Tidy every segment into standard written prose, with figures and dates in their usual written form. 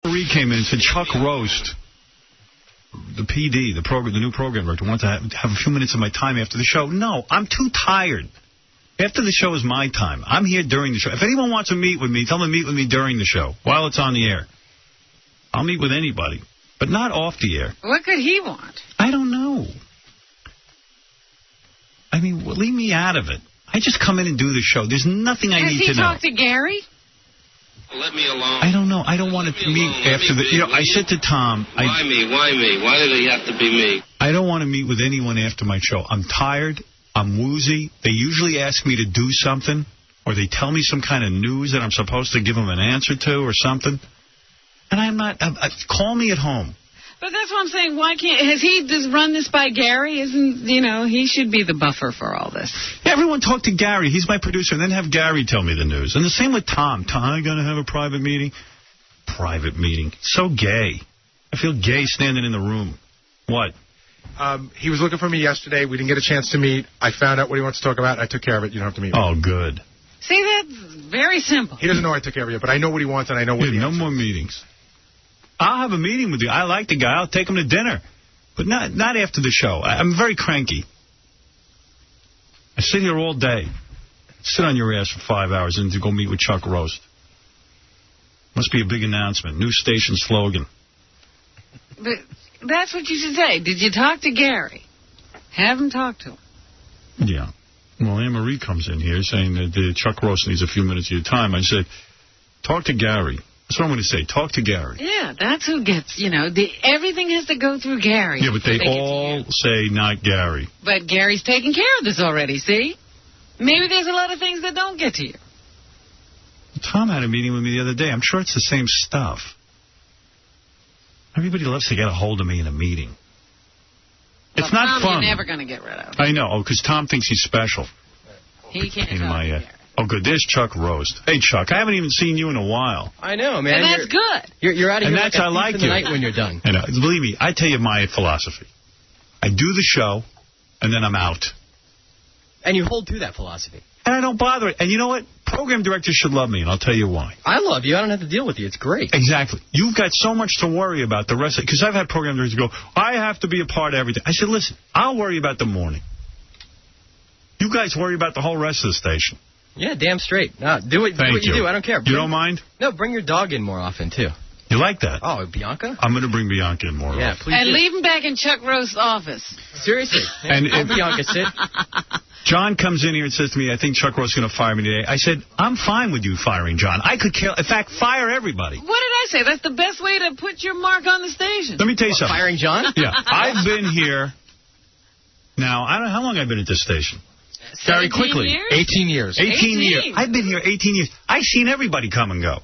Marie came in and said, Chuck Roast, the PD, the new program director, wants to have a few minutes of my time after the show. No, I'm too tired. After the show is my time. I'm here during the show. If anyone wants to meet with me, tell them to meet with me during the show, while it's on the air. I'll meet with anybody, but not off the air. What could he want? I don't know. I mean, leave me out of it. I just come in and do the show. There's nothing I need to know. Has he talked to Gary? Let me alone. I don't know. I don't want to meet after the... You know, I said to Tom... Why me? Why me? Why did it have to be me? I don't want to meet with anyone after my show. I'm tired. I'm woozy. They usually ask me to do something, or they tell me some kind of news that I'm supposed to give them an answer to or something. And I'm not... call me at home. But that's what I'm saying. Why can't... Has he just run this by Gary? Isn't, you know, he should be the buffer for all this. Yeah, everyone talk to Gary. He's my producer. And then have Gary tell me the news. And the same with Tom. Tom, I'm going to have a private meeting. Private meeting. So gay. I feel gay standing in the room. What? He was looking for me yesterday. We didn't get a chance to meet. I found out what he wants to talk about. I took care of it. You don't have to meet me. Oh, good. See, that's very simple. He doesn't know I took care of it, but I know what he wants, and I know what he wants. No more meetings. I'll have a meeting with you. I like the guy. I'll take him to dinner. But not after the show. I'm very cranky. I sit here all day. Sit on your ass for 5 hours and to go meet with Chuck Roast. Must be a big announcement. New station slogan. But that's what you should say. Did you talk to Gary? Have him talk to him. Yeah. Well, Anne-Marie comes in here saying that Chuck Roast needs a few minutes of your time. I said, talk to Gary. That's what I'm going to say. Talk to Gary. Yeah, that's who gets, you know, everything has to go through Gary. Yeah, but they all say not Gary. But Gary's taking care of this already, see? Maybe there's a lot of things that don't get to you. Tom had a meeting with me the other day. I'm sure it's the same stuff. Everybody loves to get a hold of me in a meeting. It's not Tom, fun. You're never going to get rid of. I know, because Tom thinks he's special. He can't talk to Gary. Oh, good. There's Chuck Roast. Hey, Chuck, I haven't even seen you in a while. I know, man. And that's good. You're out of here like a thief in the night when you're done. I know. Believe me, I tell you my philosophy. I do the show, and then I'm out. And you hold to that philosophy. And I don't bother it. And you know what? Program directors should love me, and I'll tell you why. I love you. I don't have to deal with you. It's great. Exactly. You've got so much to worry about the rest of it. Because I've had program directors go, I have to be a part of everything. I said, listen, I'll worry about the morning. You guys worry about the whole rest of the station. Yeah, damn straight. Do what you do. I don't care. You don't mind? No, bring your dog in more often, too. You like that? Oh, Bianca? I'm going to bring Bianca in more often. Yeah, please. And leave him back in Chuck Roast's office. Seriously. And if Bianca sit. John comes in here and says to me, I think Chuck Roast's going to fire me today. I said, I'm fine with you firing John. I could kill. In fact, fire everybody. What did I say? That's the best way to put your mark on the station. Let me tell you something. Firing John? Yeah. I've been here. Now, I don't know how long I've been at this station. Very quickly. Years? 18 years. 18 years. I've been here 18 years. I've seen everybody come and go.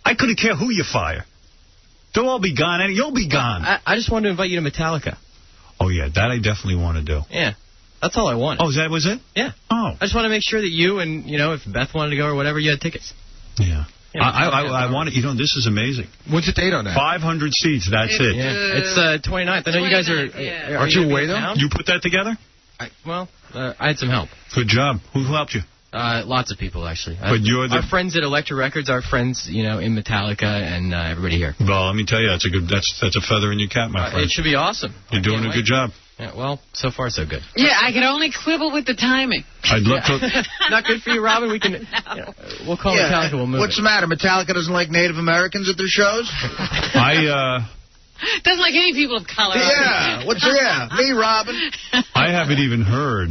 I couldn't care who you fire. They'll all be gone, and you'll be gone. I just wanted to invite you to Metallica. Oh, yeah, that I definitely want to do. Yeah, that's all I wanted. Oh, that was it? Yeah. Oh. I just want to make sure that you and, you know, if Beth wanted to go or whatever, you had tickets. Yeah. I want it. You know, this is amazing. What's the date on that? 500 seats, that's it. Yeah. It's 29th. I know you guys are... Yeah. Aren't you away, though? You put that together? I had some help. Good job. Who helped you? Lots of people, actually. But you're the... Our friends at Elektra Records, our friends, you know, in Metallica, and everybody here. Well, let me tell you, that's a feather in your cap, my friend. It should be awesome. You're doing a good job. Yeah, well, so far so good. Yeah, I could only quibble with the timing. I'd love to... Not good for you, Robin? We can... we'll call Metallica, we'll move What's the matter? Metallica doesn't like Native Americans at their shows? Doesn't like any people of color. Yeah, me, Robin. I haven't even heard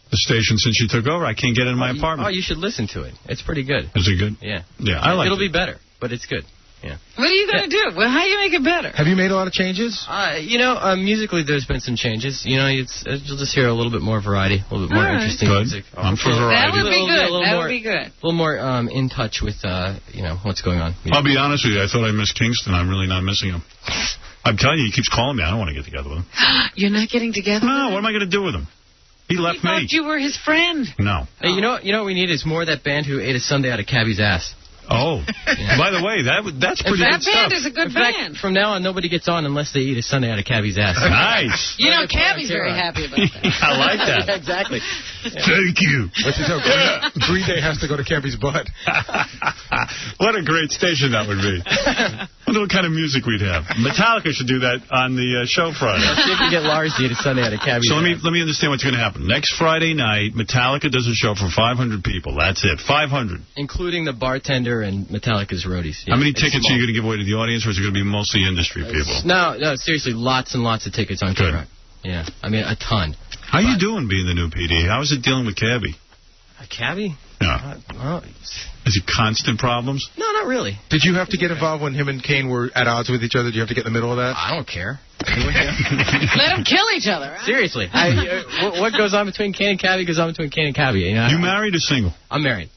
the station since you took over. I can't get in my apartment. Oh, you should listen to it. It's pretty good. Is it good? Yeah. Yeah, I like it. It'll be better, but it's good. Yeah. What are you going to do? Well, how do you make it better? Have you made a lot of changes? You know, musically there's been some changes. You know, you'll just hear a little bit more variety, a little bit more interesting music. I'm for variety. That would be good. That would be good. A little more in touch with, you know, what's going on. I'll be honest with you. I thought I missed Kingston. I'm really not missing him. I'm telling you, he keeps calling me. I don't want to get together with him. You're not getting together? No, what am I going to do with him? He left me. Thought you were his friend. No. Hey, you know what we need is more of that band who ate a sundae out of Cabbie's ass. Oh, by the way, that's pretty good That stuff. band is a good In fact, band. from now on, nobody gets on unless they eat a sundae out of Cabbie's ass. Nice. You know, Cabbie's very happy about that. I like that. Yeah, exactly. Thank you. What's his name? Green Day has to go to Cabbie's butt. What a great station that would be. I wonder what kind of music we'd have. Metallica should do that on the show Friday. See if you get Lars to eat a sundae out of Cabbie's So ass. let me understand what's going to happen. Next Friday night, Metallica does a show for 500 people. That's it. 500. Including the bartender and Metallica's roadies. Yeah, How many it's tickets small. are you going to give away to the audience, or is it going to be mostly industry people? No, seriously, lots and lots of tickets on Good. K-Rock. Yeah, I mean, a ton. How you doing being the new PD? How is it dealing with Cabbie? A Cabbie? Yeah. Well, Is it constant problems? no, not really. Did you have to get involved when him and Kane were at odds with each other? Did you have to get in the middle of that? I don't care. Let them kill each other. Huh? Seriously. What goes on between Kane and Cabbie goes on between Kane and Cabbie. You know, You married or single? I'm married.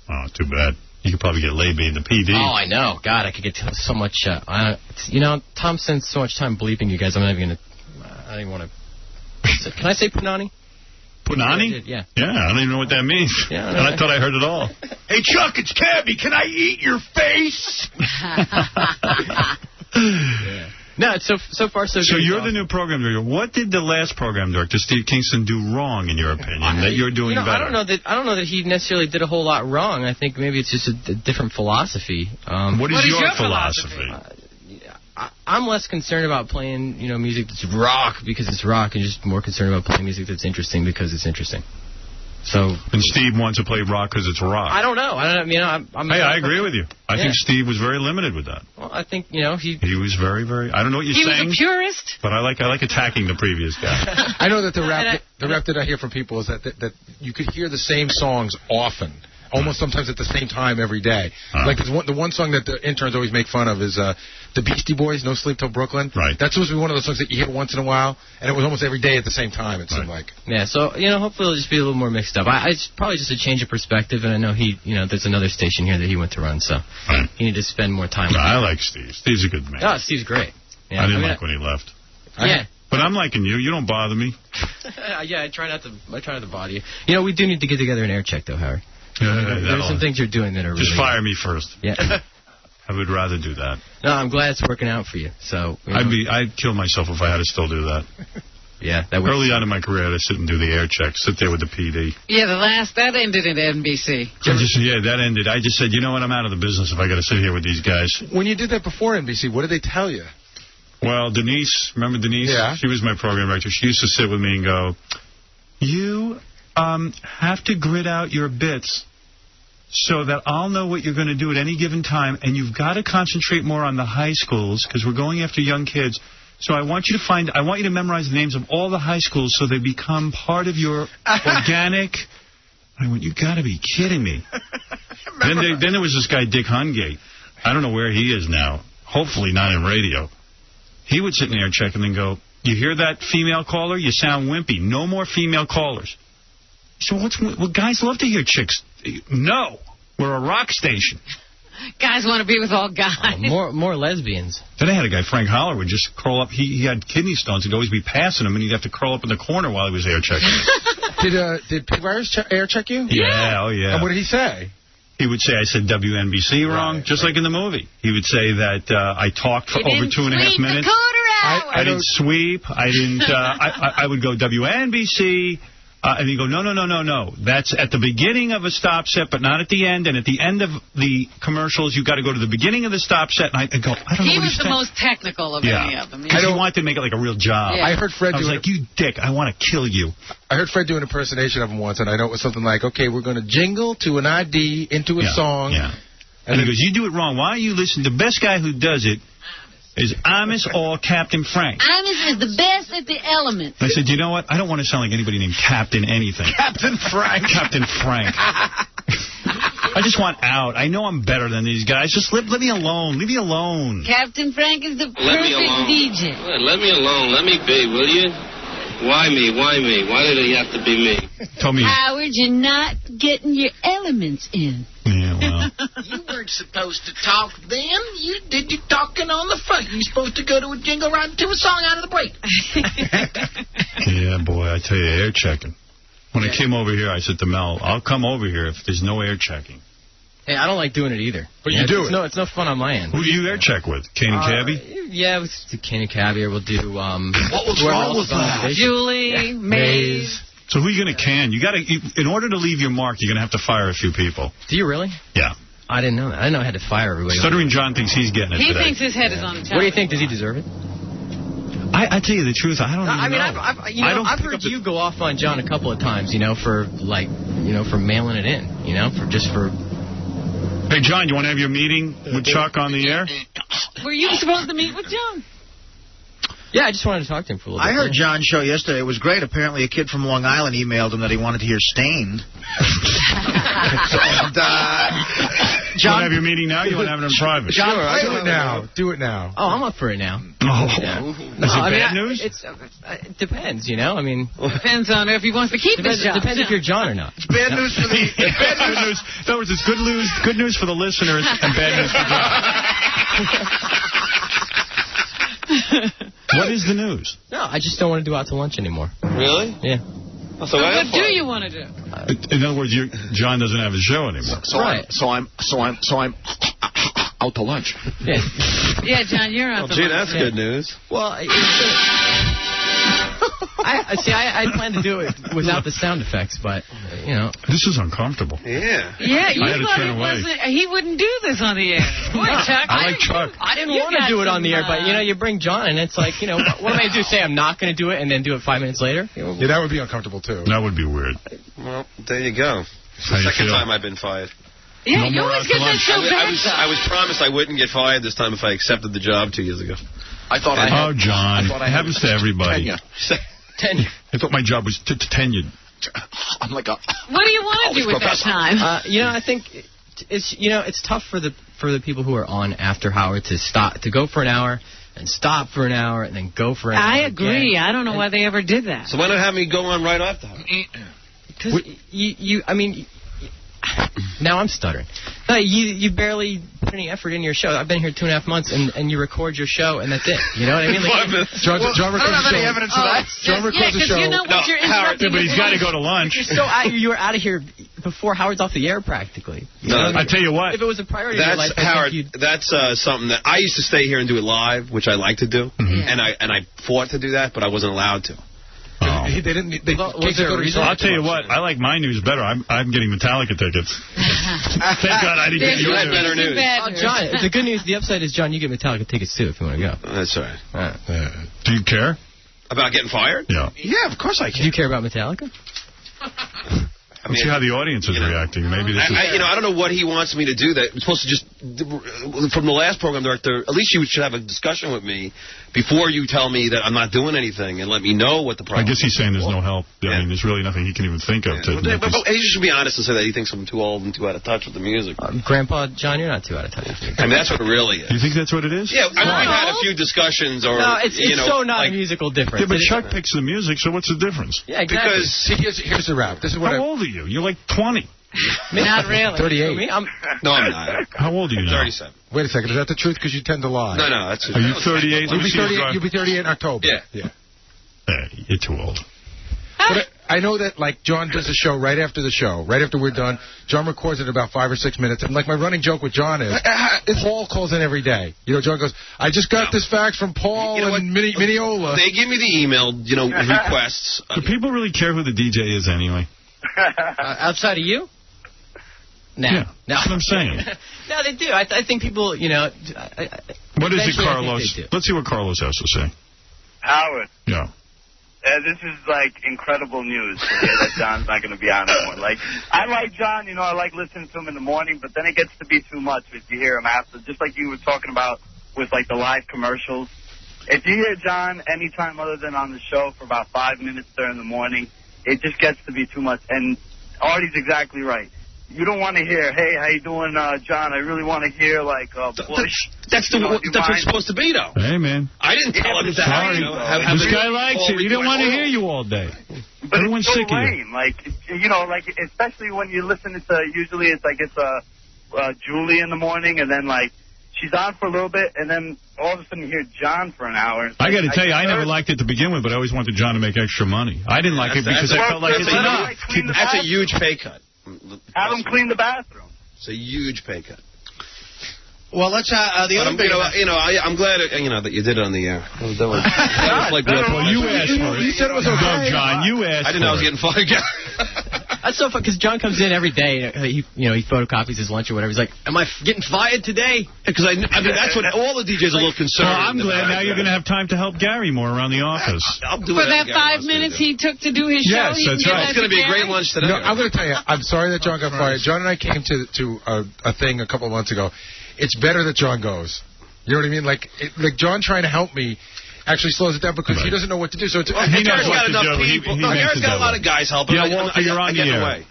Oh, too bad. You could probably get laid being the PD. Oh, I know. God, I could get so much. Tom spends so much time bleeping you guys. I'm not even going to. I don't even want to. Can I say Punani? Punani? Yeah. Yeah, I don't even know what that means. Yeah, And I thought I heard it all. Hey, Chuck, it's Cabbie. Can I eat your face? No, it's so far so good. So you're the new program director. What did the last program director, Steve Kingston, do wrong, in your opinion, that you're doing better? I don't know that he necessarily did a whole lot wrong. I think maybe it's just a different philosophy. What is your philosophy? I'm less concerned about playing, music that's rock because it's rock, and just more concerned about playing music that's interesting because it's interesting. So. And Steve wants to play rock because it's rock. I don't know. Hey, I agree with you. I think Steve was very limited with that. Well, I think he was very, very. I don't know what you're saying. He was a purist. But I like attacking the previous guy. I know that the rap that I hear from people is that you could hear the same songs often. Almost sometimes at the same time every day. Like the one song that the interns always make fun of is the Beastie Boys, No Sleep Till Brooklyn. Right. That's supposed to be one of those songs that you hear once in a while, and it was almost every day at the same time, it seemed like. Yeah, so, hopefully it'll just be a little more mixed up. It's probably just a change of perspective, and I know there's another station here that he went to run, so he needed to spend more time with I like Steve. Steve's a good man. Oh, Steve's great. Yeah, I didn't like when he left. Yeah. But I'm liking you. You don't bother me. Yeah, I try not to bother you. We do need to get together and air check, though, Howard. There's some things you're doing that are really... Just fire me first. Yeah. I would rather do that. No, I'm glad it's working out for you. So I'd kill myself if I had to still do that. Yeah, that would... Early on in my career, I'd sit and do the air check, sit there with the PD. Yeah, that ended at NBC. That ended. I just said, you know what, I'm out of the business if I got to sit here with these guys. When you did that before NBC, what did they tell you? Well, Denise, remember Denise? Yeah. She was my program director. She used to sit with me and go, you have to grid out your bits so that I'll know what you're going to do at any given time, and you've got to concentrate more on the high schools because we're going after young kids. So I want you to memorize the names of all the high schools so they become part of your organic. I went, you got to be kidding me. Then there was this guy, Dick Hungate. I don't know where he is now. Hopefully not in radio. He would sit in the air check and then go, you hear that female caller? You sound wimpy. No more female callers. So guys love to hear chicks. No, we're a rock station. Guys want to be with all guys. More lesbians. Then I had a guy, Frank Holler, would just curl up. He had kidney stones. He'd always be passing him, and he'd have to curl up in the corner while he was air checking. Did Pig Virus air check you? Yeah, oh yeah. And what did he say? He would say I said WNBC wrong, just like in the movie. He would say that I talked for over 2.5 minutes. I didn't sweep. I didn't. I would go WNBC. And he'd go, no. That's at the beginning of a stop set, but not at the end. And at the end of the commercials, you got to go to the beginning of the stop set. And I go, I don't know. He was the most technical of any of them. Because he wanted to make it like a real job. Yeah. I heard Fred. I was like, you dick, I want to kill you. I heard Fred do an impersonation of him once, and I know it was something like, okay, we're going to jingle to an ID into a song. Yeah. And he goes, you do it wrong. Why don't you listen? The best guy who does it is Amos or Captain Frank. Amos is the best at the elements. I said, you know what? I don't want to sound like anybody named Captain anything. Captain Frank. Captain Frank. I just want out. I know I'm better than these guys. Just let me alone. Leave me alone. Captain Frank is the Let me perfect alone. DJ. Let me alone. Let me be, will you? Why me? Why me? Why did it have to be me? Tell me. Howard, you're not getting your elements in. Yeah, well. You weren't supposed to talk then. You did your talking on the front. You're supposed to go to a jingle right into a song out of the break. Yeah, boy, I tell you, air checking. When I came over here, I said to Mel, I'll come over here if there's no air checking. Hey, I don't like doing it either. But you do it. No, it's no fun on my end. Who do you air check with? Kane and Cabbie? Yeah, we'll do Kane and Cabbie, or we'll do... What was wrong with that? Julie, Maze. So who are you going to can? You got to, in order to leave your mark, you're going to have to fire a few people. Do you really? Yeah. I didn't know that. I didn't know I had to fire everybody. Stuttering John thinks he's getting it He today. thinks his head is on the top. What do you think? Does he deserve it? I tell you the truth, I don't even know. I've heard you go off on John a couple of times, for for mailing it in, for... Hey, John, you want to have your meeting with Chuck on the air? Were you supposed to meet with John? Yeah, I just wanted to talk to him for a little bit. I heard John's show yesterday. It was great. Apparently, a kid from Long Island emailed him that he wanted to hear Stained. And, you want to have your meeting now? You want to have it in private? John, do it now. Do it now. Oh, I'm up for it now. Oh. Yeah. Is it bad news? It depends, Depends on if he wants to keep this job. Depends if you're John or not. it's bad news for the... Good news. In other words, it's good news for the listeners and bad news for John. What is the news? No, I just don't want to do out to lunch anymore. Really? Yeah. So what do you want to do? In other words, John doesn't have his show anymore. So I'm out to lunch. Yeah. Yeah, John, you're out. Gee, that's good news. Well, I planned to do it without the sound effects, but This is uncomfortable. Yeah. Yeah, you I had to thought turn away. he wouldn't do this on the air. Boy, Chuck. I like Chuck. I didn't want to do it on the air, but you bring John, and it's like, what am I going to do? Say I'm not going to do it, and then do it 5 minutes later? Yeah, that would be uncomfortable too. That would be weird. Well, there you go. It's the second time I've been fired. Yeah, No you more always out to get that lunch. so bad. I was promised I wouldn't get fired this time if I accepted the job 2 years ago. I thought I had... Oh, John. It happens to everybody. Tenure. I thought my job was tenured. I'm like a... What do you want to do with that time? I think it's tough for the people who are on after Howard to go for an hour and stop for an hour and then go for an hour. I agree. Again. I don't know why they ever did that. So why not have me go on right after Howard? Because now I'm stuttering. No, you barely put any effort in your show. I've been here 2.5 months, and you record your show, and that's it. You know what I mean? John records I don't have any evidence of that. John records the show. You know what, you're interrupting. But he's got to go to lunch. You were out of here before Howard's off the air, practically. I tell you what. If it was a priority in your life, Howard, that's something that I used to stay here and do it live, which I like to do, and I fought to do that, but I wasn't allowed to. Oh. They didn't. Was there a reason? I'll tell you what. I like my news better. I'm getting Metallica tickets. Thank God I didn't get You your had better news. John, the good news, the upside is, John, you get Metallica tickets too if you want to go. That's right. Do you care? About getting fired? Yeah. Yeah, of course I can. Do you care about Metallica? Let's see how the audience is reacting. Maybe this is... I don't know what he wants me to do. That I'm supposed to just, from the last program director, at least you should have a discussion with me before you tell me that I'm not doing anything and let me know what the problem is. I guess he's saying there's no help. I mean, there's really nothing he can even think of. But he should be honest and say that he thinks I'm too old and too out of touch with the music. Grandpa, John, you're not too out of touch with music. I mean, that's what it really is. You think that's what it is? Yeah, we've had a few discussions. No, it's so not a musical difference. Yeah, but Chuck picks the music, so what's the difference? Yeah, exactly. Because here's the rap. This is what How old are you? You're like 20. Not really. 38. No, I'm not. How old are you now? 37. Wait a second. Is that the truth? Because you tend to lie. No, that's it. Are you 38? You'll be 38 in October. Yeah. You're too old. But I know that, like, John does a show right after the show, right after we're done. John records it in about 5 or 6 minutes. And, like, my running joke with John is, Paul calls in every day. John goes, I just got this fax from Paul and Mineola. They give me the email, requests. Do people really care who the DJ is anyway? Outside of you? No. Yeah, that's what I'm saying. No, they do. I think people, What is it, Carlos? Let's see what Carlos has to say. Howard. Yeah. This is, like, incredible news to hear that John's not going to be on anymore. Like, I like John, I like listening to him in the morning, but then it gets to be too much if you hear him after. Just like you were talking about with, like, the live commercials. If you hear John anytime other than on the show for about 5 minutes during the morning, it just gets to be too much. And Artie's exactly right. You don't want to hear, hey, how you doing, John? I really want to hear, like, Bush. That's what it's supposed to be, though. Hey, man. I didn't tell him that. Sorry. This guy likes it. He didn't want to hear you all day. But everyone's it's so sick of you. lame. Like, especially when you listen to, usually it's Julie in the morning, and then, like, she's on for a little bit, and then all of a sudden you hear John for an hour. I got to tell you, I never liked it to begin with, but I always wanted John to make extra money. I didn't like it because I felt like it's enough. That's a huge pay cut. Have him clean the bathroom. It's a huge pay cut. Well, let's the other big. I'm glad that you did it on the air. Well, you asked for it. You said it was okay. No, John, you asked. I didn't know I was getting fired. That's so fun because John comes in every day. He photocopies his lunch or whatever. He's like, "Am I getting fired today?" Because I mean that's what all the DJs are a little concerned. Well, I'm glad now you're going to have time to help Gary more around the office. I'll do For that 5 minutes he took to do his show. Yes, that's right. It's going to be a great lunch today. No, I'm going to tell you, I'm sorry that John got fired. John and I came to a thing a couple of months ago. It's better that John goes. You know what I mean? Like John trying to help me actually slows it down because he doesn't know what to do. So he knows what got to enough do. people. Gary's got a lot of guys helping. Yeah, Walter, you're on the air.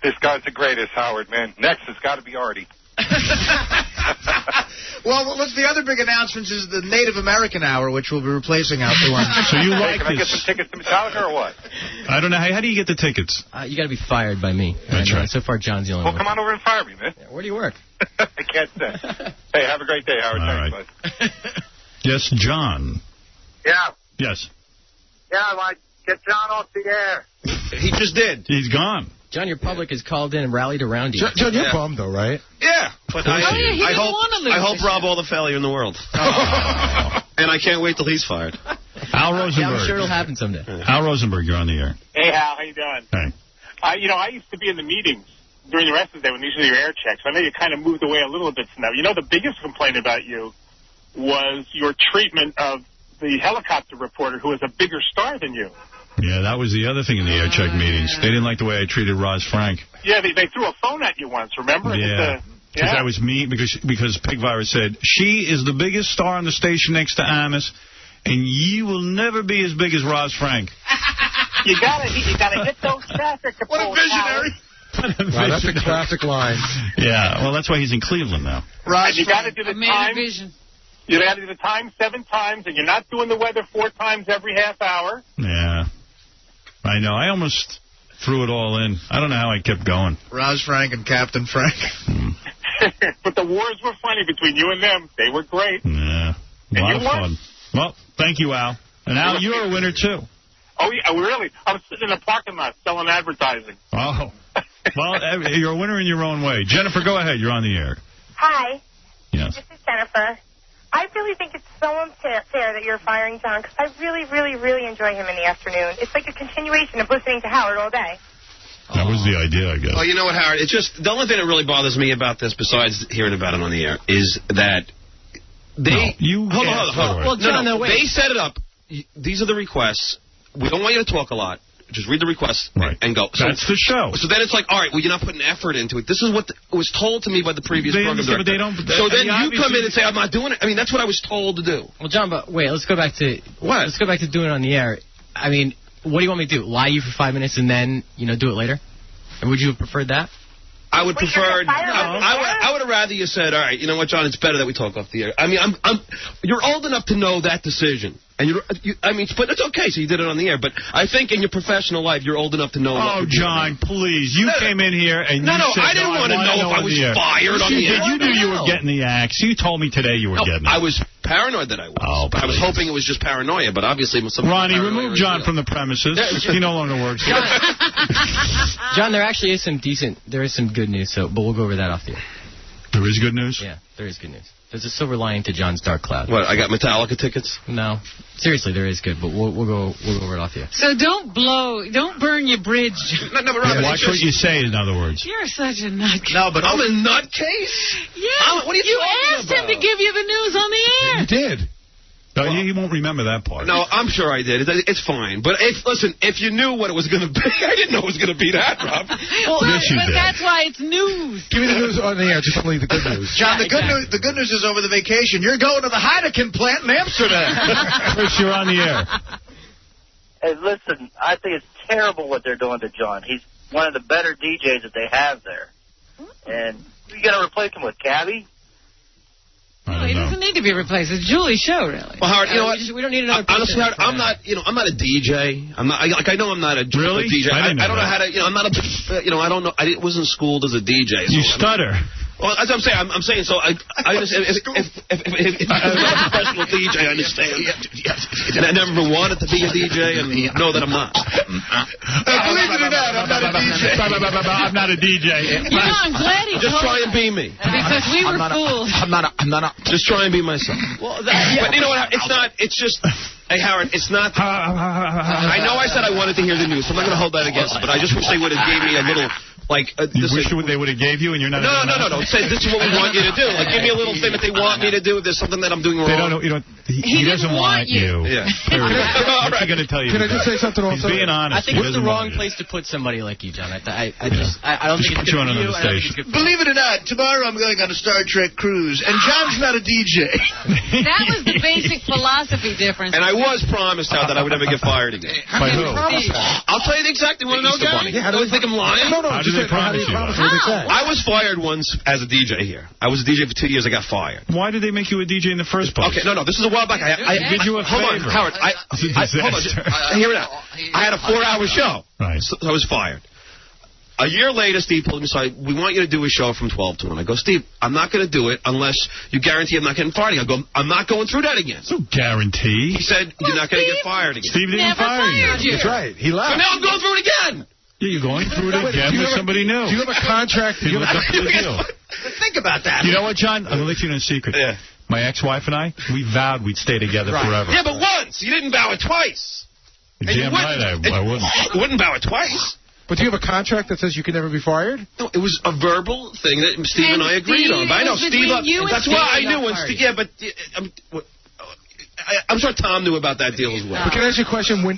This guy's the greatest, Howard, man. Next, it's got to be Artie. Well, what's the other big announcements is the Native American Hour, which will be replacing our one. So you like Can I get this? some tickets to Metallica or what? I don't know. How do you get the tickets? You got to be fired by me. That's right. So far, John's the only Well, one. come on over and fire me, man. Where do you work? I can't say. Hey, have a great day, Howard. All Thanks, right. bud. Yes, John. Yeah. Yes. Yeah, I want to get John off the air. He just did. He's gone. John, your public has called in and rallied around you. John, you're bummed, though, right? Yeah. But I hope Rob all the failure in the world. And I can't wait till he's fired. Al Rosenberg. Yeah, I'm sure it'll happen someday. Al Rosenberg, you're on the air. Hey, Hal, how you doing? Hey. I used to be in the meetings during the rest of the day when these are your air checks. I know you kind of moved away a little bit from that. You know, the biggest complaint about you was your treatment of the helicopter reporter who was a bigger star than you. Yeah, that was the other thing in the air check meetings. They didn't like the way I treated Roz Frank. Yeah, they threw a phone at you once, remember? Yeah. Because I was mean, because Pig Virus said, she is the biggest star on the station next to Amos, and you will never be as big as Roz Frank. You gotta hit those traffic reports. What a visionary. Wow, that's a classic line. Yeah, well, that's why he's in Cleveland now. And you got to do the time. Vision. You got to do the time 7 times, and you're not doing the weather 4 times every half hour. Yeah. I know. I almost threw it all in. I don't know how I kept going. Roz Frank and Captain Frank. But the wars were funny between you and them. They were great. Yeah. A lot of fun. Well, thank you, Al. And Al, you're a winner, too. Oh, yeah, really? I was sitting in a parking lot selling advertising. Oh. Well, you're a winner in your own way. Jennifer, go ahead. You're on the air. Hi. Yes. This is Jennifer. I really think it's so unfair that you're firing John because I really, really, really enjoy him in the afternoon. It's like a continuation of listening to Howard all day. That was the idea, I guess. Well, you know what, Howard? It's just the only thing that really bothers me about this, besides hearing about it on the air, is that they... Hold on. Well, John, no, wait. They set it up. These are the requests. We don't want you to talk a lot. Just read the request and go. So, that's the show. So then it's like, all right, well, you're not putting effort into it. This is what was told to me by the previous program director. So then you come in and say, I'm not doing it. I mean, that's what I was told to do. Well, John, but wait, let's go back to... What? Let's go back to doing it on the air. I mean, what do you want me to do? Lie to you for 5 minutes and then, do it later? And would you have preferred that? I would prefer. I would have rather you said, all right, you know what, John? It's better that we talk off the air. I mean, you're old enough to know that decision, and but it's okay. So you did it on the air. But I think in your professional life, you're old enough to know. Oh, John, please! You came in here and no, you said, I didn't want to know if I was fired on the air. You knew you were getting the axe. You told me today you were getting it. I was paranoid that I was. Oh, I was hoping it was just paranoia, but obviously, Ronnie, remove John from the premises. He no longer works here. John, there actually is some good news. But we'll go over that off the air. There is good news? Yeah, there is good news. There's a silver lining to John's dark cloud. What, I got Metallica tickets? No. Seriously, there is good, but we'll go over it off the air. So don't burn your bridge. No, but Robin, watch what you say, in other words. You're such a nutcase. No, but I'm a nutcase? Yeah. What are you asked him to give you the news on the air. You did. No, he won't remember that part. No, I'm sure I did. It's fine. But if you knew what it was going to be, I didn't know it was going to be that, Rob. Well, yes, you did. That's why it's news. Give me the news on the air. Just only the good news. John, the good news is over the vacation. You're going to the Heineken plant in Amsterdam. Chris, you're on the air. Hey, listen, I think it's terrible what they're doing to John. He's one of the better DJs that they have there. And you're going to replace him with Cabbie? He doesn't need to be replaced. It's Julie's show, really. Well, Howard, you know what? We don't need another. Honestly, Howard, I'm not a DJ. I'm not. I know I'm not a DJ. I don't know how to. I'm not a. I don't know. I wasn't schooled as a DJ. You stutter. Well, as I'm saying, I'm saying, so I understand. If I'm not a professional DJ, I understand. And I never wanted to be a DJ, and know that I'm not. Believe it or not, I'm not a DJ. I'm not a DJ. You know, I'm glad he Just try and be me. Because we were fools. I'm not a... Just try and be myself. Well, but you know what? It's not. It's just. Hey, Howard, it's not. I know I said I wanted to hear the news, so I'm not going to hold that against it, but I just wish they would have gave me a little. Like, you wish they would have gave you, and you're not. No. Say this is what we want you to do. Like, give me a little thing that they want me to do. There's something that I'm doing wrong. They don't know. He doesn't want you. Yeah. What's he going to tell you? Can I just say something also? He's being honest. I think it's the wrong place to put somebody like you, John. I don't think it's good for you. Believe it or not, tomorrow I'm going on a Star Trek cruise, and John's not a DJ. That was the basic philosophy difference. And I was promised out that I would never get fired again. By who? I'll tell you exactly. Want to know, Johnny? How do you think I'm lying? No. How did they promise you? I was fired once as a DJ here. I was a DJ for 2 years. I got fired. Why did they make you a DJ in the first place? Okay, no. This is a while back. I did you a favor. Hold on, Howard. Hold on. Hear it out. I had a 4-hour show. Right. So I was fired. A year later, Steve pulled me aside. We want you to do a show from 12 to 1. I go, Steve, I'm not going to do it unless you guarantee I'm not getting fired again. I go, I'm not going through that again. No guarantee. He said, you're not going to get fired again. Steve didn't fire you. That's right. He left. So now I'm going through it again. Yeah, you're going through it again with somebody new. Do you have a contract? Think about that. You know what, John? I'm going to let you know a secret. Yeah. My ex-wife and I, we vowed we'd stay together forever. Yeah, but once. You didn't vow it twice. Damn right I wouldn't. You wouldn't vow it twice. But do you have a contract that says you can never be fired? No, it was a verbal thing that Steve and I agreed on. But I know Steve. That's why I knew. Yeah, but I'm sure Tom knew about that deal as well. But can I ask you a question? When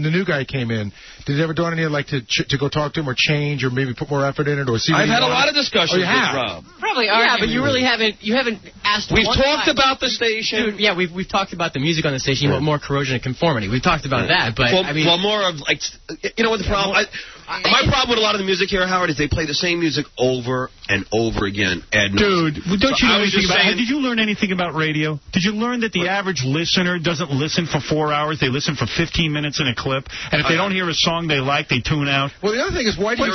the new guy came in, did it ever dawn on you like to go talk to him or change or maybe put more effort in it or see? I've had a lot of discussions with Rob. Probably are. Yeah, but you really haven't. You haven't asked. We've talked about the station. Dude, yeah, we've talked about the music on the station. You want more corrosion and conformity. We've talked about that, but I mean, more of like, you know what the problem? My problem with a lot of the music here, Howard, is they play the same music over and over again. Dude, don't you know anything about it? Did you learn anything about radio? Did you learn that the average listener doesn't listen for 4 hours? They listen for 15 minutes in a clip. And if they don't hear a song they like, they tune out. Well, the other thing is, why do I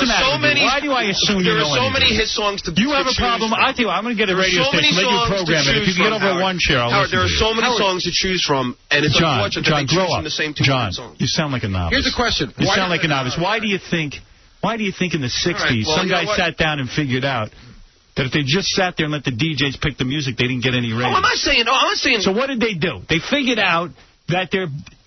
assume you know There are so many hit songs to You have a problem. I tell you, I'm going to get a radio station, let you program it. If you can get over one share, I'll listen to There are so many songs to choose from, and it's unfortunate that they choose from the same two songs. John, you sound like a novice. Here's a question. You sound like a novice. Why do you think in the 60s some guy sat down and figured out that if they just sat there and let the DJs pick the music, they didn't get any ratings? I'm not saying. So what did they do? They figured out that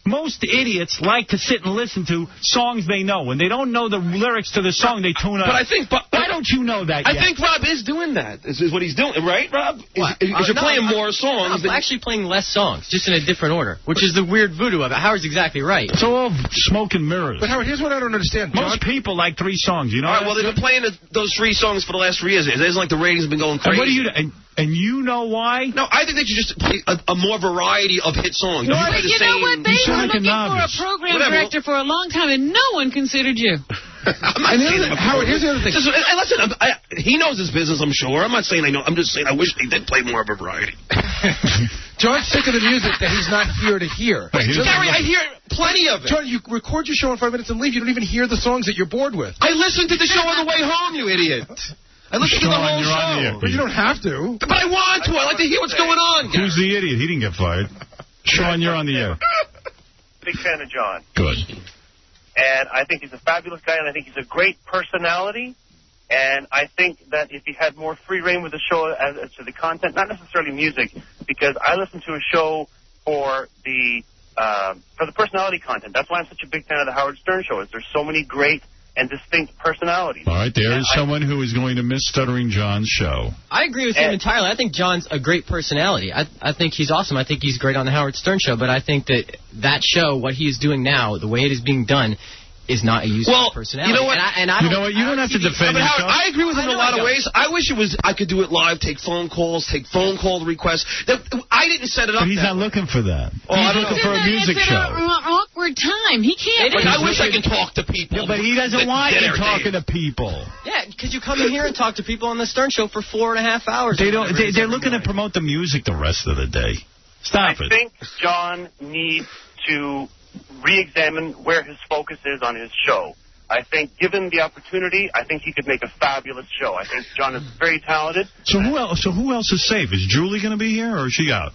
most idiots like to sit and listen to songs they know. When they don't know the lyrics to the song, they tune out. But I think... Why don't you know that yet? I think Rob is doing that, is what he's doing. Right, Rob? You're playing more songs. I'm actually playing less songs, just in a different order, which is the weird voodoo of it. Howard's exactly right. It's all smoke and mirrors. But Howard, here's what I don't understand. Most people like 3 songs, you know? All right, well, they've been playing those 3 songs for the last 3 years. It isn't like the ratings have been going crazy. And what do you... And you know why? No, I think they should just play a more variety of hit songs. No, but you know what? They were looking for a program director for a long time, and no one considered you. Howard, here's the other thing. Listen, he knows his business, I'm sure. I'm not saying I know. I'm just saying I wish they did play more of a variety. John's sick of the music that he's not here to hear. Gary, I hear plenty of it. John, you record your show in 5 minutes and leave. You don't even hear the songs that you're bored with. I listened to the show on the way home, you idiot. I listen to the whole show. But you don't have to. But I want to. I like to hear what's going on. Who's the idiot? He didn't get fired. Sean, you're on the air. Big fan of John. Good. And I think he's a fabulous guy, and I think he's a great personality. And I think that if he had more free reign with the show as to the content, not necessarily music, because I listen to a show for the personality content. That's why I'm such a big fan of the Howard Stern Show. Is there's so many great and distinct personalities. All right, there is someone who is going to miss Stuttering John's show. I agree with him entirely. I think John's a great personality. I think he's awesome. I think he's great on the Howard Stern Show, but I think that show, what he is doing now, the way it is being done, is not a useful personality. You know what? You know what? You don't have to defend yourself. Howard, I agree with him in a lot of ways. I wish I could do it live, take phone calls, take phone call requests. I didn't set it up. But he's not looking for that. Oh, he's looking for a music show. It's an awkward time. He can't. I wish I could talk to people. Yeah, but he doesn't want you talking to people. Yeah, because you come in here and talk to people on the Stern Show for 4.5 hours. They're looking to promote the music the rest of the day. Stop it. I think John needs to re-examine where his focus is on his show. I think, given the opportunity, I think he could make a fabulous show. I think John is very talented. So who else is safe? Is Julie going to be here, or is she out?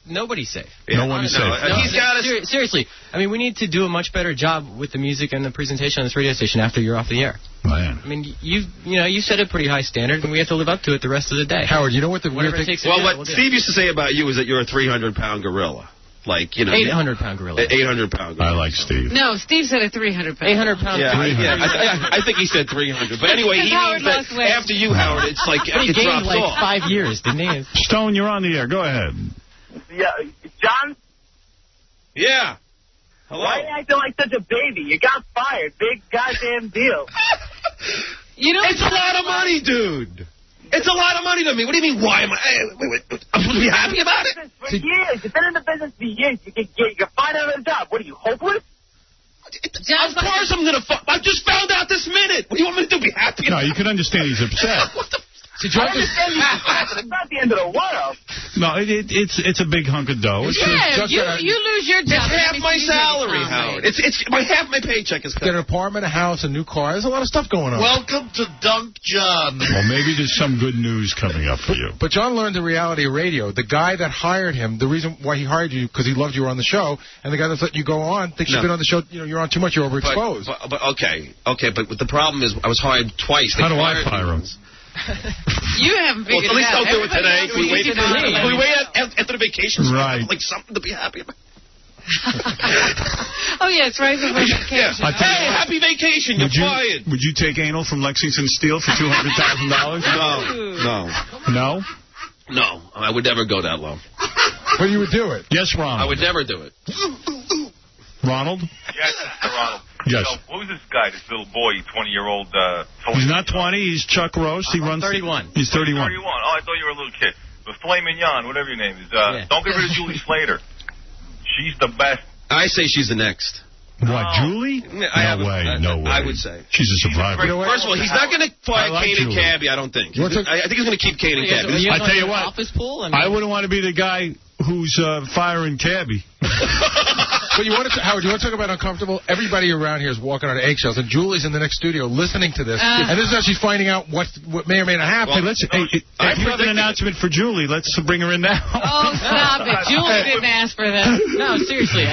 Nobody's safe. Yeah, no one is safe. He's got us. Seriously, I mean, we need to do a much better job with the music and the presentation on this radio station after you're off the air. Man. I mean, you set a pretty high standard, and we have to live up to it the rest of the day. Howard, you know what the weird thing? Well, what Steve used to say about you is that you're a 300-pound gorilla. Like, 800-pound gorilla. 800-pound gorilla. I like Steve. No, Steve said a 300-pound. 800-pound. Yeah, I think he said 300. But anyway, he means that after you, Howard, it's like he it gained drops like off. 5 years, didn't he? Stone, you're on the air. Go ahead. Yeah, John? Yeah. Hello? Why are you acting like such a baby? You got fired. Big goddamn deal. It's a lot of money, dude. It's a lot of money to me. What do you mean, why am I? I'm supposed to be happy about it? For years. You've been in the business for years. You're finding another job. What are you, hopeless? Of course I'm going to I just found out this minute. What do you want me to do, be happy? No, you can understand he's upset. What the I understand you it's not the end of the world. No, it's a big hunk of dough. You lose your job. It's half my salary, Howard. It's half my paycheck is cut. Get an apartment, a house, a new car. There's a lot of stuff going on. Welcome to Dunk John. Well, maybe there's some good news coming up for you. But John learned the reality of radio. The guy that hired him, the reason why he hired you, because he loved you on the show, and the guy that's letting you go on thinks you've been on the show, you're on too much, you're overexposed. But okay, but the problem is I was hired twice. How do I fire him? You haven't figured at least it out. don't do it today. We wait after the vacation, so right? Like something to be happy about. Oh yeah, it's right before vacation. Yeah. Hey, happy vacation! You're fired. Would you take anal from Lexington Steel for $200,000? No. No, I would never go that low. But you would do it. Yes, Ronald. I would never do it. Ronald? Yes, Mr. Ronald. Yes. So, who's this guy, this little boy, 20-year-old? He's not 20. He's Chuck Roast. He runs 31. He's 31. 31. Oh, I thought you were a little kid. But Filet Mignon, whatever your name is. Don't get rid of Julie Slater. She's the best. I say she's the next. What, Julie? No way. I would say. She's a survivor. First of all, he's not going to fire Kane and Cabbie, I don't think. I think he's going to keep Kane and Cabbie. I tell you what, I wouldn't want to be the guy who's firing Cabbie. But Howard, you want to talk about uncomfortable? Everybody around here is walking on eggshells, and Julie's in the next studio listening to this, and this is how she's finding out what may or may not happen. Well, if you have an announcement for Julie, let's bring her in now. Oh, stop it. Julie didn't ask for that. No, seriously,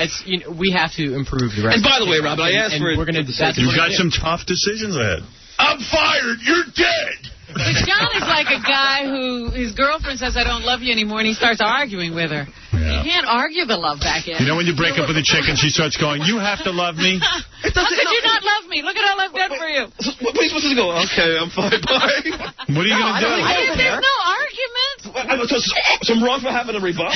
we have to improve the rest. And by the way, Robin, I asked for it. You've got some tough decisions ahead. I'm fired. You're dead. But John is like a guy who his girlfriend says, I don't love you anymore, and he starts arguing with her. Yeah. You can't argue the love back in. You know when you break up with a chick and she starts going, you have to love me? How could you not love me? Look at all I've done for you. What are you supposed to go? Okay, I'm fine, bye. What are you going to do? There's no argument. So I'm wrong for having a rebuttal?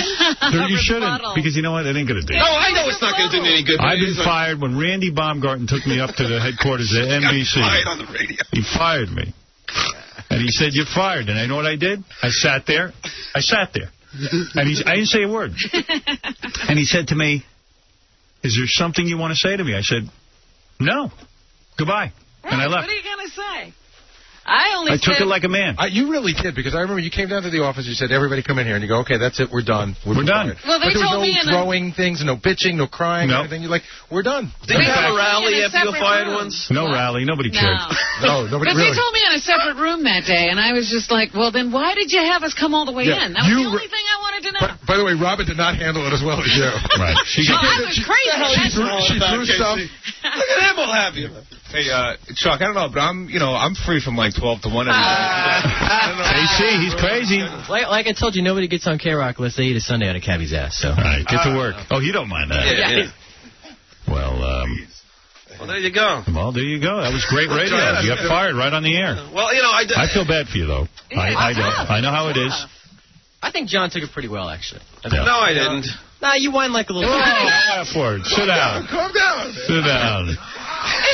You shouldn't, because you know what? It ain't going to do. No, I know it's not going to do me any good. I've been fired when Randy Baumgarten took me up to the headquarters at NBC. Fired on the radio. He fired me. And he said, you're fired. And I know what I did? I sat there. And I didn't say a word. And he said to me, is there something you want to say to me? I said, no. Goodbye. And I left. What are you going to say? I took it like a man. You really did, because I remember you came down to the office, you said, everybody come in here, and you go, okay, that's it, we're done. We're done. Well, they but there told was me no throwing things, no bitching, no crying, no anything. You're like, we're done. Did you have a rally after you fired once? No rally. Nobody cared. No, nobody really. But they told me in a separate room that day, and I was just like, well, then why did you have us come all the way in? That was the only thing I wanted to know. By the way, Robin did not handle it as well as you. Right. I was crazy. She threw stuff. Look at him all happy. Hey, Chuck, I don't know, but I'm free from like 12 to 1 every day. See, he's crazy. Like I told you, nobody gets on K-Rock unless they eat a sundae out of Cabbie's ass. So. All right, get to work. Oh, you don't mind that. Yeah. Well, there you go. Well, there you go. That was great radio. You got fired right on the air. Well, I feel bad for you, though. I don't. I know how it is. I think John took it pretty well, actually. No, I didn't. Nah, you whine like a little... Oh, F-word. Sit down. Calm down. Sit down.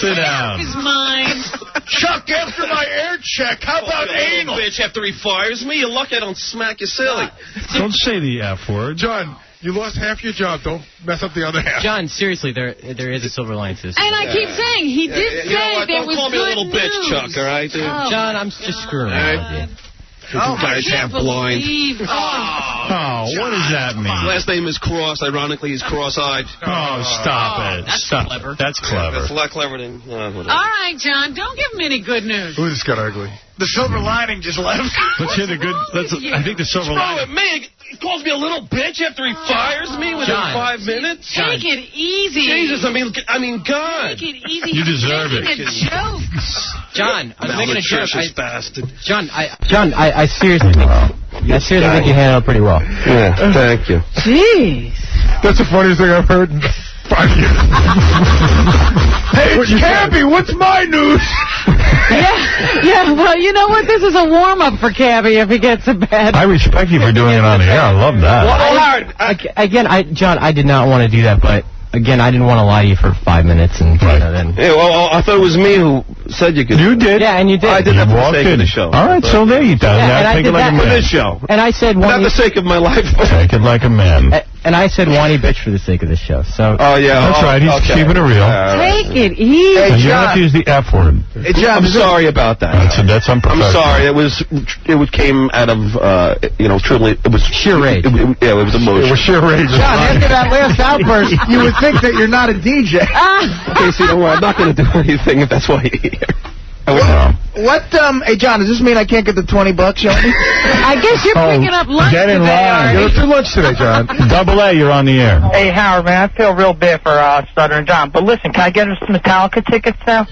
Sit down. His mind. Chuck, after my air check, how about anal? Bitch, after he fires me, you're lucky I don't smack you silly. Don't say the F-word. John, you lost half your job. Don't mess up the other half. John, seriously, there is a silver lining to this. And I keep saying, he did say there was good news. Don't call me a little bitch, Chuck, all right? Dude? John, I'm just screwing around with you. Oh, guy's half blind. Oh, what does that mean? His last name is Cross. Ironically, he's cross-eyed. Oh, stop it. That's Stop. clever. That's clever. That's a lot clever than... All right, John, don't give him any good news. Who just got ugly? The silver lining just left. Let's hear the good... I think the silver lining... Man, he calls me a little bitch after he fires me within 5 minutes? Take it easy. Jesus, I mean, God. Take it easy. You deserve it. Making a joke. John, I was making a joke. Bastard. John, I seriously think... I seriously think you handled it pretty well. Yeah, thank you. Jeez. That's the funniest thing I've heard in 5 years. Hey, Cabbie, what's my news? Yeah, well, you know what? This is a warm-up for Cabbie if he gets a bad... I respect you for doing it on the air. I love that. Howard, John, I did not want to do that, but... Again, I didn't want to lie to you for 5 minutes, and then... Yeah, well, I thought it was me who said you could. You did? Yeah, and you did. I did that for the sake of the show. All right, so there you go. Yeah, Take it like a man. For this show. And I said... Not the sake of my life. Take it like a man. And I said whiny bitch for the sake of this show, so... Oh, yeah. That's right, he's keeping it real. Take it easy. And you don't have to use the F word. Hey, John, I'm sorry about that. That's unprofessional. I'm sorry. It came out of, truly, it was... Sheer rage. It was emotion. It was sheer rage. John, after that last outburst, you would think that you're not a DJ. Okay, so don't worry. I'm not going to do anything if that's why you're here. Hey, John, does this mean I can't get the $20, Johnny? I guess you're picking up lunch get in today, line. Artie. Get us lunch today, John. Double A, you're on the air. Hey, Howard, man, I feel real bad for Stuttering John. But listen, can I get us some Metallica tickets now?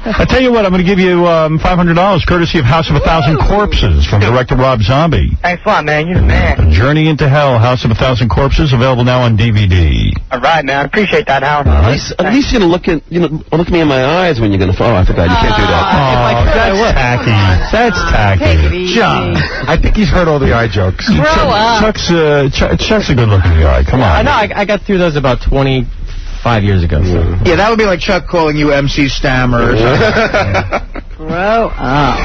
I tell you what, I'm going to give you $500 courtesy of House of 1,000 Corpses from director Rob Zombie. Thanks a lot, man. You're the man. Journey into Hell, House of 1,000 Corpses, available now on DVD. All right, man. I appreciate that, Howard. At least you're going to look me in my eyes when you're going to fall. I forgot. You can't do that. Oh, that's tacky. That's tacky. Take it easy. John, I think he's heard all the eye jokes. Grow up. Chuck's a good-looking guy. Come on. I know, I got through those about 25 years ago. So. Yeah, that would be like Chuck calling you MC Stammer or something. Grow up.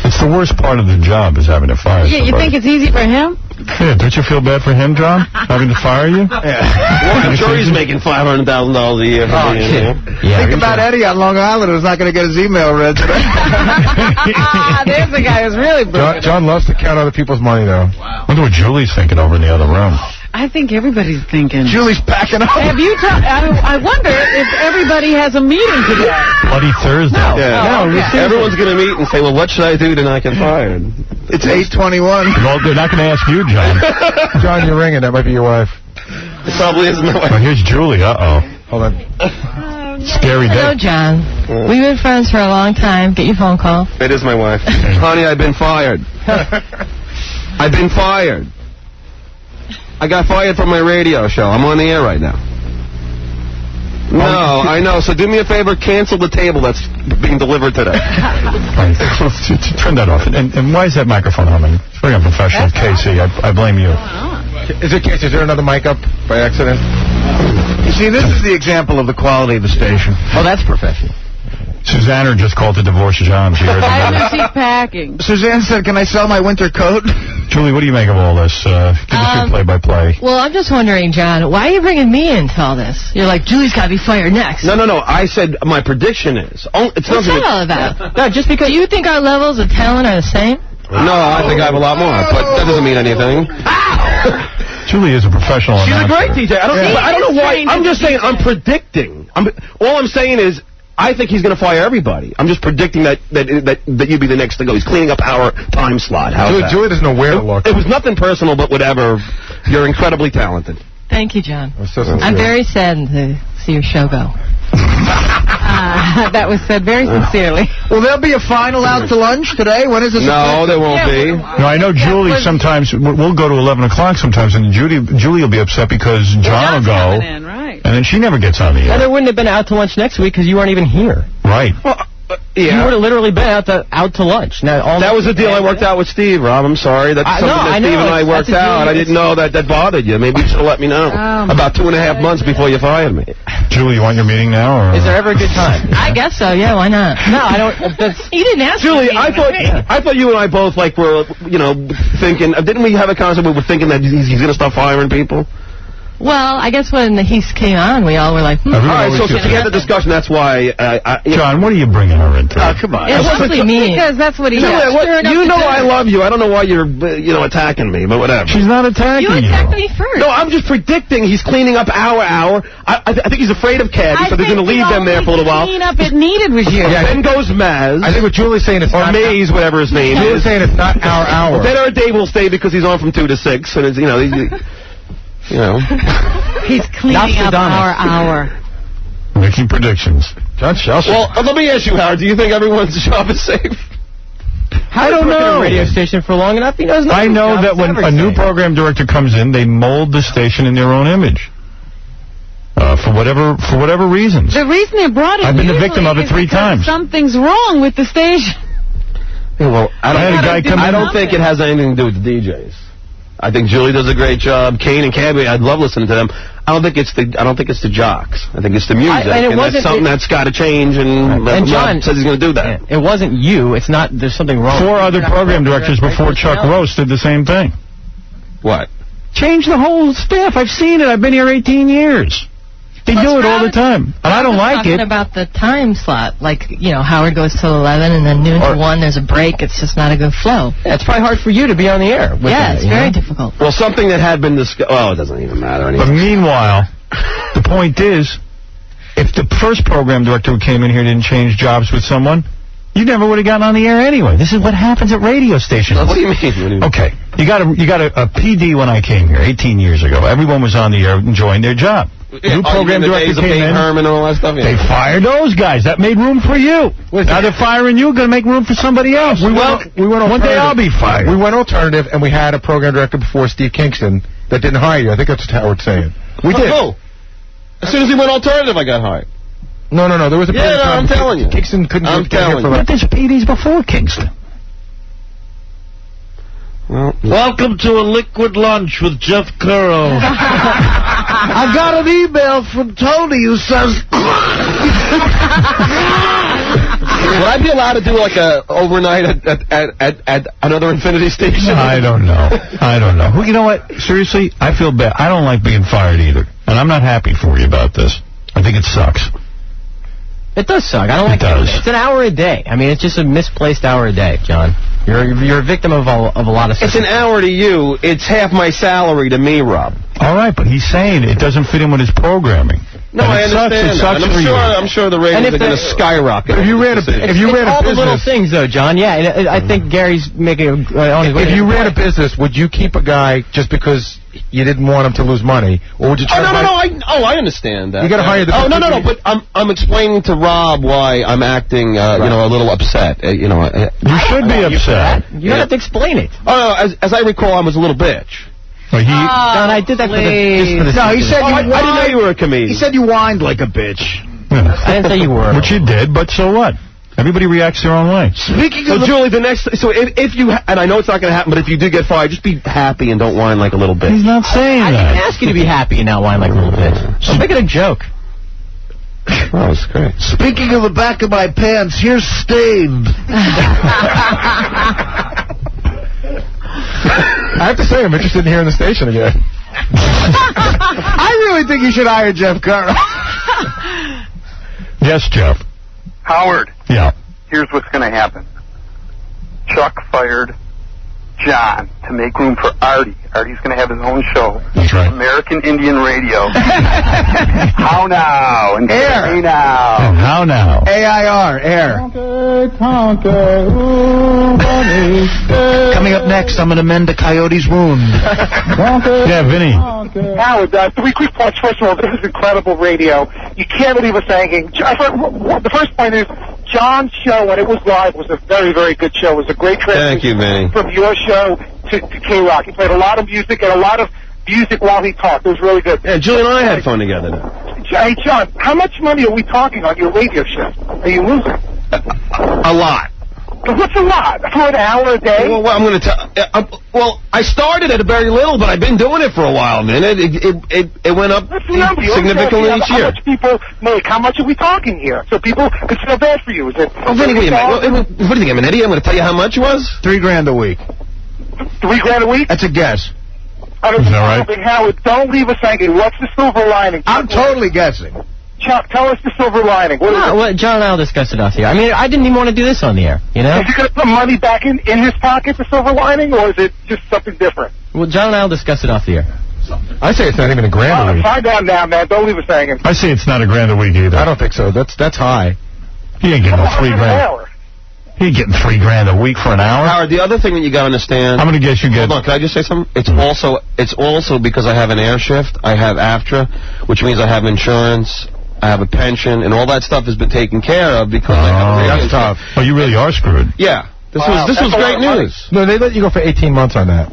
It's the worst part of the job is having to fire Yeah, you somebody. think it's easy for him? Yeah, don't you feel bad for him, John? Having to fire you? Well, I'm sure he's making $500,000 a year. Think about Eddie on Long Island who's not going to get his email read today. There's the guy who's really broken. John loves to count other people's money, though. I wonder what Julie's thinking over in the other room. I think everybody's thinking. Julie's packing up. Have you I wonder if everybody has a meeting today. Bloody Thursday. Everyone's going to meet and say, well, what should I do to not get fired? It's 8:21. Well, they're not going to ask you, John. John, you're ringing. That might be your wife. It probably isn't my wife. Oh, here's Julie. Uh-oh. Hold on. Scary day. Hello, John. We've been friends for a long time. Get your phone call. It is my wife. Honey, I've been fired. I've been fired. I got fired from my radio show. I'm on the air right now. No, I know. So do me a favor, cancel the table that's being delivered today. Right. Turn that off. And why is that microphone humming? It's very unprofessional. Casey, I blame you. Is there another mic up by accident? You see, this is the example of the quality of the station. Oh, that's professional. Susanna just called to divorce John. She heard I know she's packing. Suzanne said, can I sell my winter coat? Julie, what do you make of all this? Give us your play-by-play. Well, I'm just wondering, John, why are you bringing me into all this? You're like, Julie's got to be fired next. No. I said my prediction is. It's What's that all about? No, just because... Do you think our levels of talent are the same? No, I think I have a lot more, but that doesn't mean anything. Julie is a professional She's announcer. a great DJ. I don't know why. I'm just saying, I'm predicting. All I'm saying is, I think he's going to fire everybody. I'm just predicting that you'd be the next to go. He's cleaning up our time slot. Julie doesn't know where to look. It was nothing personal, but whatever. You're incredibly talented. Thank you, John. So I'm very saddened to see your show go. That was said very sincerely. Will there be a final out to lunch today? When is this? No, there won't be. No, I know Julie sometimes, we'll go to 11 o'clock sometimes, and Julie will be upset because John will go, right. and then she never gets on the air. And there wouldn't have been out to lunch next week because you weren't even here. Right. Well, You would have literally been out to lunch. Now, that was the deal I worked out with Steve, Rob. I'm sorry. That's something that Steve and I worked out. I didn't know that bothered you. Maybe you should have let me know. About 2.5 months before you fired me. Julie, you want your meeting now? Or? Is there ever a good time? I guess so, yeah, why not? No, I don't. You didn't ask Julie, me. I thought you and I both were, thinking, didn't we have a concept where we were thinking that he's going to stop firing people? Well, I guess when the Heath came on, we all were like, All right, so since we had the discussion, that's why... John, what are you bringing her into? Come on. it's mostly me. Because that's what he You does. know I love you. I don't know why you're, attacking me, but whatever. She's not attacking you. You attacked me first. No, I'm just predicting he's cleaning up our hour. I think he's afraid of Cabbie, so they're going to leave them there for a little while. The cleanup it needed was you. Then goes Maz. I think what Julie's saying is or Maze, whatever his name is. Julie's saying it's not our hour. Then our Dave will stay because he's on from 2 to 6, and it's, He's cleaning up our hour. Making predictions. John Shelson. Well, let me ask you, Howard, do you think everyone's job is safe? I don't know. A radio station for long enough, he knows. I know that when a new program director comes in, they mold the station in their own image. For whatever reasons. The reason they brought it, I've been the victim of it 3 times. Something's wrong with the station. Yeah, well, I don't think it has anything to do with the DJs. I think Julie does a great job. Kane and Cabbie, I'd love listening to them. I don't think it's the jocks. I think it's the music, and that's something that's got to change. And John says he's going to do that. It wasn't you. It's not. There's something wrong. 4 other program directors before Chuck Roast did the same thing. What? Change the whole staff. I've seen it. I've been here 18 years. They do it all the time, and I don't like it. Talking about the time slot, like, Howard goes till 11, and then noon to 1, there's a break. It's just not a good flow. Yeah, it's probably hard for you to be on the air. It's very difficult. Well, something that had been discussed. Well, it doesn't even matter anymore. But meanwhile, the point is, if the first program director who came in here didn't change jobs with someone, you never would have gotten on the air anyway. This is what happens at radio stations. What do you mean? Okay, you got a PD when I came here 18 years ago. Everyone was on the air enjoying their job. New program director came in. Herman and all that stuff. They fired those guys. That made room for you. Now they're firing you. Going to make room for somebody else. We went one day I'll be fired. We went alternative, and we had a program director before, Steve Kingston, that didn't hire you. I think that's what Howard's saying. We did. Oh, as soon as he went alternative, I got hired. No. There was a period of time. I'm telling you. Kingston couldn't get here for But there's PDs before Kingston. Well, welcome to a liquid lunch with Jeff Curro. I got an email from Tony who says... Would I be allowed to do like a overnight at another Infinity station? I don't know. You know what? Seriously, I feel bad. I don't like being fired either. And I'm not happy for you about this. I think it sucks. It does suck. I don't like it. It's an hour a day. I mean, it's just a misplaced hour a day, John. You're a victim of a lot of stuff. It's an hour to you. It's half my salary to me, Rob. All right, but he's saying it doesn't fit in with his programming. No, I understand that. And I'm sure the ratings are going to skyrocket. If you ran a all business, the little things, though, John. Yeah, I think Gary's making on his way. If you ran a business, would you keep a guy just because you didn't want him to lose money, or would you try? I understand that. You got to hire the. Oh no. But I'm explaining to Rob why I'm acting, a little upset. You should be upset. You don't have to explain it. Oh no, as I recall, I was a little bitch. John, I did that just for the No, he said I didn't know you were a comedian. He said you whined like a bitch. Yeah. I didn't say you were. Which you did, but so what? Everybody reacts their own way. Speaking of Julie, if you, and I know it's not going to happen, but if you do get fired, just be happy and don't whine like a little bitch. He's not saying that. I didn't ask you to be happy and not whine like a little bitch. I'm making a joke. Oh, that's great. Speaking of the back of my pants, here's Stained. I have to say, I'm interested in hearing the station again. I really think you should hire Jeff Curro. Yes, Jeff. Howard. Yeah. Here's what's going to happen. Chuck fired John to make room for Artie. Artie's going to have his own show. That's right. American Indian Radio. How now? And Air. Hey now. And how now? AIR. Air. Coming up next, I'm going to mend the coyote's wound. Yeah, Vinny. Howard, 3 quick points. First of all, this is incredible radio. You can't leave us hanging. The first point is, John's show, when it was live, was a very, very good show. It was a great transition. Thank you, Vinny. From your show to K-Rock. He played a lot of music and a lot of music while he talked. It was really good. Yeah, Julie and I had fun together. Hey, John, how much money are we talking on your radio show? Are you losing? A lot. What's a lot? For an hour a day? Well, I'm going to tell. Well, I started at a very little, but I've been doing it for a while, man. It went up significantly each year. How much people make? How much are we talking here? So people could feel bad for you. Is it? Oh, Vinny, wait a minute. What do you think, I'm an idiot? I'm going to tell you how much it was. $3 grand a week. $3 grand a week? That's a guess. Is that right? Howard, don't leave us hanging. What's the silver lining? I'm totally guessing. Chuck, tell us the silver lining. What is it? Well, John and I will discuss it off the air. I mean, I didn't even want to do this on the air, you know? Is he going to put money back in his pocket, the silver lining, or is it just something different? Well, John and I will discuss it off the air. I say it's not even $1 grand a week. Find out now, man. Don't leave us hanging. I say it's not $1 grand a week either. I don't think so. That's high. He ain't getting no $3 grand. He ain't getting $3 grand a week for an hour. Howard, the other thing that you got to understand. I'm going to guess you get. Hold on, can I just say something? It's also because I have an air shift. I have AFTRA, which means I have insurance. I have a pension, and all that stuff has been taken care of because I have a radio that's tough. Oh, you really are screwed. Yeah. This was great news. No, they let you go for 18 months on that.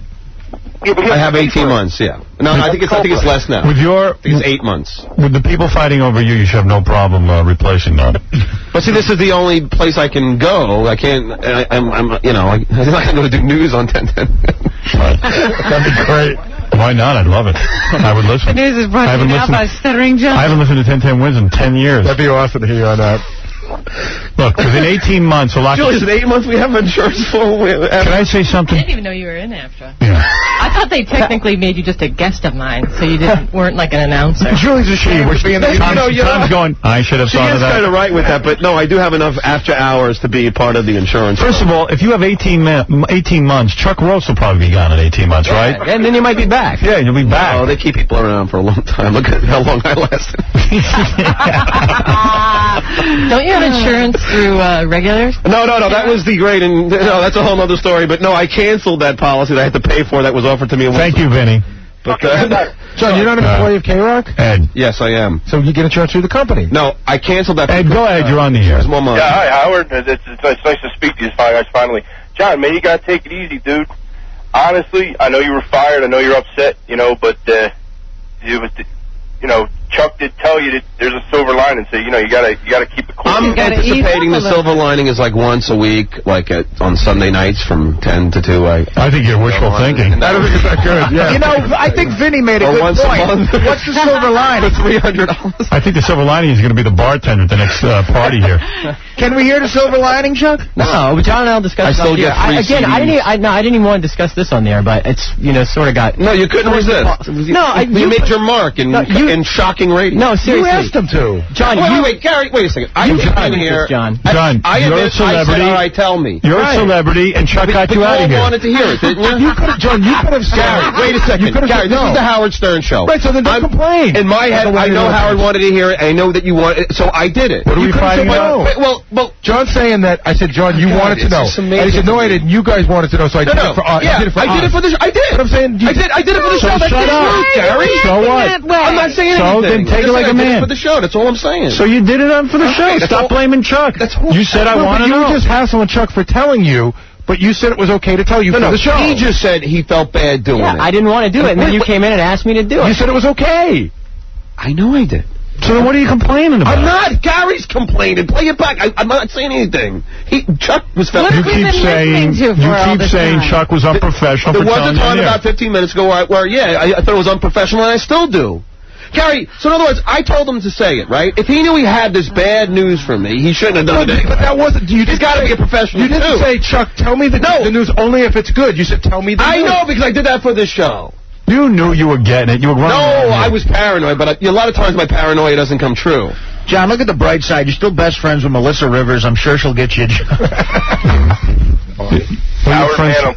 I have 18 months, yeah. No, I think it's less now. With your, I think it's 8 months. With the people fighting over you, you should have no problem replacing them. But see, this is the only place I can go. I can't. I'm not going to do news on 1010. That'd be great. Why not? I'd love it. I would listen. The news is brought to you now by Stuttering John. I haven't listened to 1010 Wins in 10 years. That'd be awesome to hear you on that. Look, within 18 months, a lot. Julius, in 8 months we have insurance for. Can I say something? I didn't even know you were in AFTRA. Yeah. I thought they technically made you just a guest of mine, so you weren't like an announcer. Julie's a shame. Tom's going, I should have thought of that. She is kind of right with that, but no, I do have enough after hours to be part of the insurance. First of all, if you have 18 months, Chuck Rose will probably be gone in 18 months, right? And then you might be back. Yeah, you'll be back. Oh, they keep people around for a long time. Look at how long I lasted. Don't you have insurance through regulars? No, that was the great, and no, that's a whole other story. But no, I canceled that policy that I had to pay for that was offered to me. Thank you, Vinny. But, John, you're not an employee of K-Rock? Ed. Yes, I am. So you get insurance through the company? No, I canceled that. Ed, go ahead. You're on the air. Yeah, hi, Howard. It's nice to speak to you guys finally. John, man, you got to take it easy, dude. Honestly, I know you were fired. I know you're upset, but Chuck did tell you that there's a silver lining, so you gotta keep it cool. I'm anticipating the silver lining is like once a week, like on Sunday nights from 10 to 2. I think you're wishful thinking. I don't think it's that good. Yeah. I think Vinny made a good once point. A month. What's the silver lining? For $300. I think the silver lining is going to be the bartender at the next party here. Can we hear the silver lining, Chuck? No, but John and I will discuss it on the air. Again, I didn't even want to discuss this on the air, but it's sort of got. No, you couldn't resist. No, you made your mark in shocking radio. No, seriously. You asked him to. John, wait, Gary, wait a second. I came in here. John, you're a celebrity. I said, tell me. You're a celebrity, and Chuck got you out of here. You wanted to hear it, didn't you? John, you could have said. Gary, wait a second. Gary, this is the Howard Stern show. Right, so then don't complain. In my head, I know Howard wanted to hear it. I know that you wanted it, so I did it. What are we fighting about? Well, John's saying that. I said, John, you wanted to know. And he said, no, I didn't. You guys wanted to know, so I did it for us. Yeah, I did it for the show. I did. But I'm saying, I did it for the show. Shut up, Gary. So what? I'm not saying anything. So then take it like a man. For the show, that's all I'm saying. So you did it for the show. Stop blaming Chuck. You said I want to know. You were just hassling Chuck for telling you, but you said it was okay to tell you for the show. He just said he felt bad doing it. I didn't want to do it, and then you came in and asked me to do it. You said it was okay. I know I did. So then what are you complaining about? I'm not. Gary's complaining. Play it back. I'm not saying anything. Chuck was felt. You keep saying Chuck was unprofessional. There was a time about 15 minutes ago where I thought it was unprofessional, and I still do. Gary, so in other words, I told him to say it, right? If he knew he had this bad news from me, he shouldn't have done it. But that wasn't. He's got to be a professional. You didn't say, Chuck, tell me the news only if it's good. You said, tell me the news. I know, because I did that for this show. You knew you were getting it. You were running. No, I was paranoid, but a lot of times my paranoia doesn't come true. John, look at the bright side. You're still best friends with Melissa Rivers. I'm sure she'll get you a job. Howard, man,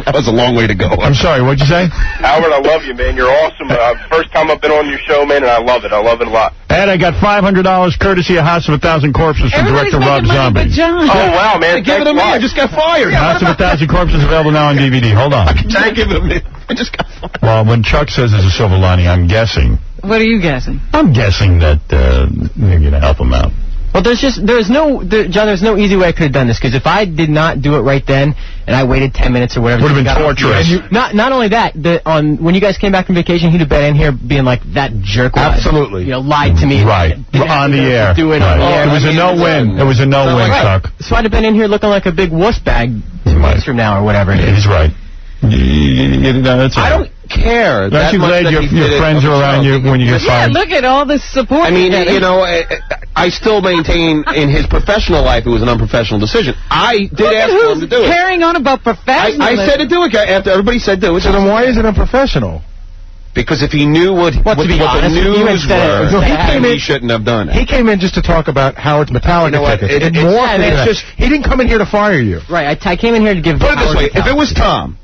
that was a long way to go. I'm sorry, what'd you say? Howard, I love you, man. You're awesome. First time I've been on your show, man, and I love it. I love it a lot. Ed, I got $500 courtesy of House of 1,000 Corpses from director Rob Zombie. Oh, wow, man. Give it to me. I just got fired. House of 1,000 Corpses available now on DVD. Hold on. Give it to me. I just got fired. Well, when Chuck says there's a silver lining, I'm guessing. What are you guessing? I'm guessing that you're going to help him out. Well, there's no easy way I could have done this, because if I did not do it right then, and I waited 10 minutes or whatever, would have been torturous. Not only that, when you guys came back from vacation, he'd have been in here being like, that jerk absolutely lied to me. Right. On the air. Do it on the air. It was a no-win. It was a no-win, Chuck. So I'd have been in here looking like a big wuss bag 2 weeks from now or whatever it is. He's right. I don't care. Aren't you glad your friends are around you when you get fired? Yeah, look at all the support. I mean, I still maintain in his professional life it was an unprofessional decision. I did ask him to do it. Carrying on about professionalism. I said to do it after everybody said do it. So then why is it unprofessional? Because if he knew what the news were, he shouldn't have done it. He came in just to talk about Howard's Metallica tickets. He didn't come in here to fire you. Right. I came in here to give. Put it this way: if it was Tom,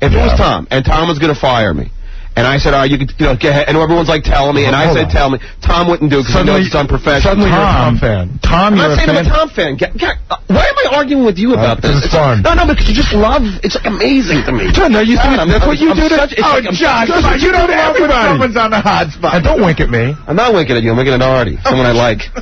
and Tom was going to fire me. And I said, you could, get ahead. And everyone's like, tell me. And I said, tell me. Tom wouldn't do it because he knows it's unprofessional. Suddenly you're a Tom fan. I'm not saying I'm a Tom fan. Why am I arguing with you about this? It's fun. No, because you just love, it's like amazing to me. John, that's what you do to... John, you don't love everybody. Someone's on the hot spot. And don't wink at me. I'm not winking at you. I'm winking at Artie, someone I like.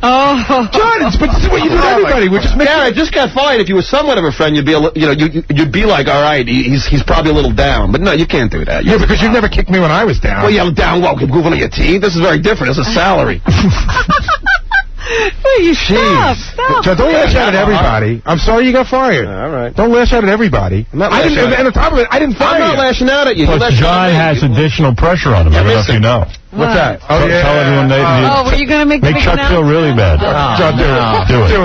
John, but this is what you do to everybody. We're just making... I just got fired. If you were somewhat of a friend, you'd be, you'd be like, all right, he's probably a little down. But no, you can't do that. Yeah, because you never kicked me when I was down. Well, I'm down. Well, googling your teeth. This is very different. It's a salary. Well, you stop. So don't lash out at everybody. I'm sorry you got fired. All right. Don't lash out at everybody. And on top of it, I didn't fire you. I'm not lashing out at you. Plus, John has additional pressure on him. I don't know if you know. What's that? Tell everyone were you going to make Chuck feel really bad. John, do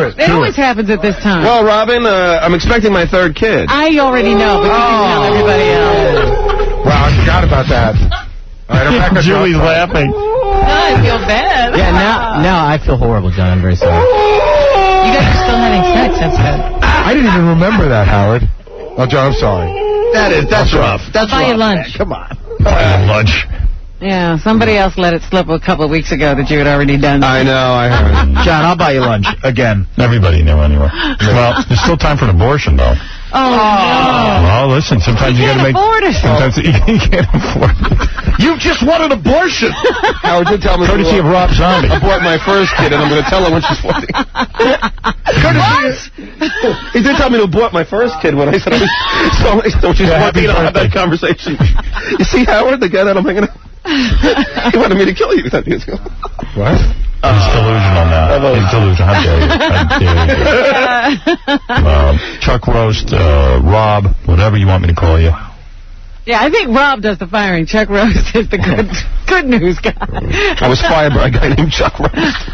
it. It always happens at this time. Well, Robin, I'm expecting my third kid. I already know, but you can tell everybody else. Wow, I forgot about that. All right, Julie's laughing. I feel bad. Yeah, now I feel horrible, John. I'm very sorry. You guys are still having sex. That's good. I didn't even remember that, Howard. Oh, John, I'm sorry. That's rough. That's Buy you rough. lunch. Come on. Buy you lunch. Yeah, somebody else let it slip a couple of weeks ago that you had already done. I know, I heard. John, I'll buy you lunch again. Everybody knew anyway. Well, there's still time for an abortion, though. Oh, no. Well, listen, sometimes you got to make... Sometimes you can't afford it. You just want an abortion. Howard did tell me courtesy of Rob Zombie. Abort my first kid, and I'm going to tell her when she's 40. He did tell me to abort my first kid when I said so she's 14. I'll have that conversation. You see, Howard, the guy that I'm hanging out. He wanted me to kill you 10 years ago. What? He's delusional now. He's delusional. How dare you? Chuck Roast, Rob, whatever you want me to call you. Yeah, I think Rob does the firing. Chuck Roast is the good news guy. I was fired by a guy named Chuck Roast.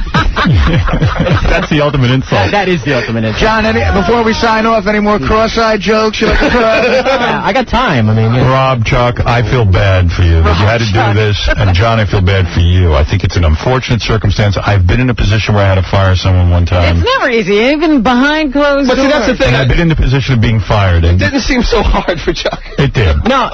That's the ultimate insult. That is the ultimate insult. John, before we sign off, any more cross-eyed jokes? I got time. I mean, Rob, Chuck, I feel bad for you that you had to do this, and John, I feel bad for you. I think it's an unfortunate circumstance. I've been in a position where I had to fire someone one time. It's never easy, even behind closed doors. But see, that's the thing. I've been in the position of being fired. It didn't seem so hard for Chuck. It did. No,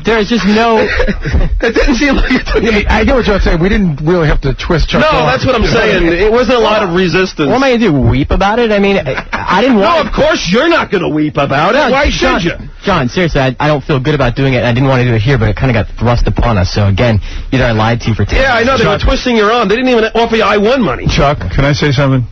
there's just no... It didn't seem like it. I get what you're saying. We didn't really have to twist Chuck. No, that's what I'm saying. It wasn't a lot of resistance. What am I going to do, weep about it? I mean, I didn't want... No, of course you're not going to weep about it. Why should you? John, seriously, I don't feel good about doing it. I didn't want to do it here, but it kind of got thrust upon us. So, again, either I lied to you for 10 Yeah, I know. They were twisting your arm. They didn't even offer you I-1 money. Chuck, can I say something?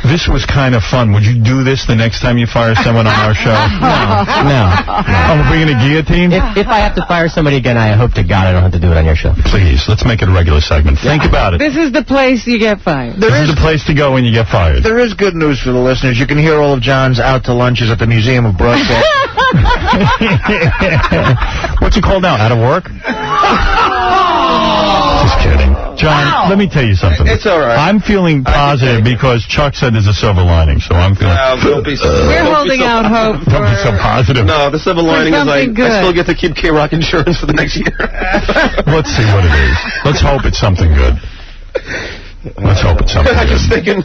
This was kind of fun. Would you do this the next time you fire someone on our show? No. Oh, we're bringing a guillotine? If I have to fire somebody again, I hope to God I don't have to do it on your show. Please, let's make it a regular segment. Think about it. This is the place you get fired. This is the place to go when you get fired. There is good news for the listeners. You can hear all of John's out to lunches at the Museum of Broadcast. What's it called now? Out of work? Just kidding. John, let me tell you something. It's all right. I'm feeling positive because Chuck said there's a silver lining, so I'm feeling... Don't be so... We're holding out hope. Don't be so positive. No, the silver lining is I still get to keep K-Rock insurance for the next year. Let's see what it is. Let's hope it's something good. Let's hope it's something I'm good. just thinking,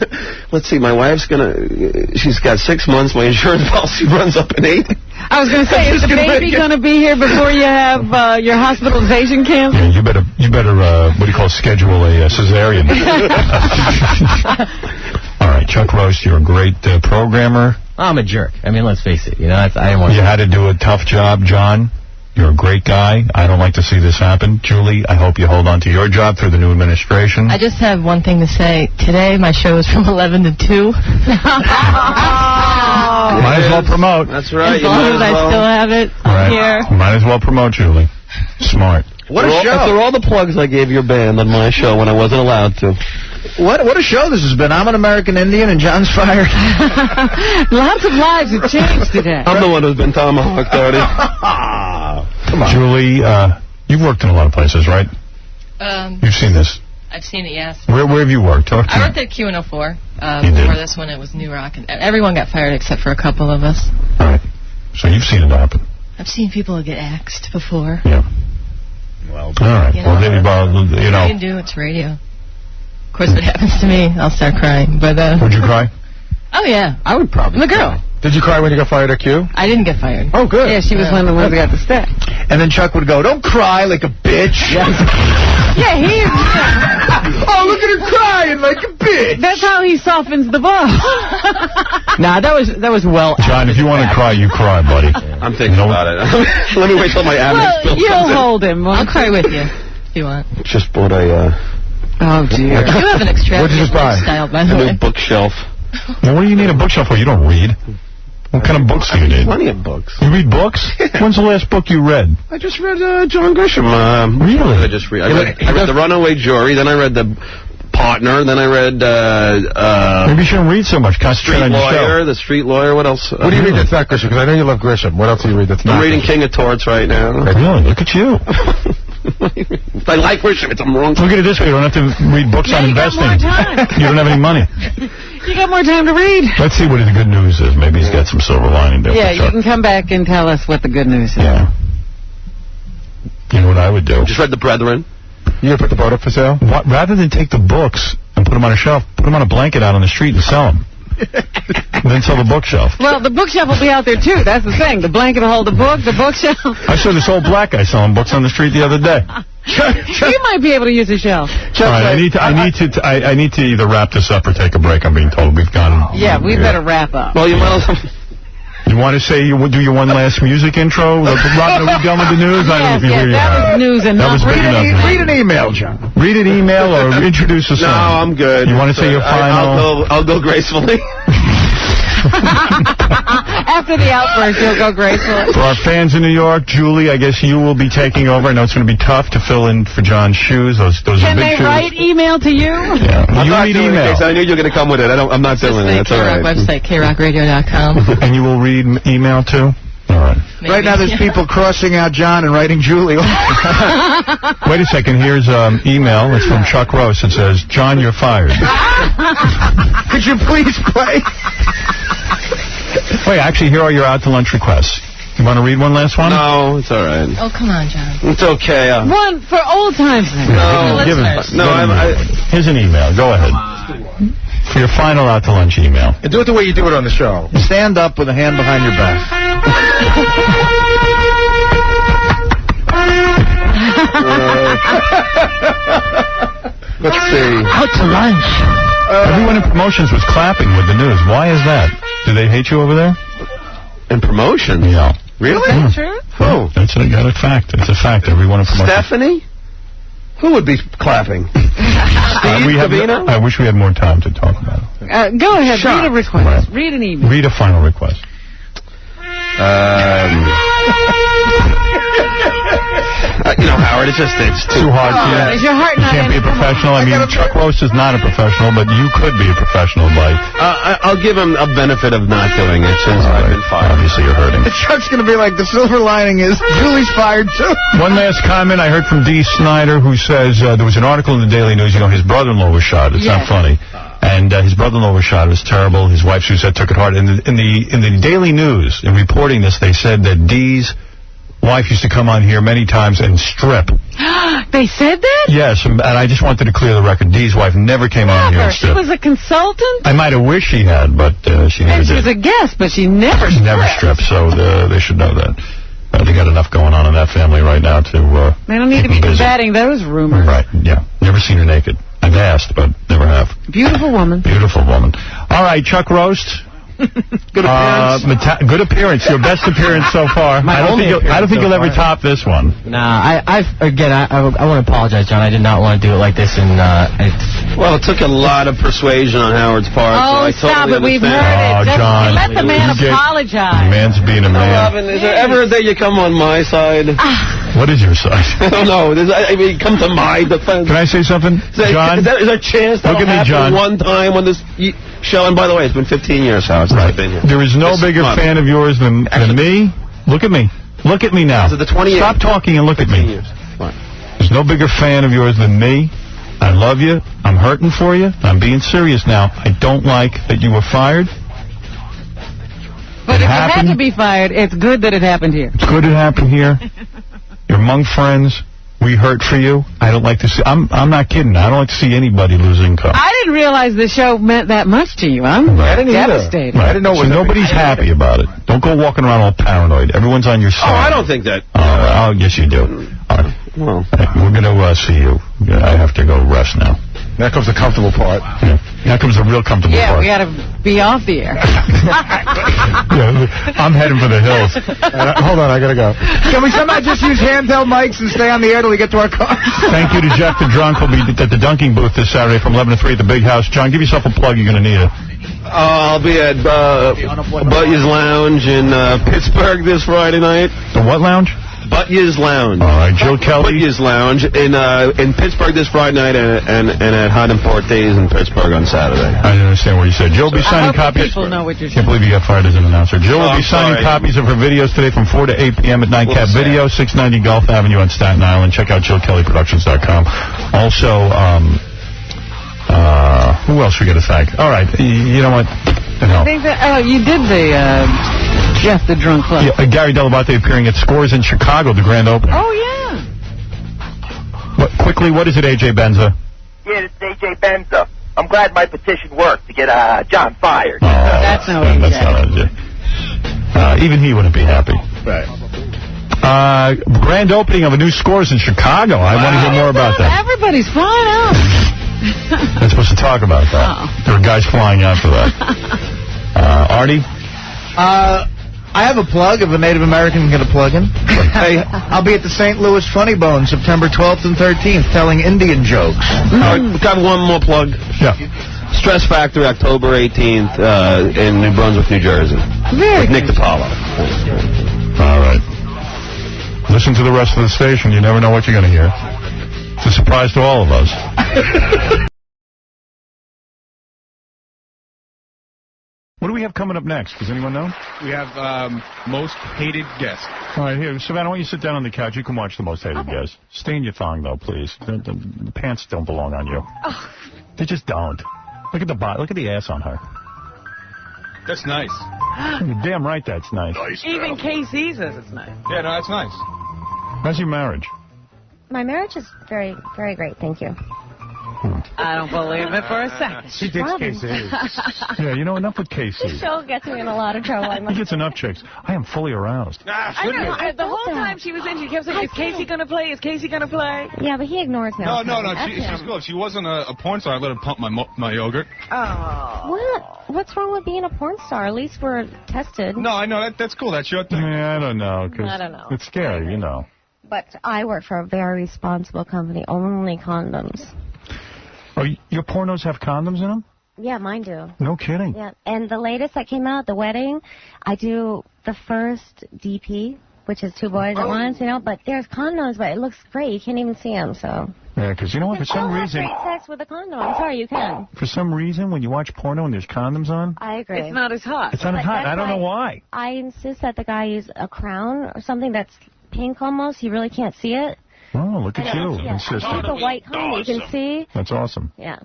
let's see, my wife's she's got 6 months, my insurance policy runs up in 8. I was going to say, is the baby going to be here before you have your hospitalization canceled? Yeah, you better what do you call schedule a cesarean. All right, Chuck Roast, you're a great programmer. I'm a jerk. I mean, let's face it. You know, I didn't want. You had to do a tough job, John. You're a great guy. I don't like to see this happen. Julie, I hope you hold on to your job through the new administration. I just have one thing to say. Today, my show is from 11 to 2. Might as well promote. That's right. As long as I still have it here. Might as well promote, Julie. Smart. What a show. After all the plugs I gave your band on my show when I wasn't allowed to. What a show this has been. I'm an American Indian and John's fired. Lots of lives have changed today. I'm the one who's been tomahawked already. Come on. Julie, you've worked in a lot of places, right? You've seen this. I've seen it, yes. Where have you worked? Talk to me. I worked at Q104. Before this one, it was New Rock. And everyone got fired except for a couple of us. All right. So you've seen it happen. I've seen people get axed before. Yeah. Well, all right. You know, Well, you know. What do you do? It's radio. Of course, if it happens to me, I'll start crying. But would you cry? Oh yeah, I would probably. I'm a girl. Did you cry when you got fired at Q? I didn't get fired. Oh, good. Yeah, she was one of the ones that got the step. And then Chuck would go, "Don't cry like a bitch." Yeah, he. Oh, look at her crying like a bitch. That's how he softens the blow. Nah, that was well. John, if you want to cry, you cry, buddy. I'm thinking about it. Let me wait till my Amex bill You'll comes in. hold him. I'll cry with you if you want. Just bought a Oh dear. You have an What'd you just extravagant buy? lifestyle, by the new way. bookshelf. Well, what do you need a bookshelf for? You don't read. What kind of books do you need? Plenty of books. You read books? When's the last book you read? I just read John Grisham. Really? I just read. I read The Runaway Jury. Then I read The Partner. Then I read Maybe you shouldn't read so much. Concentrate on your show. The Street Lawyer. What else? What do you read that's not Grisham? Because I know you love Grisham. What else do you read that's not I'm reading King of Torts right now. Really? Look at you. I like Grisham. It's wrong. Look at it this way. You don't have to read books on you got investing. more time. You don't have any money. You got more time to read. Let's see what the good news is. Maybe he's got some silver lining there. Yeah, you can come back and tell us what the good news is. Yeah. You know what I would do? Just read The Brethren. You gonna put the boat up for sale? Rather than take the books and put them on a shelf, put them on a blanket out on the street and sell them. Then sell the bookshelf. Well, the bookshelf will be out there, too. That's the thing. The blanket will hold the book, the bookshelf. I saw this old black guy selling books on the street the other day. You might be able to use a shelf. All right, I need to either wrap this up or take a break. I'm being told we've gone. Yeah, we better wrap up. Well, you might. You want to say do your one last music intro? Robin, are we done with the news? I don't know if you hear that was news enough. That was big enough. Read an email, John. Read an email or introduce a song. No, I'm good. You want to say your final? I'll go gracefully. After the outburst, you'll go gracefully. For our fans in New York, Julie, I guess you will be taking over. I know it's going to be tough to fill in for John's shoes. Those are big shoes. Can they write email to you? Yeah. Well, you read email. I knew you were going to come with it. I'm not doing it. That's all right. Website, krockradio.com. And you will read email too? All right. Maybe. Right now there's people crossing out John and writing Julie. Wait a second. Here's email. It's from Chuck Rose. It says, John, you're fired. Could you please play? Wait, actually, here are your out-to-lunch requests. You want to read one last one? No, it's all right. Oh, come on, John. It's okay. One for old times. Here's an email. Go ahead. For your final out-to-lunch email. And do it the way you do it on the show. Stand up with a hand behind your back. Let's see. Out to lunch. Everyone in promotions was clapping with the news. Why is that? Do they hate you over there? In promotions? Yeah. Really? Is that true? Who? That's a fact. It's a fact. Everyone in promotions. Stephanie? Who would be clapping? I wish we had more time to talk about it. Go ahead. Read a request. Right. Read an email. Read a final request. Howard, it's too hard for you. Is your heart You not can't be a professional. I mean, Chuck Roast is not a professional, but you could be a professional by... I'll give him a benefit of not doing it since I've been fired. Obviously, you're hurting. Chuck's going to be like, the silver lining is Julie's fired, too. One last comment I heard from D. Snyder, who says there was an article in the Daily News. His brother-in-law was shot. It's not funny. And his brother-in-law was shot. It was terrible. His wife, Suzette, took it hard. In the Daily News, in reporting this, they said that Dee's wife used to come on here many times and strip. They said that? Yes, and I just wanted to clear the record. Dee's wife never came on here and She strip. was a consultant? I might have wished she had, but she never And she did. was a guest, but she never stripped. Never stripped, so they should know that. They got enough going on in that family right now to... They don't need to be combating those rumors. Right, yeah. Never seen her naked. I've asked, but never have. Beautiful woman. Beautiful woman. All right, Chuck Roast. Good appearance. Good appearance. Your best appearance so far. I don't think you'll ever top this one. Nah, I want to apologize, John. I did not want to do it like this, and well, it took a lot of persuasion on Howard's part. Oh, so I stop totally it. We've understand. heard it. Just John. let the man apologize. Man's being a man. Robin, is there ever a day you come on my side? What is your side? I don't know. Come to my defense. Can I say something? Is John? there a chance that'll Look at me, happen John. one time on this show? And by the way, it's been 15 years, Howard, since I've been here. There is no bigger fan of yours than me. Look at me. Look at me now. Stop talking and look at me. There's no bigger fan of yours than me. I love you. I'm hurting for you. I'm being serious now. I don't like that you were fired. But if you had to be fired, it's good that it happened here. It's good it happened here. You're among friends. We hurt for you. I don't like to see. I'm not kidding. I don't like to see anybody lose income. I didn't realize the show meant that much to you. I'm devastated. Right. I didn't know. So nobody's happy about it. Don't go walking around all paranoid. Everyone's on your side. Oh, I don't think that. Oh, yes, you do. All right. Well, we're going to see you. I have to go rest now. That comes the comfortable part. Yeah. Now comes the real comfortable part. Yeah, we got to be off the air. I'm heading for the hills. Hold on, I got to go. Can we somehow just use handheld mics and stay on the air till we get to our car? Thank you to Jeff the Drunk. We'll be at the dunking booth this Saturday from 11 to 3 at the Big House. John, give yourself a plug. You're going to need it. I'll be at Butya's Lounge in Pittsburgh this Friday night. The what lounge? Butya's Lounge. All right, Joe Kelly. Butya's Lounge in Pittsburgh this Friday night and at Hyde and Fortes in Pittsburgh on Saturday. I didn't understand what you said. Joe will be signing copies. People know what you're saying. Can't believe you got fired as an announcer. Joe will be signing copies of her videos today from 4 to 8 p.m. at Nightcap Video, 690 Gulf Avenue on Staten Island. Check out JoeKellyProductions.com. Also, who else we got to thank? All right, you know what? I think that, you did the Jeff the Drunk Club. Yeah, Gary Dell'Abate appearing at Scores in Chicago, the grand opening. Oh, yeah. Quickly, what is it, A.J. Benza? Yeah, it's A.J. Benza. I'm glad my petition worked to get John fired. Oh, that's no A.J. Even he wouldn't be happy. Right. Grand opening of a new Scores in Chicago. I want to hear more about that. Everybody's flying out. They're supposed to talk about that. There are guys flying out for that. Artie? I have a plug. If a Native American can get a plug in. Hey, I'll be at the St. Louis Funny Bone September 12th and 13th telling Indian jokes. Got one more plug. Yeah. Stress Factory, October 18th in New Brunswick, New Jersey. With Nick DiPaolo. All right. Listen to the rest of the station. You never know what you're going to hear. It's a surprise to all of us. What do we have coming up next? Does anyone know? We have Most Hated Guest. All right, here, Savannah, why don't you sit down on the couch? You can watch the Most Hated Guest. Stay in your thong, though, please. The pants don't belong on you. Oh. They just don't. Look at the body. Look at the ass on her. That's nice. You're damn right that's nice. Even KC says it's nice. Yeah, no, that's nice. How's your marriage? My marriage is very, very great, thank you. I don't believe it for a second. She digs KC. Yeah, you know, enough with KC. This show gets me in a lot of trouble. He gets enough chicks. I am fully aroused. I know. The whole time she was in, she kept saying, is Casey going to play? Is Casey going to play? Yeah, but he ignores me. No. She's cool. If she wasn't a porn star, I'd let her pump my yogurt. Oh. What? What's wrong with being a porn star? At least we're tested. No, I know. That's cool. That's your thing. Yeah, I don't know. I don't know. It's scary, you know. But I work for a very responsible company. Only condoms. Oh, your pornos have condoms in them? Yeah, mine do. No kidding. Yeah, and the latest that came out, the wedding, I do the first DP, which is 2 boys at once, you know, but there's condoms, but it looks great. You can't even see them, so. Yeah, because you know what, for some reason. Straight sex with a condom. I'm sorry, you can. For some reason, when you watch porno and there's condoms on. I agree. It's not as hot. It's not as hot. I don't know why. I insist that the guy use a crown or something that's pink almost. You really can't see it. Oh, look at you, yeah. insistent. It's a white condom you can see. That's awesome. Yeah.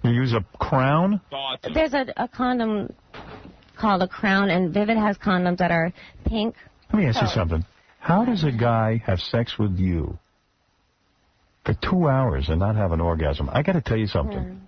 You use a crown? There's a condom called a crown, and Vivid has condoms that are pink. Let me ask you something. How does a guy have sex with you for 2 hours and not have an orgasm? I got to tell you something.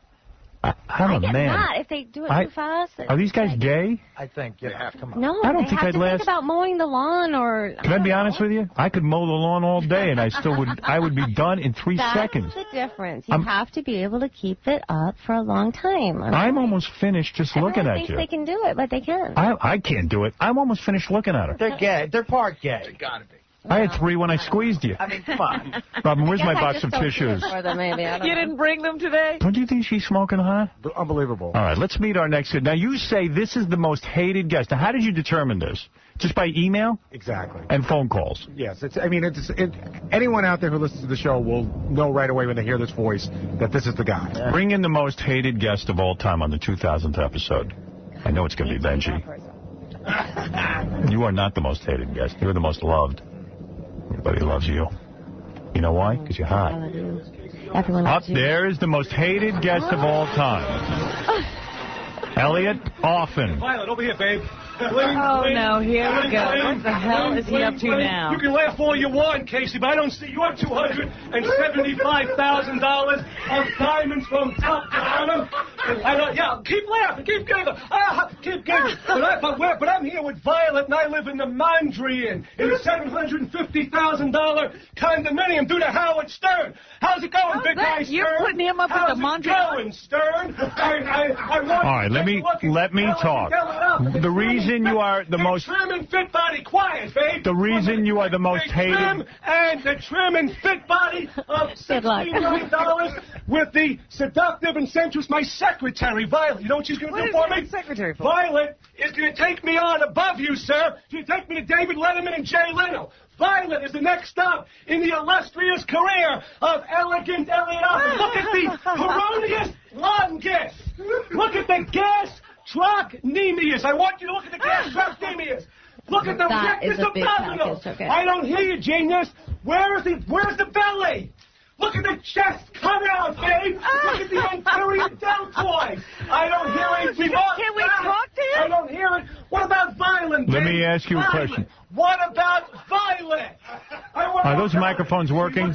I'm a man. Not if they do it too fast. Are these guys gay? I think you have to. No, I don't they think have I'd to last. think about mowing the lawn or. Can I be honest with you? I could mow the lawn all day, and I would be done in 3 seconds. That's the difference. You have to be able to keep it up for a long time. I'm almost finished just looking at thinks you. They can do it, but they can't. I can't do it. I'm almost finished looking at her. They're gay. They're part gay. They gotta be. I had 3 when I squeezed you. I mean, come on. Robin, where's my box of tissues? You didn't bring them today? Don't you think she's smoking hot? Unbelievable. All right, let's meet our next guest. Now, you say this is the most hated guest. Now, how did you determine this? Just by email? Exactly. And phone calls? Yes. Anyone out there who listens to the show will know right away when they hear this voice that this is the guy. Yeah. Bring in the most hated guest of all time on the 2000th episode. I know it's going to be Benji. You are not the most hated guest. You're the most loved. Everybody loves you. You know why? Because you're hot. Everyone loves you. There is the most hated guest of all time. Elliot, often. Violet, over here, babe. Oh, no, here we go. What the hell is he up to now? You can laugh all you want, Casey, but I don't see your $275,000 of diamonds from top to bottom. Yeah, keep laughing, keep giggling. Keep giggling. But I'm here with Violet, and I live in the Mondrian in a $750,000 condominium due to Howard Stern. How's it going, big guy Stern? You're putting him up in the Mondrian? How's it going, Stern? All right, let me talk. The reason you are the most trim and fit body, quiet, babe. The reason you are the most hated. The trim and fit body of $69 with the seductive and sensuous my secretary, Violet. You know what she's going to do for me? Secretary for? Violet is going to take me on above you, sir. She's going to take me to David Letterman and Jay Leno. Violet is the next stop in the illustrious career of elegant Elliot. Look at the erroneous Longus. Look at the gas truck Nemius. I want you to look at the gas truck Nemius. Look at the rectus abdominals. Okay. I don't hear you, genius. Where's the belly? Look at the chest cut out, babe. Look at the anterior deltoid. I don't hear anything. Can we talk to him? I don't hear it. What about Violet? Let me ask you a question. What about Violet? Are those microphones working?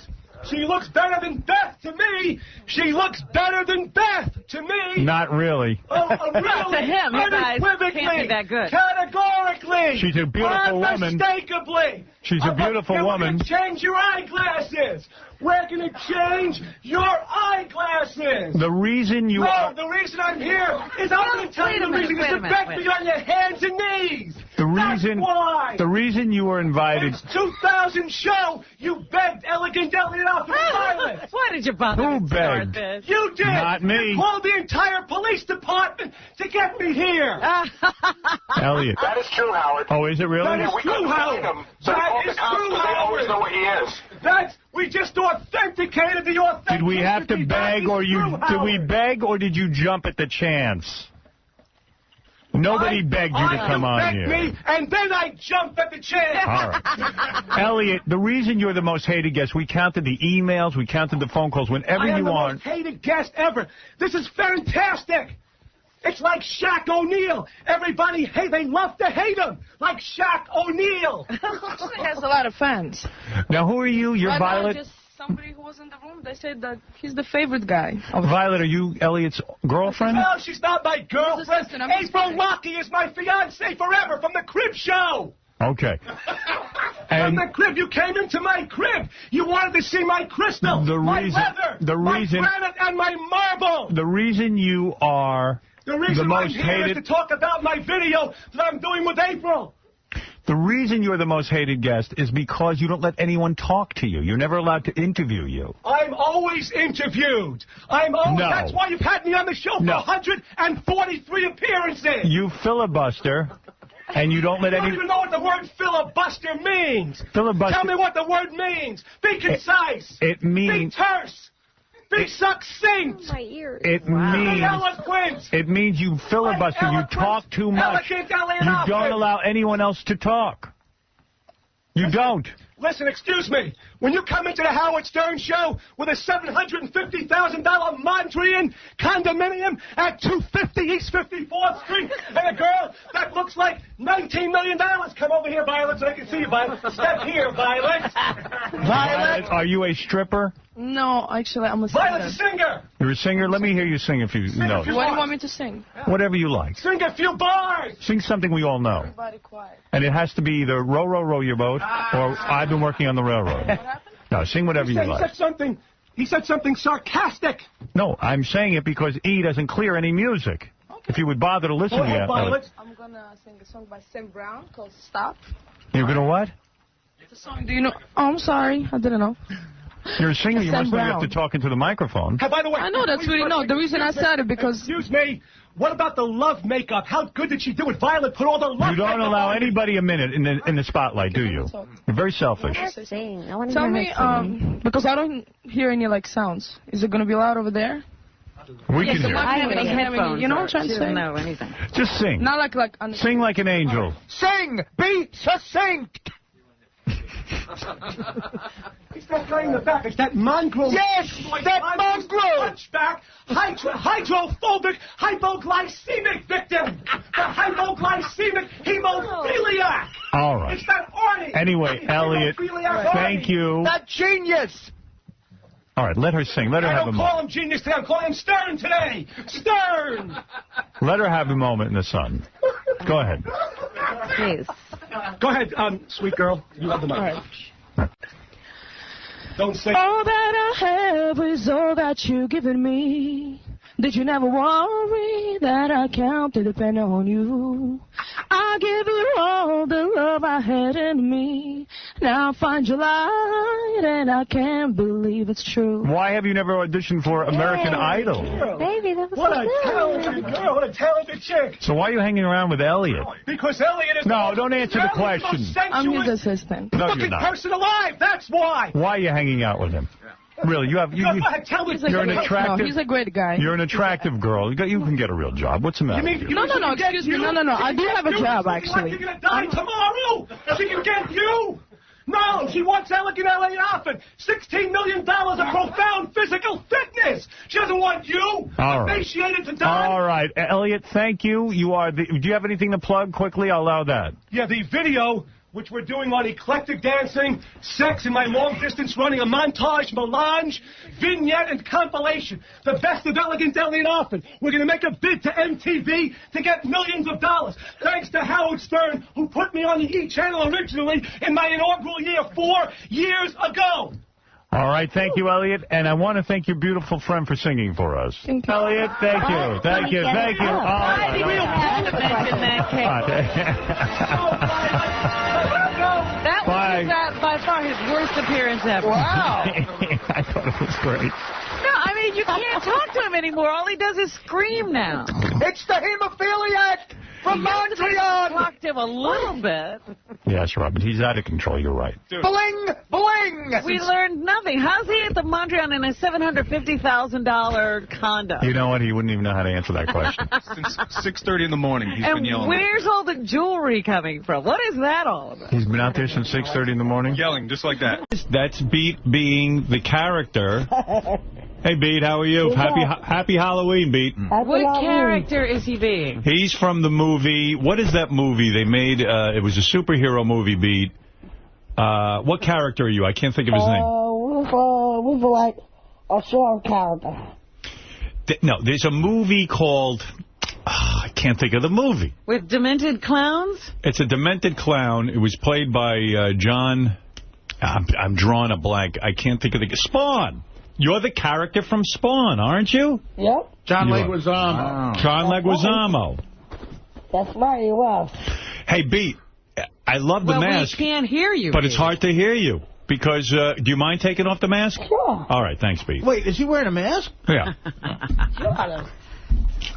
She looks better than Beth to me. She looks better than Beth to me. Not really. Oh, really? To him, you guys can't be that good. Categorically. She's a beautiful woman. Unmistakably. She's a beautiful woman. We're going to change your eyeglasses. We're going to change your eyeglasses. The reason you are... the reason I'm here is I'm going to tell you the reason is to beg me on your hands and knees. That's why. The reason you were invited... It's 2000 show. You begged Elegant Elliot off the Violet. Why did you bother Who to start begged? this? You did. Not me. You called the entire police department to get me here. Elliot. That is true, Howard. Oh, is it really? That is true, Howard. That is true, Howard. They always know what he is. We just authenticated the authenticity. Did we have to beg, or did we beg, or did you jump at the chance? Nobody begged you to come on here. Me, and then I jumped at the chance. All right. Elliot, the reason you're the most hated guest, we counted the emails, we counted the phone calls. Whenever you I am the most hated guest ever. This is fantastic. It's like Shaq O'Neal. Everybody, they love to hate him. Like Shaq O'Neal. He has a lot of fans. Now, who are you? You're Violet? Just somebody who was in the room. They said that he's the favorite guy. Violet, are you Elliot's girlfriend? No, she's not my girlfriend. April Lucky is my fiancée forever from the Crib Show. Okay. From the crib, you came into my crib. You wanted to see my crystal, my leather, my granite, and my marble. The reason you are... The reason I'm here is to talk about my video that I'm doing with April. The reason you're the most hated guest is because you don't let anyone talk to you. You're never allowed to interview you. I'm always interviewed. That's why you've had me on the show for 143 appearances. You filibuster, and you don't let any... You don't even know what the word filibuster means. Filibuster... Tell me what the word means. Be concise. It means... Be terse. Be succinct. My ears. It means... Be eloquent. It means you filibuster. You talk too much. You don't allow anyone else to talk. You don't. Listen, excuse me. When you come into the Howard Stern show with a $750,000 Mondrian condominium at 250 East 54th Street and a girl that looks like $19 million, come over here, Violet, so I can see you, Violet. Step here, Violet. Violet, are you a stripper? No, actually, I'm a singer. Violet's a singer. You're a singer? Let me hear you sing if you know. What do you want me to sing? Whatever you like. Sing a few bars. Sing something we all know. Everybody quiet. And it has to be either row, row, row your boat, or I've been working on the railroad. What happened? No, sing whatever you like. He said something sarcastic. No, I'm saying it because E doesn't clear any music. Okay. If you would bother to listen to it. I'm going to sing a song by Sam Brown called Stop. You're going to what? The song, do you know? Oh, I'm sorry. I didn't know. You're a singer. You must know you have to talk into the microphone. Hey, by the way, I know that's really no. The reason I said it because... Excuse me. What about the love makeup? How good did she do it? Violet put all the love makeup on. You don't allow anybody a minute in the spotlight, do you? You're very selfish. Tell me, because I don't hear any, sounds. Is it going to be loud over there? We can hear. I have any headphones. You know what I'm trying to say? She doesn't know anything. Just sing. Not like sing like an angel. Sing! Be succinct! It's that guy in the back. It's that mongrel. Yes, that mongrel. Hunchback, hydrophobic, hypoglycemic victim. The hypoglycemic hemophiliac. All right. It's that Arnie. Anyway, Elliot, thank you. That genius. All right, let her sing. Let her have a I don't call him genius today. I'm calling him Stern today. Stern. Let her have a moment in the sun. Go ahead. Please. Go ahead, sweet girl. You have the mic. All right. Don't say. All that I have is all that you've given me. Did you never worry that I count to depend on you? I give you all the love I had in me. Now I find your light and I can't believe it's true. Why have you never auditioned for American Idol? Baby, that was What so a good. talented girl. What a talented chick. So why are you hanging around with Elliot? Because Elliot is... No, don't answer the question. I'm his assistant. No, you're fucking not. person alive. That's why. Why are you hanging out with him? Really, you have... Go ahead, tell me. You're an attractive... No, he's a great guy. You're an attractive girl. You can get a real job. What's the matter? No, excuse me. No. I do have a job, actually. You're going to die tomorrow. She can get you. No, she wants Elegant Elliot often. $16 million of profound physical fitness. She doesn't want you. All right. Emaciated to die. All right. Elliot, thank you. Do you have anything to plug quickly? I'll allow that. Yeah, the video, which we're doing on eclectic dancing, sex, and my long-distance running, a montage, melange, vignette, and compilation. The best of Elegant Elliot often. We're going to make a bid to MTV to get millions of dollars. Thanks to Howard Stern, who put me on the E! Channel originally in my inaugural year 4 years ago. All right. Thank you, Elliot. And I want to thank your beautiful friend for singing for us. Thank you. Elliot, thank you. Thank you. Thank you. I didn't have to mention that That was by far his worst appearance ever. Wow. I thought it was great. No, I mean, you can't talk to him anymore. All he does is scream now. It's the hemophiliac from Montreal. Talk to him a little bit. Yes, Robin. He's out of control. You're right. Bling, bling. We learned nothing. How's he at the Montreal in a $750,000 condo? You know what? He wouldn't even know how to answer that question. Since 6:30 in the morning, he's been yelling. And where's all the jewelry coming from? What is that all about? He's been out there since 6:30 in the morning? Yelling, just like that. That's Beat being the character. Hey, Beat, how are you? Happy Halloween, Beat. What character is he being? He's from the movie. What is that movie they made? It was a superhero movie, Beat. What character are you? I can't think of his name. We were like a short character. No, there's a movie called... I can't think of the movie. With demented clowns? It's a demented clown. It was played by John... I'm drawing a blank. I can't think of the... Spawn! You're the character from Spawn, aren't you? Yep. John Leguizamo. John Leguizamo. That's right, he was. Hey, Beat, I love the mask. We can't hear you. But it's hard to hear you. Because, do you mind taking off the mask? Sure. All right, thanks, Beat. Wait, is he wearing a mask? Yeah. Sure.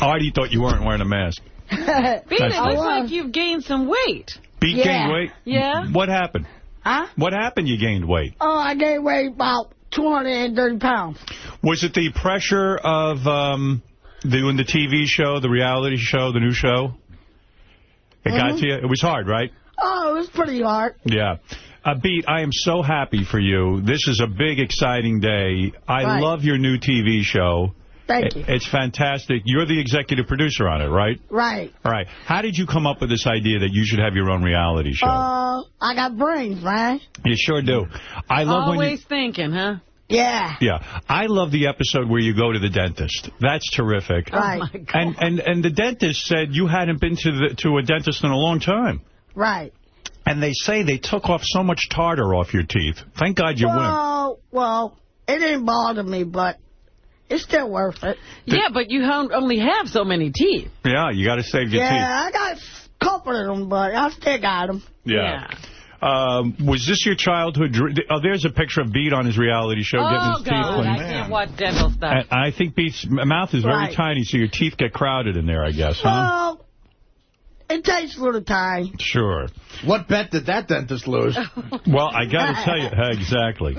Artie thought you weren't wearing a mask. Beat, it looks like you've gained some weight. Beat gained weight? Yeah. What happened? Huh? What happened you gained weight? Oh, I gained weight about 230 pounds. Was it the pressure of doing the TV show, the reality show, the new show? It got to you? It was hard, right? Oh, it was pretty hard. Yeah. Beat, I am so happy for you. This is a big, exciting day. I love your new TV show. Thank you. It's fantastic. You're the executive producer on it, right? Right. All right. How did you come up with this idea that you should have your own reality show? I got brains, man. You sure do. I love Always when you... thinking, huh? Yeah. Yeah. I love the episode where you go to the dentist. That's terrific. Right. Oh, my God. And the dentist said you hadn't been to a dentist in a long time. Right. And they say they took off so much tartar off your teeth. Thank God you went. Well, it didn't bother me, but it's still worth it. Yeah, but you only have so many teeth. Yeah, you got to save your teeth. Yeah, I got a couple of them, but I still got them. Yeah. Was this your childhood dream? Oh, there's a picture of Beat on his reality show getting his teeth cleaned. I can't watch dental stuff. And I think Beat's mouth is very tiny, so your teeth get crowded in there, I guess, huh? Well, it takes a little time. Sure. What bet did that dentist lose? Well, I got to tell you, exactly.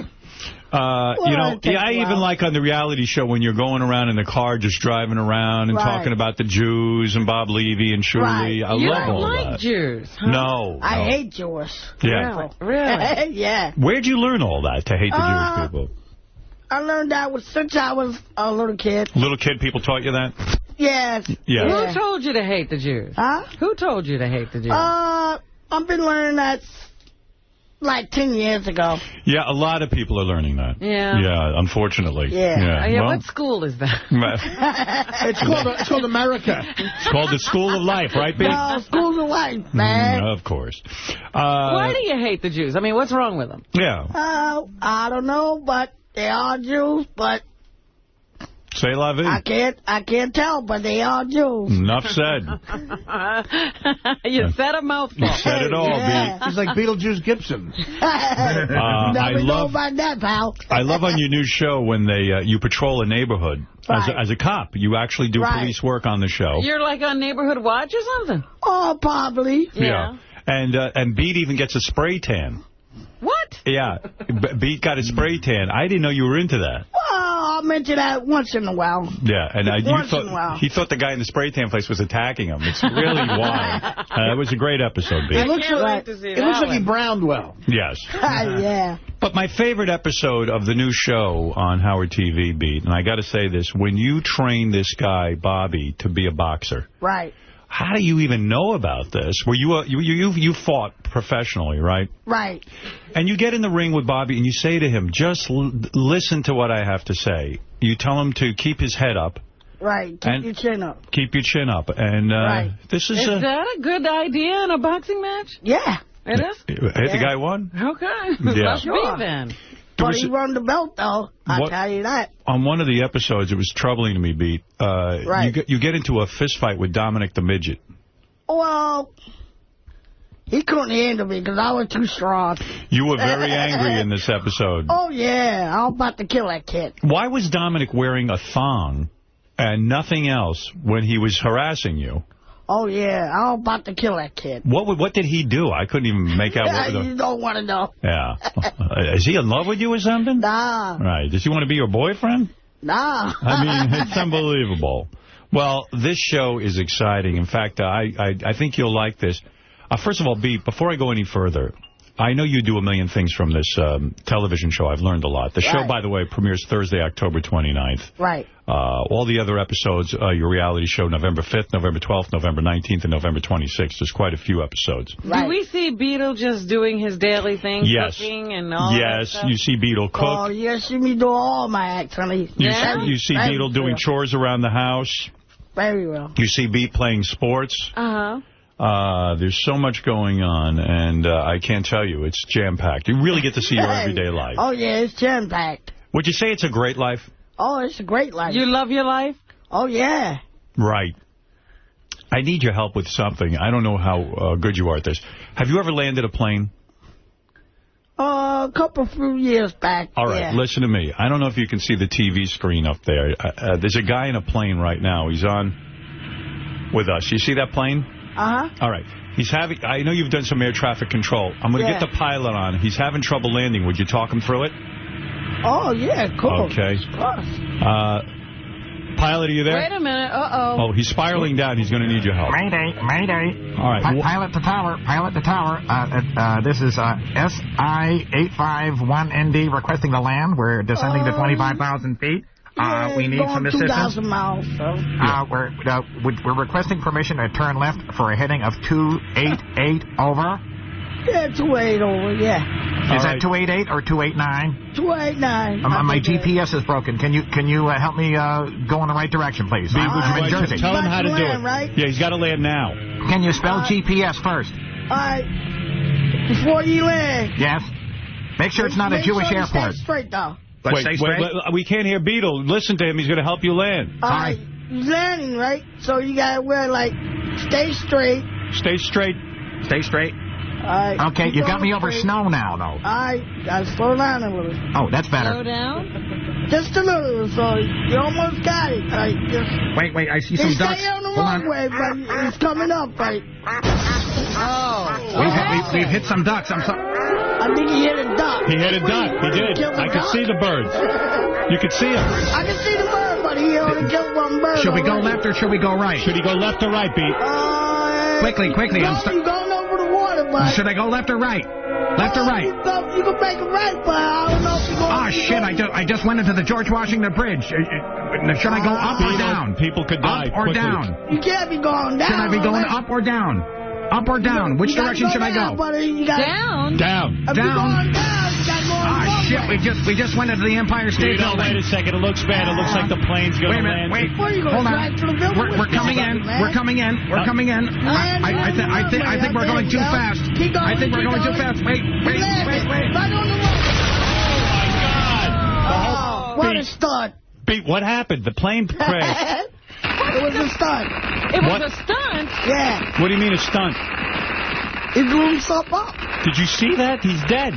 You know, I even like on the reality show when you're going around in the car just driving around and talking about the Jews and Bob Levy and Shirley. I love all that. You don't like Jews, huh? No. I hate Jews. Yeah. Really? Yeah. Where'd you learn all that, to hate the Jewish people? I learned that since I was a little kid. Little kid, people taught you that? Yes. Yeah. Who told you to hate the Jews? Huh? Who told you to hate the Jews? I've been learning that like 10 years ago. Yeah, a lot of people are learning that. Yeah. Yeah, unfortunately. Yeah. Well, what school is that? It's called America. It's called the School of Life, right, Pete? No, School of Life, man. Of course. Why do you hate the Jews? I mean, what's wrong with them? Yeah. I don't know, but they are Jews, but... Say la vie. I can't tell, but they are Jews. Enough said. You said a mouthful. You said it all, Yeah. He's like Beetlejuice Gibson. Never know about that, pal. I love on your new show when you patrol a neighborhood as a cop. You actually do police work on the show. You're like on Neighborhood Watch or something? Oh, probably. Yeah. And Beat even gets a spray tan. What? Yeah. Beat got a spray tan. I didn't know you were into that. Well, I'll mention that once in a while. Yeah, and Once in a while. he thought the guy in the spray tan place was attacking him. It's really wild. It was a great episode, Beat. It looks like he browned well. Yes. Yeah. But my favorite episode of the new show on Howard TV, Beat, and I got to say this, when you train this guy, Bobby, to be a boxer. Right. How do you even know about this? Were you fought professionally, right? Right. And you get in the ring with Bobby and you say to him, just listen to what I have to say. You tell him to keep his head up. Right. Keep your chin up. Keep your chin up. And this is... Is that a good idea in a boxing match? Yeah. It is? The guy won? Okay. Yeah. Must be then. But he won the belt, though. I'll tell you that. On one of the episodes, it was troubling to me, Beat. You get into a fist fight with Dominic the Midget. Well, he couldn't handle me because I was too strong. You were very angry in this episode. Oh, yeah. I was about to kill that kid. Why was Dominic wearing a thong and nothing else when he was harassing you? Oh, yeah. I was about to kill that kid. What did he do? I couldn't even make out what... You don't want to know. Yeah. Is he in love with you or something? Nah. Right. Does he want to be your boyfriend? Nah. I mean, it's unbelievable. Well, this show is exciting. In fact, I think you'll like this. First of all, Beat, before I go any further, I know you do a million things from this television show. I've learned a lot. The show, by the way, premieres Thursday, October 29th. Right. All the other episodes, your reality show, November 5th, November 12th, November 19th, and November 26th. There's quite a few episodes. Right. Do we see Beetle just doing his daily thing, cooking and all that stuff? Yes, you see Beetle cook. Oh, you see me do all my acts, honey. You see Beetle doing chores around the house. Very well. You see Beat playing sports. Uh-huh. There's so much going on, and I can't tell you. It's jam-packed. You really get to see your everyday life. Oh, yeah, it's jam-packed. Would you say it's a great life? Oh, it's a great life. You love your life? Oh, yeah. Right. I need your help with something. I don't know how good you are at this. Have you ever landed a plane? A few years back. All right, listen to me. I don't know if you can see the TV screen up there. There's a guy in a plane right now. He's on with us. You see that plane? Uh-huh. All right. I know you've done some air traffic control. I'm going to get the pilot on. He's having trouble landing. Would you talk him through it? Oh, yeah, cool. Okay. Of course. Pilot, are you there? Wait a minute. Uh-oh. Oh, he's spiraling down. He's going to need your help. Mayday. All right. Pilot to tower. This is SI-851ND requesting to land. We're descending to 25,000 feet. We need some assistance. 2,000 miles, so. We're requesting permission to turn left for a heading of 288 over. Yeah, 288 over, yeah. Is that 288 or 289? 289. My GPS is broken. Can you help me go in the right direction, please? I'm in Jersey. Tell him how to do it. Right? Yeah, he's got to land now. Can you spell GPS first? All right. Before you land. Yes. Make sure it's not a Jewish airport. Stay straight, though. Wait, we can't hear Beetle. Listen to him. He's going to help you land. All right. Landing, right? So you got to wear, stay straight. Stay straight. Stay straight. All right. Okay, you got me over snow now, though. All right. Got to slow down a little. Oh, that's better. Slow down? Just a little, so you almost got it. Right? Wait, I see some ducks. Stay on the wrong way, but it's coming up, right? Oh. We've hit some ducks. I'm sorry. I think he hit a duck. He hit a duck. He did. I could see the birds. You could see him. I can see the bird, but he only killed one bird. Should we go left or should we go right? Should he go left or right, Beat? Quickly. You're going over the water, bud. Should I go left or right? Left or right? You can make it right, but I don't know if you're going shit, I just went into the George Washington Bridge. Should I go up or down? People could die Up or quickly. down? You can't be going down. Should I be going up or down? Up or down? Which direction should I go? Down. Down. If you're going down, you got to go Shit, we just went into the Empire State Building. Wait a second. It looks bad. It looks like the plane's going to land. Wait. Where are you going? Hold on. We're coming in. We're coming in. I think we're going too fast. I think we're going too fast. Wait. Right on the wall. What a stunt. Beat, what happened? The plane crashed. It was a stunt. It was a stunt? Yeah. What do you mean a stunt? He blew himself up. Did you see that? He's dead.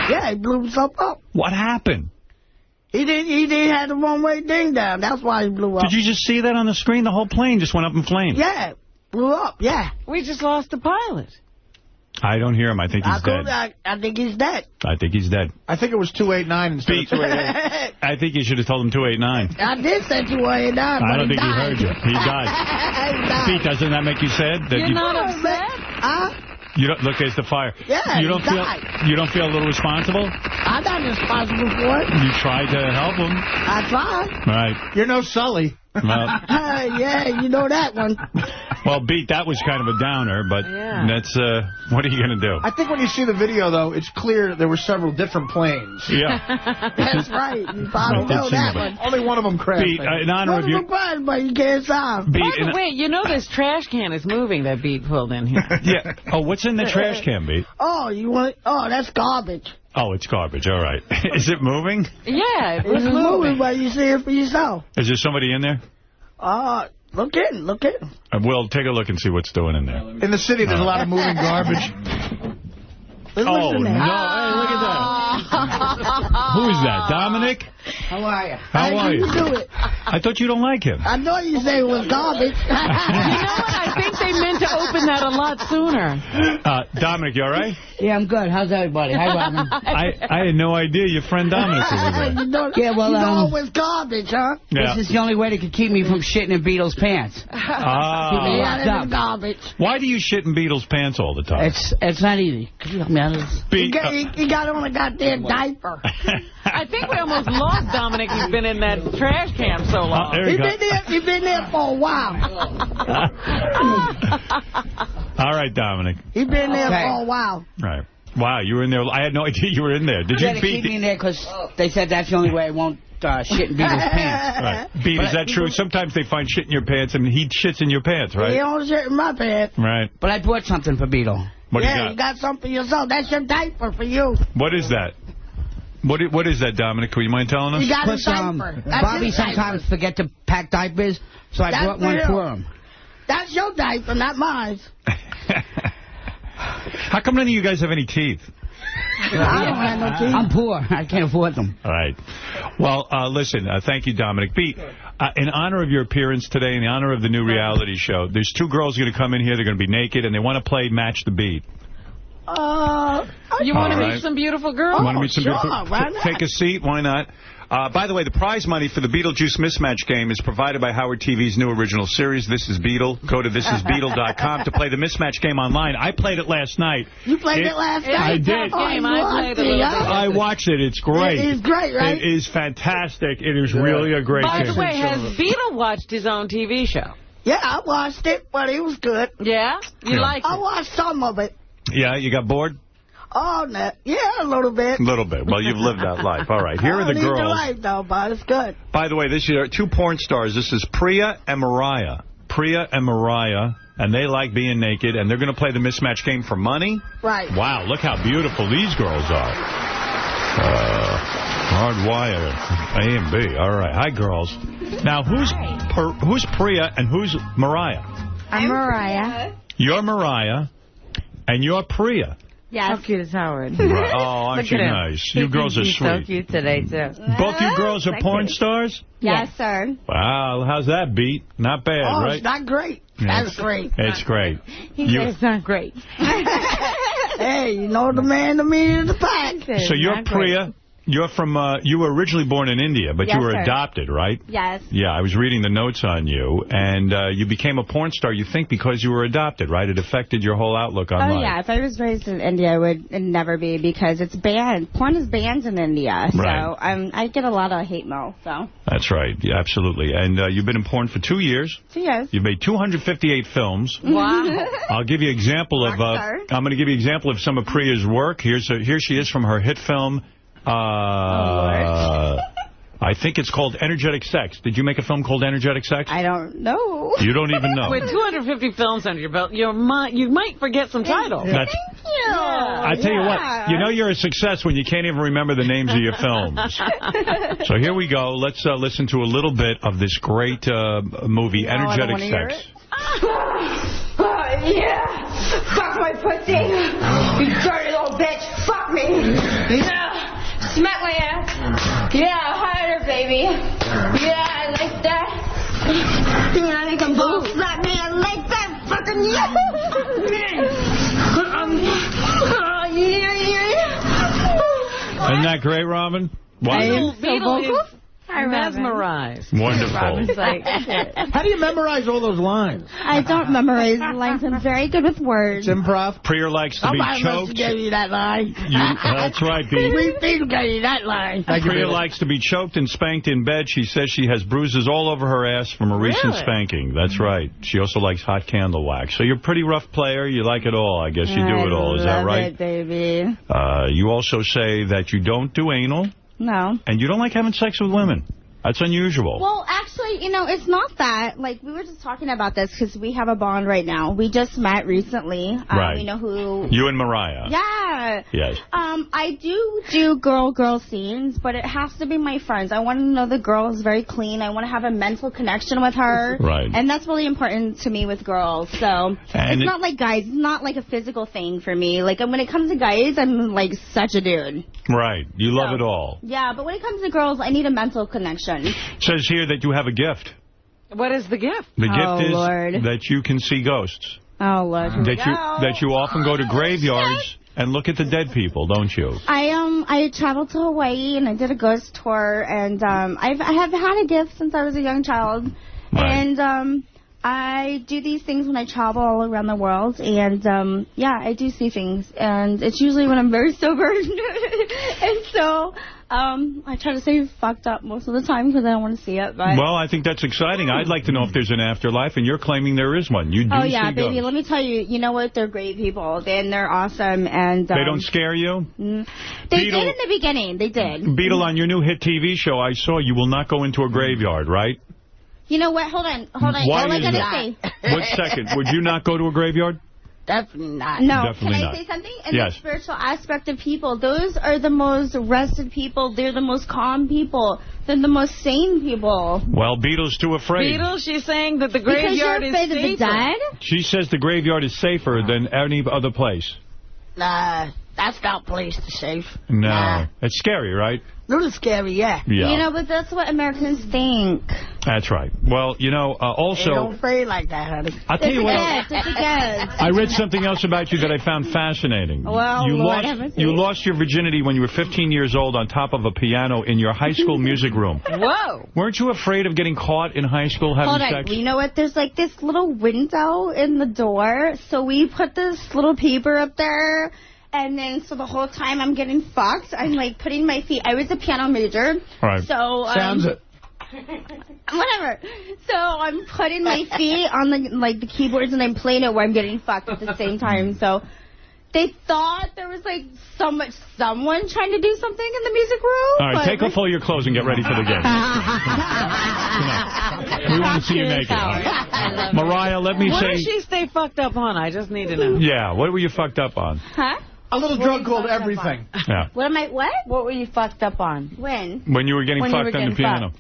Yeah, he blew himself up. What happened? He didn't have the one-way ding down. That's why he blew up. Did you just see that on the screen? The whole plane just went up in flames. Yeah, blew up, yeah. We just lost the pilot. I don't hear him. I think he's dead. I think he's dead. I think he's dead. I think it was 289 instead of 288. I think you should have told him 289. I did say 289, I don't think he heard you. He died. He died. Pete, doesn't that make you sad? That You're not upset? You don't look. There's the fire. Yeah, you don't feel a little responsible? I'm not responsible for it. You tried to help him. I tried. Right. You're no Sully. Well, yeah, you know that one. Well, Beat, that was kind of a downer, but that's, what are you going to do? I think when you see the video, though, it's clear there were several different planes. Yeah. That's right. You probably know that one. Only one of them crashed. Beat, in honor of you. But you can't stop. By the way, you know this trash can is moving that Beat pulled in here. Yeah. Oh, what's in the trash can, Beat? Oh, that's garbage. Oh, it's garbage. All right. Is it moving? Yeah, it's moving, but you see it for yourself. Is there somebody in there? Look in. We'll take a look and see what's doing in there. In the city, there's a lot of moving garbage. Oh, no. Hey, look at that. Who is that? Dominic? How are you? How are you? Do it? I thought you don't like him. I know you say it was garbage. You know what? I think they meant to open that a lot sooner. Dominic, you all right? Yeah, I'm good. How's everybody? Hi, Robin. I had no idea your friend Dominic was there. You know it was garbage, huh? Yeah. This is the only way they could keep me from shitting in Beatles' pants. Keep me locked up. Garbage. Why do you shit in Beatles' pants all the time? It's not easy. He got on a goddamn diaper. I think we almost lost Dominic. He's been in that trash can so long. He's been there for a while. All right, Dominic. He's been there for a while. Right. Wow, you were in there. I had no idea you were in there. Did you keep me in there because they said that's the only way I won't shit in Beatles' pants. Right. Beat, is that true? Sometimes they find shit in your pants, and he shits in your pants, right? He don't shit in my pants. Right. But I bought something for Beetle. What do you got? You got something yourself. That's your diaper for you. What is that? What is that, Dominic? Would you mind telling us? You got a diaper. Bobby sometimes forget to pack diapers, so I brought one for him. That's your diaper, not mine. How come none of you guys have any teeth? I don't have no teeth. I'm poor. I can't afford them. All right. Well, listen, thank you, Dominic. Beat, in honor of your appearance today, in honor of the new reality show, there's two girls going to come in here. They're going to be naked, and they want to play Match the Beat. You want to meet some beautiful girls? You want to meet some beautiful? Take a seat. Why not? By the way, the prize money for the Beetlejuice Mismatch game is provided by Howard TV's new original series, This is Beetle. Go to thisisbeetle.com to play the Mismatch game online. I played it last night. You played it last night? I did. I watched it. It's great. It's great, right? It is fantastic. It is really a great game. By the way, has Beetle watched his own TV show? Yeah, I watched it, but it was good. Yeah? You liked it? I watched some of it. Yeah, you got bored? Oh, no. Yeah, a little bit. A little bit. Well, you've lived that life. All right, here are the girls. I life, though, but it's good. By the way, this are two porn stars. This is Priya and Mariah. And they like being naked, and they're going to play the mismatch game for money. Right. Wow, look how beautiful these girls are. Hardwire, A and B. All right. Hi, girls. Now, who's Priya and who's Mariah? I'm Mariah. You're Mariah, and you're Priya. Yes. How cute is Howard? Right. Oh, aren't you nice? You girls are He's sweet. so cute today, too. Both you girls are porn stars? Yes, sir. Wow, how's that beat? Not bad, right? It's not great. Yeah. That's great. It's great. He said it's not great. Hey, you know the man, the meat of the pack. So you're Priya. You're from, you were originally born in India, but Yes, you were sir. adopted, right? Yes. Yeah, I was reading the notes on you, and you became a porn star, you think, because you were adopted, right? It affected your whole outlook on life. Oh, yeah. If I was raised in India, I would never be, because it's banned. Porn is banned in India. So Right. I get a lot of hate mail, so. That's right, yeah, absolutely. And you've been in porn for 2 years. 2 years. You've made 258 films. Wow. I'll give you an example of, I'm going to give you an example of some of Priya's work. Here she is from her hit film. I think it's called Energetic Sex. Did you make a film called Energetic Sex? I don't know. You don't even know. With 250 films under your belt, you might forget some titles. That's, I tell you what, you know you're a success when you can't even remember the names of your films. So here we go. Let's listen to a little bit of this great movie, Energetic Sex. Yeah. Fuck my pussy. You dirty little bitch. Fuck me. Yeah. Smack my ass. Yeah, harder, baby. Yeah, I like that. Yeah, I make them both slap me. I like that. Fucking Isn't that great, Robin? Beetle is mesmerized. Wonderful. How do you memorize all those lines? I don't memorize lines. I'm very good with words. It's improv. Priya likes to be choked. gave you that line. That's right, Pete. We gave you that line. Priya likes to be choked and spanked in bed. She says she has bruises all over her ass from a recent spanking. That's right. She also likes hot candle wax. So you're a pretty rough player. You like it all. I guess you do it all. Is that right? It, baby. You also say that you don't do anal. No. And you don't like having sex with women. That's unusual. Well, actually, you know, it's not that. Like, we were just talking about this because we have a bond right now. We just met recently. Right. We know who... You and Mariah. Yeah. Yes. I do girl scenes, but it has to be my friends. I want to know the girl is very clean. I want to have a mental connection with her. Right. And that's really important to me with girls. So it's not like guys. It's not like a physical thing for me. Like, when it comes to guys, I'm like such a dude. Right. You love it all. Yeah, but when it comes to girls, I need a mental connection. It says here that you have a gift. What is the gift? The gift is Lord. that you can see ghosts. Oh, Lord. That you often go to graveyards and look at the dead people, don't you? I traveled to Hawaii and I did a ghost tour, and I have had a gift since I was a young child. Right. And I do these things when I travel all around the world, and yeah, I do see things, and it's usually when I'm very sober. And so I try to stay fucked up most of the time because I don't want to see it. But well, I think that's exciting. I'd like to know if there's an afterlife, and you're claiming there is one. You do oh, yeah, see baby, ghosts. let me tell you, you know what? They're great people, and they're awesome. And they don't scare you? They did in the beginning. They did. Beetle, on your new hit TV show, I saw you will not go into a graveyard, right? You know what? Hold on. Why All I is gotta that? say. 1 second. Would you not go to a graveyard? Definitely not. No. Definitely Can I not. say something? In Yes. the spiritual aspect of people, those are the most rested people. They're the most calm people. They're the most sane people. Well, Beetle's too afraid. Beetle, she's saying that the graveyard is because you're afraid of the dead? She says the graveyard is safer than any other place. Nah, that's not place to safe. No. Nah. It's scary, right? A little scary, yeah. Yeah. You know, but that's what Americans think. That's right. Well, you know, also... They don't afraid like that, honey. I'll tell you what. It's a gift. I read something else about you that I found fascinating. Well, you lost your virginity when you were 15 years old on top of a piano in your high school music room. Whoa. Weren't you afraid of getting caught in high school having Hold on. sex? You know what? There's like this little window in the door. So we put this little paper up there. And then, so the whole time I'm getting fucked, I'm like putting my feet. I was a piano major. Right. So, Sounds it. Whatever. So I'm putting my feet on the keyboards and I'm playing it where I'm getting fucked at the same time. So they thought there was like someone trying to do something in the music room. All right, take off all your clothes and get ready for the game. We want to see you naked. Right? Mariah, let me what say... What did she stay fucked up on? I just need to know. Yeah, what were you fucked up on? Huh? A little drug called everything. Yeah. What? What were you fucked up on? When? When you were getting fucked on the piano.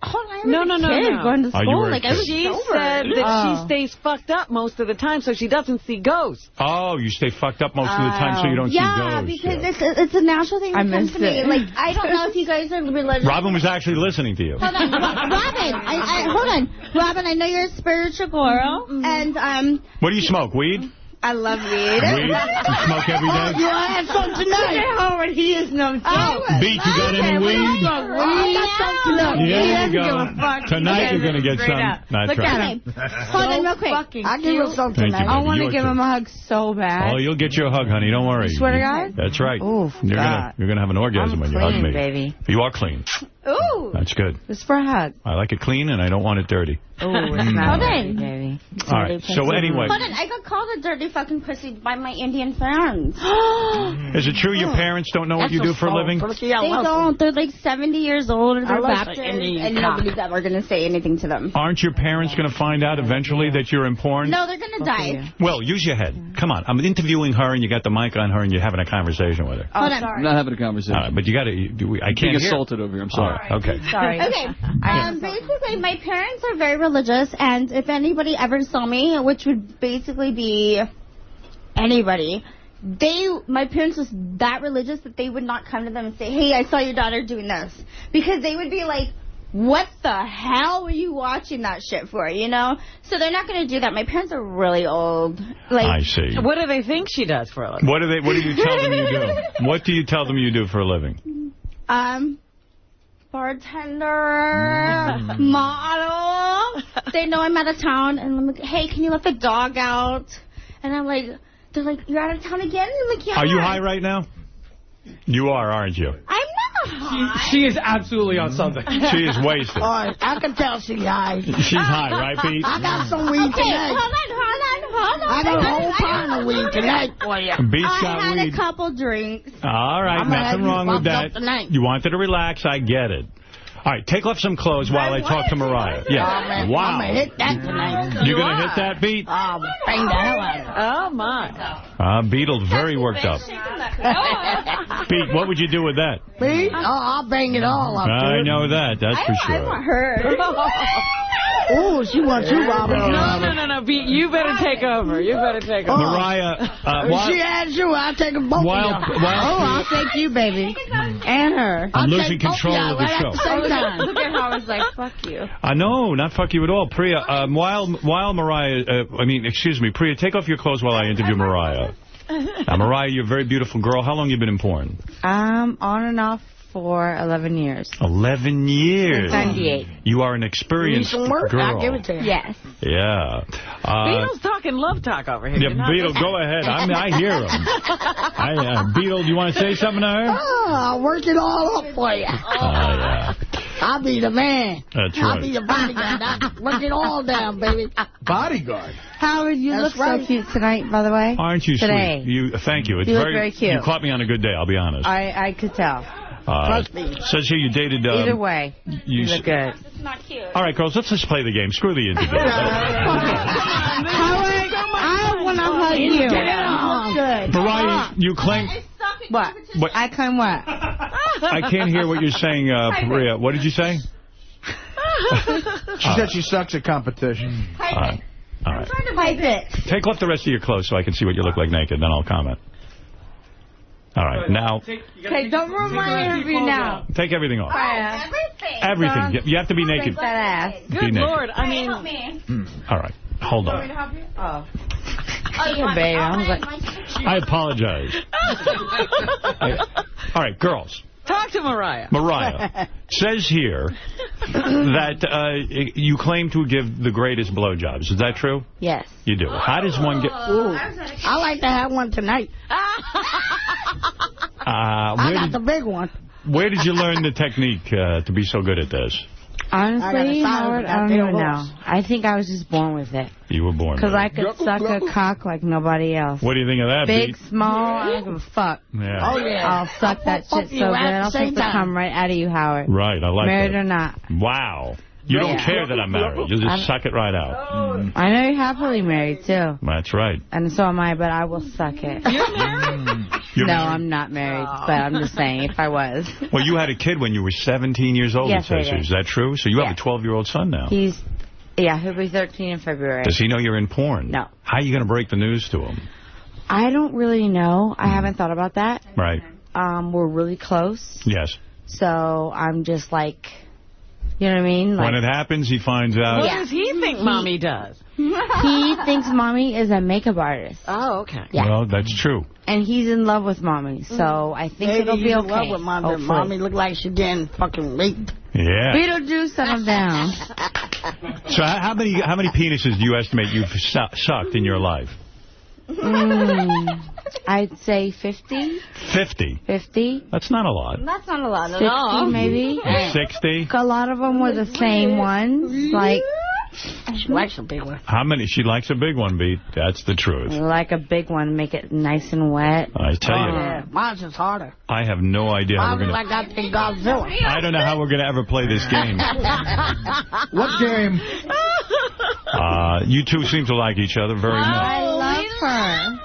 Hold on, I was a kid going to school. Like, I was she sober. said that she stays fucked up most of the time, so she doesn't see ghosts. Oh, you stay fucked up most of the time so you don't see ghosts. Yeah, because it's a natural thing that comes to me. Like, I don't know if you guys are religious. Robin was actually listening to you. Hold on, Robin. Hold on. Robin, I know you're a spiritual girl, and What do you smoke, weed? I love weed. Weed? You smoke every day? You had some tonight. Howard, he is no joke. Beat, you got any weed? Yeah, you go. Tonight you're going to get some. That's Look right. at him. Hold on real quick. I'll give him some tonight. I want to give him a hug so bad. Oh, you'll get your hug, honey. Don't worry. Swear to God? That's right. Ooh, you're gonna have an orgasm when you hug me. Baby. You are clean. Ooh. That's good. Just for a hug. I like it clean, and I don't want it dirty. Ooh, it's not Hold dirty, on. baby. All right. So anyway, Hold on. I got called a dirty fucking pussy by my Indian friends. is it true your parents don't know what you do for a living? They don't. They're like 70 years old. They're like Baptist, the Indian and cock. nobody's ever going to say anything to them. Aren't your parents going to find out eventually that you're in porn? No, they're going to die. Well, use your head. Come on. I'm interviewing her, and you got the mic on her, and you're having a conversation with her. Hold on. I'm not having a conversation. All right, but you got to. I can't being hear. assaulted over here. I'm sorry. Okay. Sorry. Okay. Basically, my parents are very religious, and if anybody ever saw me, which would basically be anybody, my parents was that religious that they would not come to them and say, hey, I saw your daughter doing this. Because they would be like, what the hell were you watching that shit for, you know? So they're not going to do that. My parents are really old. Like, I see. What do they think she does for a living? What do you tell them you do? What do you tell them you do for a living? Bartender, model. They know I'm out of town, and I'm like, hey, can you let the dog out? And I'm like, they're like, you're out of town again? And I'm like, yeah. Are you high right now? You are, aren't you? I'm not high. She is absolutely on something. She is wasted. All right, I can tell she's high. She's high, right, Pete? I got some weed tonight. Hold on. I got a whole pound of weed tonight for you. Beat's I got had weed. a couple drinks. All right, nothing wrong with that. You wanted to relax, I get it. All right, take off some clothes while I talk to Mariah. Yeah. Wow. I'm going to hit that tonight. You're going to hit that, Beat? Bang the hell out of it. Oh, my. Beetle's very worked up. Pete, what would you do with that? Me? Oh, I'll bang it all up. I know that. That's for sure. I want her. Ooh, she wants you, Robert. No, Pete, you better take over. You better take over. Mariah, if she has you, I'll take them both of you. I'll take you, baby. And her. I'm losing control of the show. Look at Howard's like, fuck you. No, not fuck you at all. Priya, while Mariah, Priya, take off your clothes while I interview Mariah. Mariah, you're a very beautiful girl. How long have you been in porn? On and off for 11 years. 11 years. Since 98. You are an experienced girl. I'll give it to you. Yes. Yeah. Beetle's talking love talk over here. Yeah, Beetle, go ahead. I hear him. Beetle, do you want to say something to her? Oh, I'll work it all up for you. Yeah. I'll be the man. That's right. I'll be the bodyguard. I'll work it all down, baby. Bodyguard. Howard, you look so cute tonight, by the way. Aren't you Today. sweet? Thank you. It's you look very cute. You caught me on a good day, I'll be honest. I could tell. Trust me. Says here you dated... Either way, you look good. It's not cute. All right, girls, let's just play the game. Screw the interview. Howard, I want to hug you. Good. Mariah, you claim... What? I claim what? I can't hear what you're saying, Priya. What did you say? She said she sucks at competition. All right. I'm trying to pipe it. Take off the rest of your clothes so I can see what you look like naked, then I'll comment. All right, now... Okay, don't ruin my interview now. Take everything off. Everything. Everything. You have to be naked. That ass. Good Lord, I mean... Help me. All right, hold on. Oh, baby. I was like... I apologize. All right, girls. Talk to Mariah. Mariah says here that you claim to give the greatest blowjobs. Is that true? Yes. You do. How does one get... Ooh, I like to have one tonight. I got the big one. Where did you learn the technique to be so good at this? Honestly, Howard, I don't even know. I think I was just born with it. You were born with it. Because I could suck a cock like nobody else. What do you think of that, Big, Pete? small, I don't give a fuck. Yeah. Oh, yeah. I'll suck that shit so good. I'll take the cum right out of you, Howard. Right, I like Married that. or not. Wow. You don't care that I'm married. You just suck it right out. I know you're happily married, too. That's right. And so am I, but I will suck it. You're No, married? I'm not married, but I'm just saying, if I was. Well, you had a kid when you were 17 years old, Yes, it says. I did. Is that true? So you have a 12-year-old son now. He'll be 13 in February. Does he know you're in porn? No. How are you going to break the news to him? I don't really know. I haven't thought about that. Right. We're really close. Yes. So I'm just like, You know what I mean? When it happens, he finds out. What does he think Mommy does? He thinks Mommy is a makeup artist. Oh, okay. Yeah. Well, that's true. And he's in love with Mommy, so I think it'll be okay. in love with Mommy. Mommy look like she getting fucking raped. Yeah. Beetlejuice, settle down. So how many penises do you estimate you've sucked in your life? I'd say 50. 50? 50. That's not a lot. That's not a lot at all. 60 maybe. 60? A lot of them were the same ones. Like, she likes a big one. How many? She likes a big one, Beat. That's the truth. Like a big one, make it nice and wet. I tell you. Yeah, mine's just harder. I have no idea how we're going to... like that thing Godzilla. I don't know how we're going to ever play this game. What game? You two seem to like each other very much. I love her.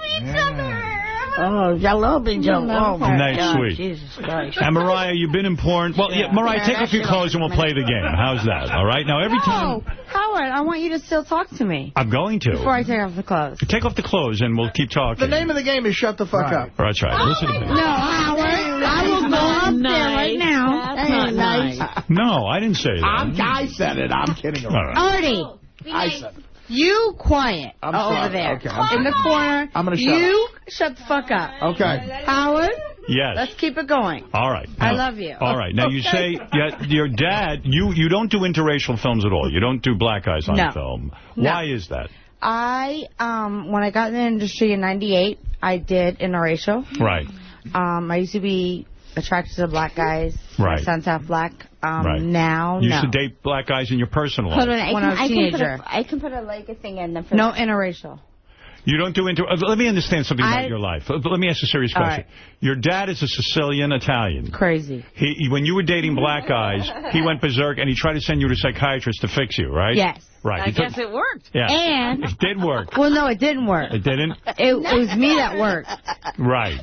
Oh, y'all love each other. Oh, my Nice, God. sweet. Jesus Christ. And Mariah, you've been in porn. Well, yeah, Mariah, take off your clothes and we'll play the game. How's that? All right? Now, every time... Howard, I want you to still talk to me. I'm going to. Before I take off the clothes. Take off the clothes and we'll keep talking. The name of the game is Shut the Fuck Up. That's right. Listen to me. No, Howard, I will go up there right now. That's not nice. No, I didn't say that. I said it. I'm kidding around. Artie. I said it. You quiet I'm sorry. over there. Okay. In the corner. I'm going to shut up. You shut the fuck up. Okay. Howard? Yes. Let's keep it going. All right. I Now, love you. All right. Now, you say your dad, you don't do interracial films at all. You don't do black guys on film. No. Why is that? When I got in the industry in '98, I did interracial. Right. I used to be attracted to black guys. Right. My son's half black. Right. Now, You no. used to date black guys in your personal life. Hold on, When I was a teenager. I can put a thing in the first. No interracial. You don't do let me understand something about your life. Let me ask a serious question. Right. Your dad is a Sicilian Italian. Crazy. When you were dating black guys, he went berserk and he tried to send you to a psychiatrist to fix you, right? Yes. Right. I guess it worked. Yeah. And it did work. Well, no, it didn't work. It didn't? It was me that worked. Right.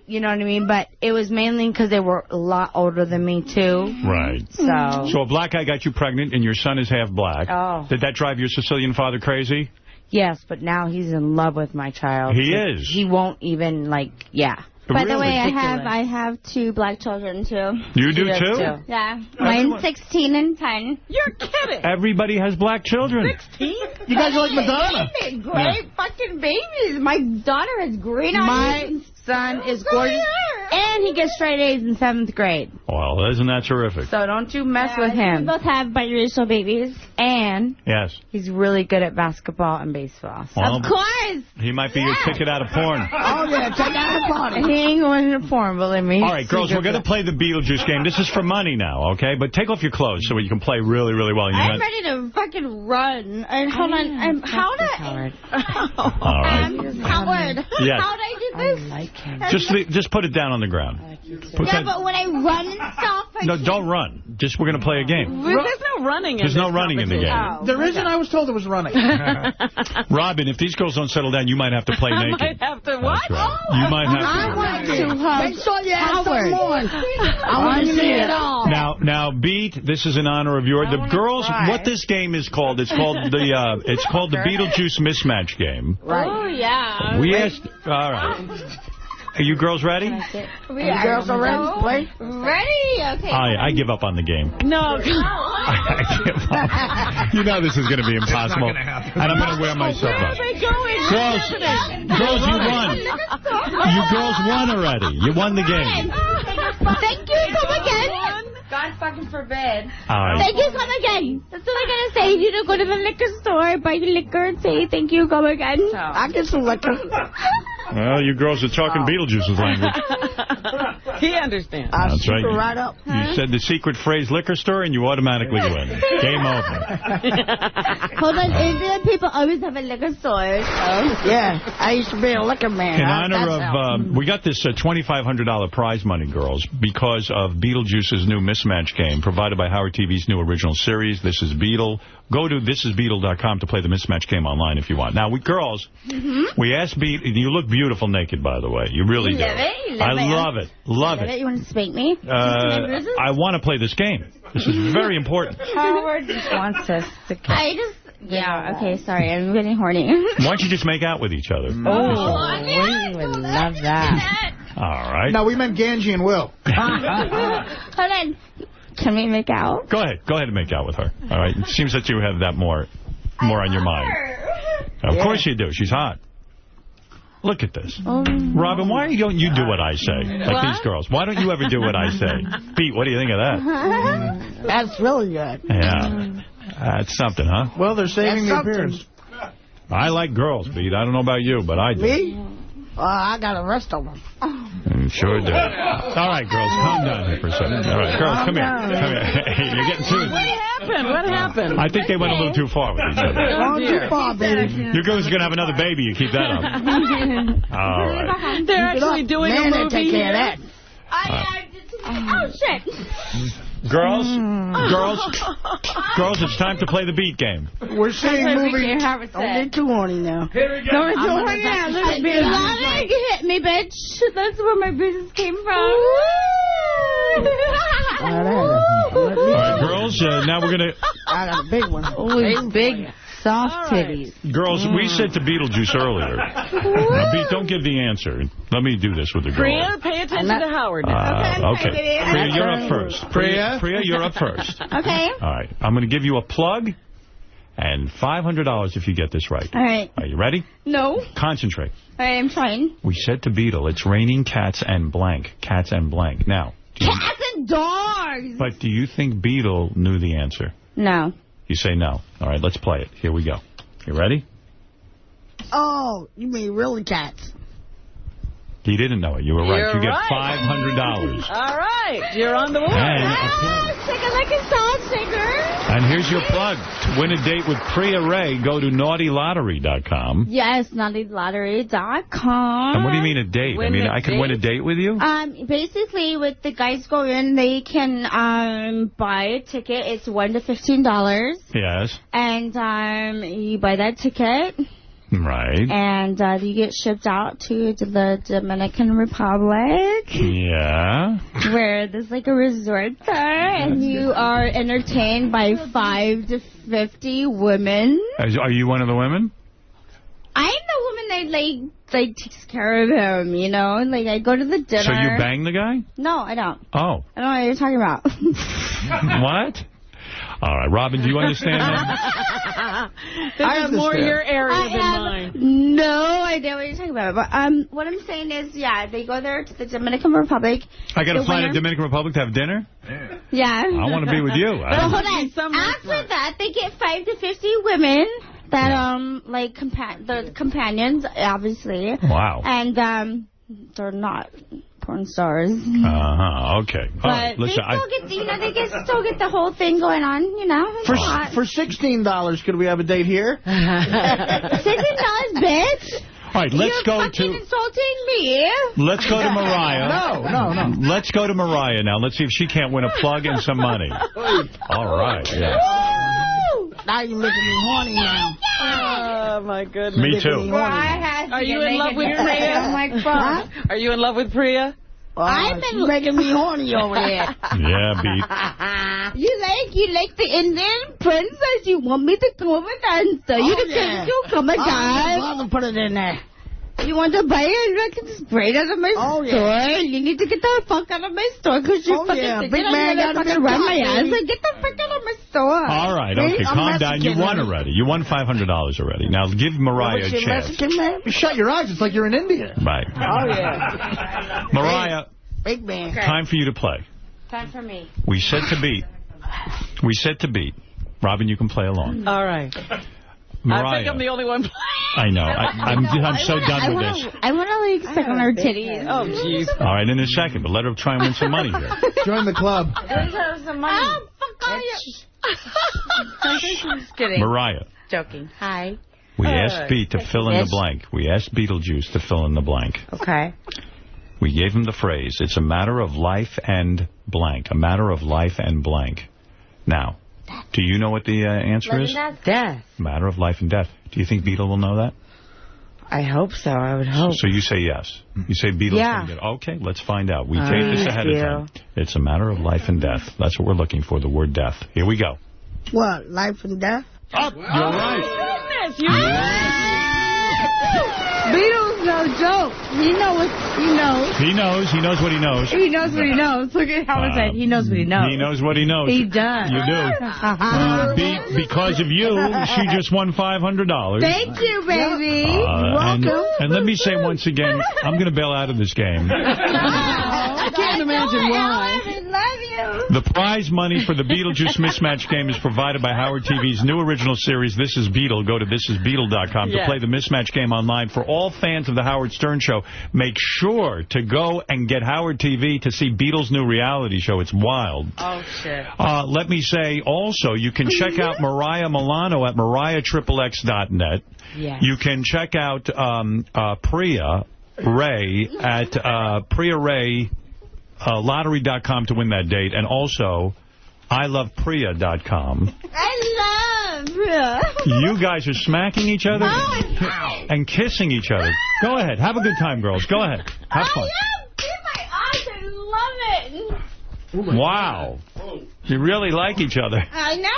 You know what I mean? But it was mainly because they were a lot older than me, too. Right. So a black guy got you pregnant and your son is half black. Oh. Did that drive your Sicilian father crazy? Yes, but now he's in love with my child. He is. He won't even, yeah. By the way, Ridiculous. I have 2 black children, too. You do, too? Yeah. Mine's 16 and 10. You're kidding. Everybody has black children. 16? You guys are like Madonna. They're great fucking babies. My daughter has green eyes. My son is gorgeous. And he gets straight A's in 7th grade. Well, isn't that terrific? So don't you mess with him. We both have biracial babies. And yes, he's really good at basketball and baseball. So. Well, of course. He might be your ticket out of porn. Oh, yeah, take out the party. He ain't going to porn, believe me. All right, girls, we're going to play the Beetlejuice game. This is for money now, okay? But take off your clothes so you can play really, really well. I'm ready to fucking run. And hold on. How do I... All right. Howard. Yes. How do I do this? I like him. Just put it down on the ground. But when I run and stuff... No, don't run. Just we're going to play a game. There's no running in There's no running in the game. Oh, there isn't. I was told it was running. Robin, if these girls don't settle down, you might have to play naked. I might have to what? Right. You might have to. I want to Make sure you have some Howard. more. I want to see it all. Now, Beat. This is in honor of your the girls. cry. What this game is called? It's called the Beetlejuice mismatch game. Right. Oh, yeah. We asked. All right. Are you girls ready? You girls are ready to play? Ready? Okay. I give up on the game. No. I give up. You know this is going to be impossible. And I'm going to wear myself out. Where are they going? Girls, you won. You girls won already. You won the game. Thank you. Come again. God fucking forbid. All right. Thank you. Come again. That's what I'm going to say. You know, go to the liquor store, buy the liquor, and say thank you. Come again. I get some liquor. Well, you girls are talking Beetlejuice's language. He understands. I'll That's right. right up. You said the secret phrase liquor store and you automatically win. Game over. Hold on. Indian people always have a liquor store. So. Yeah, I used to be a liquor man. In honor of, we got this $2,500 prize money, girls, because of Beetlejuice's new mismatch game provided by Howard TV's new original series, This is Beetle. Go to thisisbeetle.com to play the mismatch game online if you want. Now, girls, we asked Beat, you look beautiful naked, by the way. You really do. Love it? I love it. Love it. You want to spank me? I want to play this game. This is very important. Howard just wants us to... Yeah, okay, sorry. I'm getting horny. Why don't you just make out with each other? Oh, we would love that. All right. No, we meant Ganji and Will. Hold on. Can we make out? Go ahead. Go ahead and make out with her. All right? It seems that you have that more on your mind. Of course you do. She's hot. Look at this. Robin, why don't you do what I say? Like these girls. Why don't you ever do what I say? Pete, what do you think of that? That's really good. Yeah. That's something, huh? Well, they're saving the appearance. I like girls, Pete. I don't know about you, but I do. Me? I got the rest of them. Sure do. All right, girls, calm down here for a second. All right, girls, come here. Come here. You're getting too... What happened? I think they went a little too far with each other. Too far, baby. You girls are going to have another baby. You keep that up. All right. They're actually doing a movie. Take care of that. Oh, shit. Girls, it's time to play the beat game. We're seeing movies. Don't get too horny now. Here we go. Hit me, bitch. That's where my business came from. All right, girls, now we're going to... I got a big one. Big, soft titties. Girls, we said to Beetlejuice earlier. Now, Beat, don't give the answer. Let me do this with the girls. Priya, pay attention to Howard. Okay. Priya, you're up first. Priya, you're up first. Okay. All right. I'm going to give you a plug and $500 if you get this right. All right. Are you ready? No. Concentrate. All right, I'm trying. We said to Beetle, it's raining cats and blank. Cats and blank. Now. Cats and dogs. But do you think Beetle knew the answer? No. You say no. All right, let's play it. Here we go. You ready? Oh, you mean really cats? He didn't know it. You were right. You're You get right. $500. All right. You're on the board. Like a salt shaker. And here's your plug. To win a date with Priya Ray, go to naughtylottery.com. Yes, naughtylottery.com. And what do you mean a date? I could win a date with you? Basically, with the guys go in, they can buy a ticket. It's $1 to $15. Yes. And you buy that ticket. Right. And you get shipped out to the Dominican Republic. Yeah. Where there's like a resort there, and you are entertained by 5 to 50 women. Are you one of the women? I'm the woman that like takes care of him, you know? Like, I go to the dinner. So you bang the guy? No, I don't. Oh. I don't know what you're talking about. What? All right, Robin, do you understand that? This is more your area than mine. No idea what you're talking about. But what I'm saying is, yeah, they go there to the Dominican Republic. I got to fly to Dominican Republic to have dinner? Yeah. I want to be with you. Hold on. After that, they get 5 to 50 women that, like, the companions, obviously. Wow. And they're not porn stars. Okay. But they still get, they still get the whole thing going on, you know. For $16, could we have a date here? $16, bitch. All right, let's go to... You're insulting me. Let's go to Mariah. No. Let's go to Mariah now. Let's see if she can't win a plug and some money. All right. Yeah. Now you're making me horny now. Oh, my goodness. Me too. Are you in love with Priya? Are you in love with Priya? You're making me horny over there. Yeah, Beat. You like the Indian princess. You want me to come over and answer you to come again. I'll put it in there. You want to buy it? Just spray it out of my store. Yeah. You need to get the fuck out of my store because you're fucking big man got to run my ass. Get the fuck out of my store. All right, okay, calm down. You won already. You won $500 already. Now give Mariah a chance. You shut your eyes. It's like you're in India. Right. Oh, yeah. Mariah. Big man. Time for you to play. Time for me. We said to beat. Robin, you can play along. All right. Mariah. I think I'm the only one playing. I know. I'm so done with this. I want to, like, suck on her titties. Oh, jeez. All right, in a second, but let her try and win some money here. Join the club. Some money. Oh, fuck on you. I'm just kidding. Mariah. Joking. Hi. We asked Beat to fill in the blank. We asked Beetlejuice to fill in the blank. Okay. We gave him the phrase, it's a matter of life and blank. A matter of life and blank. Now, do you know what the answer is? Death. Matter of life and death. Do you think Beetle will know that? I hope so. I would hope. So you say yes. You say Beetle's going to get it. Okay, let's find out. We taped this ahead of time. It's a matter of life and death. That's what we're looking for, the word death. Here we go. What, life and death? You're right. Goodness, you're right. Beetle's no joke. He knows. He knows. He knows. He knows what he knows. He knows what he knows. Look at how it said. He knows what he knows. He knows what he knows. He does. You do. Because of you, she just won $500. Thank you, baby. Welcome. And let me say once again, I'm going to bail out of this game. I can't imagine why. I love you. The prize money for the Beetlejuice Mismatch game is provided by Howard TV's new original series, This Is Beetle. Go to thisisbeetle.com to play the Mismatch game online. For all fans of the Howard Stern Show, make sure to go and get Howard TV to see Beetle's new reality show. It's wild. Oh, shit. Let me say also, you can check out Mariah Milano at mariahxxx.net. Yes. You can check out Priya Ray at PriyaRayLottery.com to win that date. And also, ilovepriya.com. I love Priya. You guys are smacking each other and kissing each other. Go ahead. Have a good time, girls. Go ahead. Have fun. My eyes, I love it. Wow. You really like each other. I know.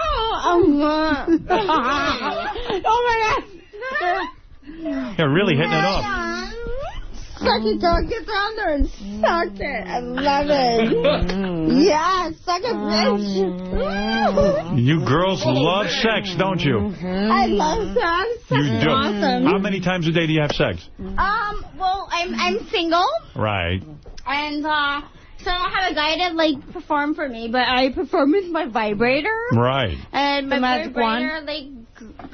Oh, my God. You're really hitting it up. Suck it, girl. Get down there and suck it. I love it. Yeah, suck it, bitch. You girls love sex, don't you? I love sex. You do. Awesome. How many times a day do you have sex? Well, I'm single. Right. And, so I don't have a guy to, like, perform for me, but I perform with my vibrator. Right. And my vibrator, like...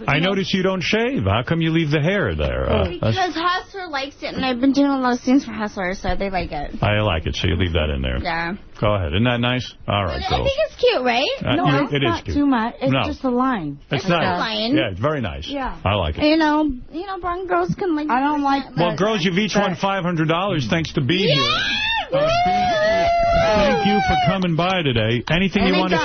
I notice you don't shave. How come you leave the hair there? Because Hustler likes it, and I've been doing a lot of scenes for Hustler, so they like it. I like it, so you leave that in there. Yeah. Go ahead. Isn't that nice? All right, I girls. think it's cute, right? No, it is cute. Too much. It's just a line. It's nice. nice. A line. Yeah, it's very nice. Yeah. I like it. You know, brown girls can like... I don't like Well, girls, you've each won $500 thanks to Bee here. Thank you for coming by today. Anything you want to...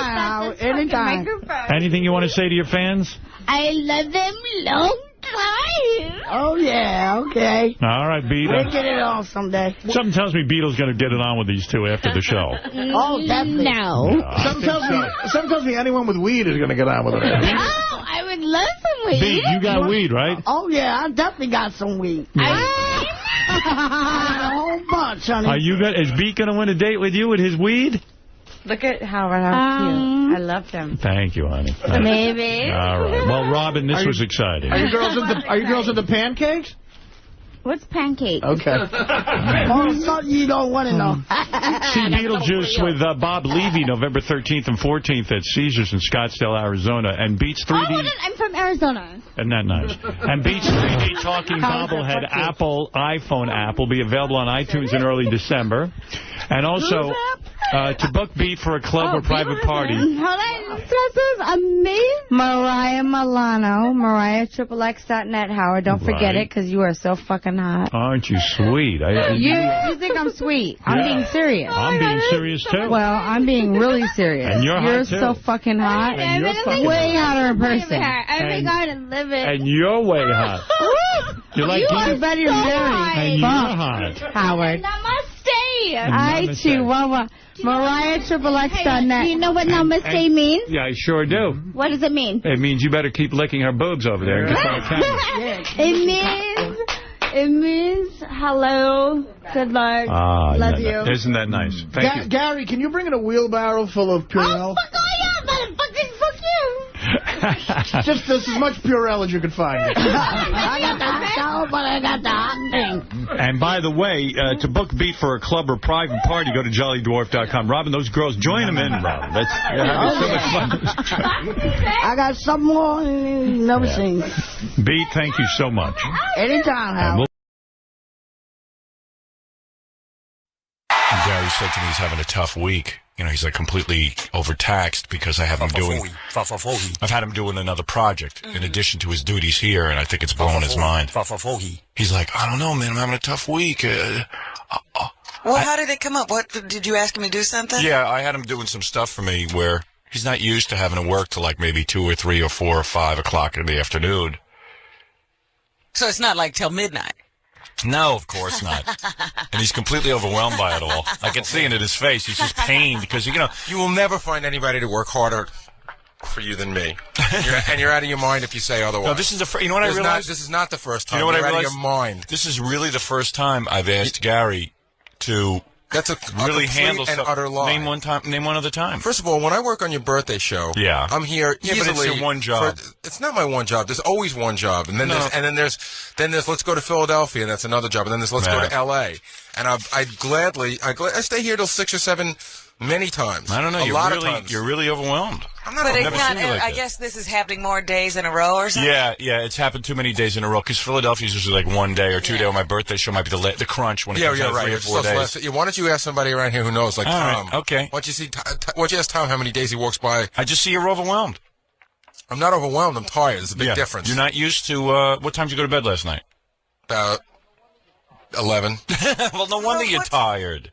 Anytime. Anything you want to say to your fans? I love them long time. Oh, yeah, okay. All right, Beetle. We'll get it on someday. Something tells me Beetle's going to get it on with these two after the show. Oh, definitely. No. Something tells me anyone with weed is going to get on with it. Oh, I would love some weed. Beat, you got weed, right? Oh, yeah, I definitely got some weed. I a whole bunch, honey. Are you good? Is Beat going to win a date with you with his weed? Look at Howard, how cute. I love him. Thank you, honey. Maybe. All right. Well, Robin, this was exciting. Are you girls into pancakes? What's pancake? Okay. Oh, something you don't want to know. See Beetlejuice with Bob Levy November 13th and 14th at Caesars in Scottsdale, Arizona. And Beats 3D... Oh, I'm from Arizona. Isn't that nice? And Beats 3D Talking Bobblehead iPhone app will be available on iTunes in early December. And also, to book Beat for a club or private party... Hold on. This is amazing. Mariah Milano, MariahXXX.net. Howard, don't forget it, because you are so fucking hot. Aren't you sweet? You think I'm sweet. I'm being serious. I'm being serious, too. Well, I'm being really serious. And you're hot, too. so fucking hot. And you're fucking way hotter in person. I gotta live it. And you're way hot. You're like you better so hot. And you're hot. Howard. Namaste. I Chihuahua. MariahXXX.net. Do you know what namaste means? Yeah, I sure do. What does it mean? It means you better keep licking her boobs over there and get on camera. It means hello, good luck, love you. Isn't that nice? Thank you. Gary, can you bring in a wheelbarrow full of Purell? Oh, fuck yeah, motherfucker, fuck you. Just as much Purell as you can find. I got the hot show, but I got the hot thing. And by the way, to book Beat for a club or private party, go to jollydwarf.com. Robin, those girls, join them in, Robin. You're having so much fun. I got some more never seen. Beat, thank you so much. Anytime, Howard. Gary said to me he's having a tough week. You know, he's like completely overtaxed because I have him doing... I've had him doing another project in addition to his duties here, and I think it's blowing his mind. He's like, I don't know, man, I'm having a tough week. Well, how did it come up? What did you ask him to do something? Yeah, I had him doing some stuff for me where he's not used to having to work till like maybe 2 or 3 or 4 or 5 o'clock in the afternoon. So it's not like till midnight? No, of course not. And he's completely overwhelmed by it all. I can see it in his face. He's just pained because, you know, you will never find anybody to work harder for you than me. And you're out of your mind if you say otherwise. No, this is you know what I realized? This is not the first time. You know what I realized? Out of your mind. This is really the first time I've asked Gary to really handle and stuff. utter lie. Name one other time. First of all, when I work on your birthday show, I'm here easily. But it's your one job. It's not my one job. There's always one job, and then there's let's go to Philadelphia, and that's another job, and then there's let's go to L.A. And I stay here till 6 or 7 many times. I don't know. You're really overwhelmed. But it's not. I guess this is happening more days in a row or something. Yeah, it's happened too many days in a row because Philadelphia's usually like 1 day or 2 day. On my birthday show might be the crunch when it comes out 3 or 4 days. Why don't you ask somebody around here who knows, like Tom? Right, okay. Why don't you ask Tom how many days he walks by? I just see you're overwhelmed. I'm not overwhelmed. I'm tired. There's a big difference. You're not used to. What time did you go to bed last night? About 11. Well, no wonder you're tired.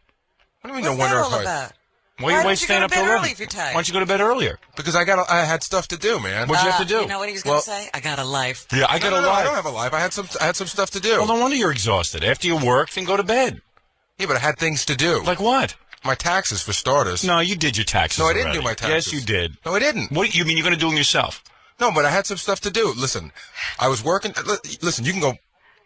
What do you mean? No wonder I'm tired. Why are you staying up till 11? Why don't you go to bed earlier? Because I had stuff to do, man. What'd you have to do? You know what he was going to say? I got a life. Yeah, I got a life. I don't have a life. I had some stuff to do. Well, no wonder you're exhausted. After you work, then go to bed. Yeah, but I had things to do. Like what? My taxes, for starters. No, you did your taxes. No, I didn't do my taxes. Yes, you did. No, I didn't. What you mean? You're going to do them yourself? No, but I had some stuff to do. Listen, I was working. Listen, you can go.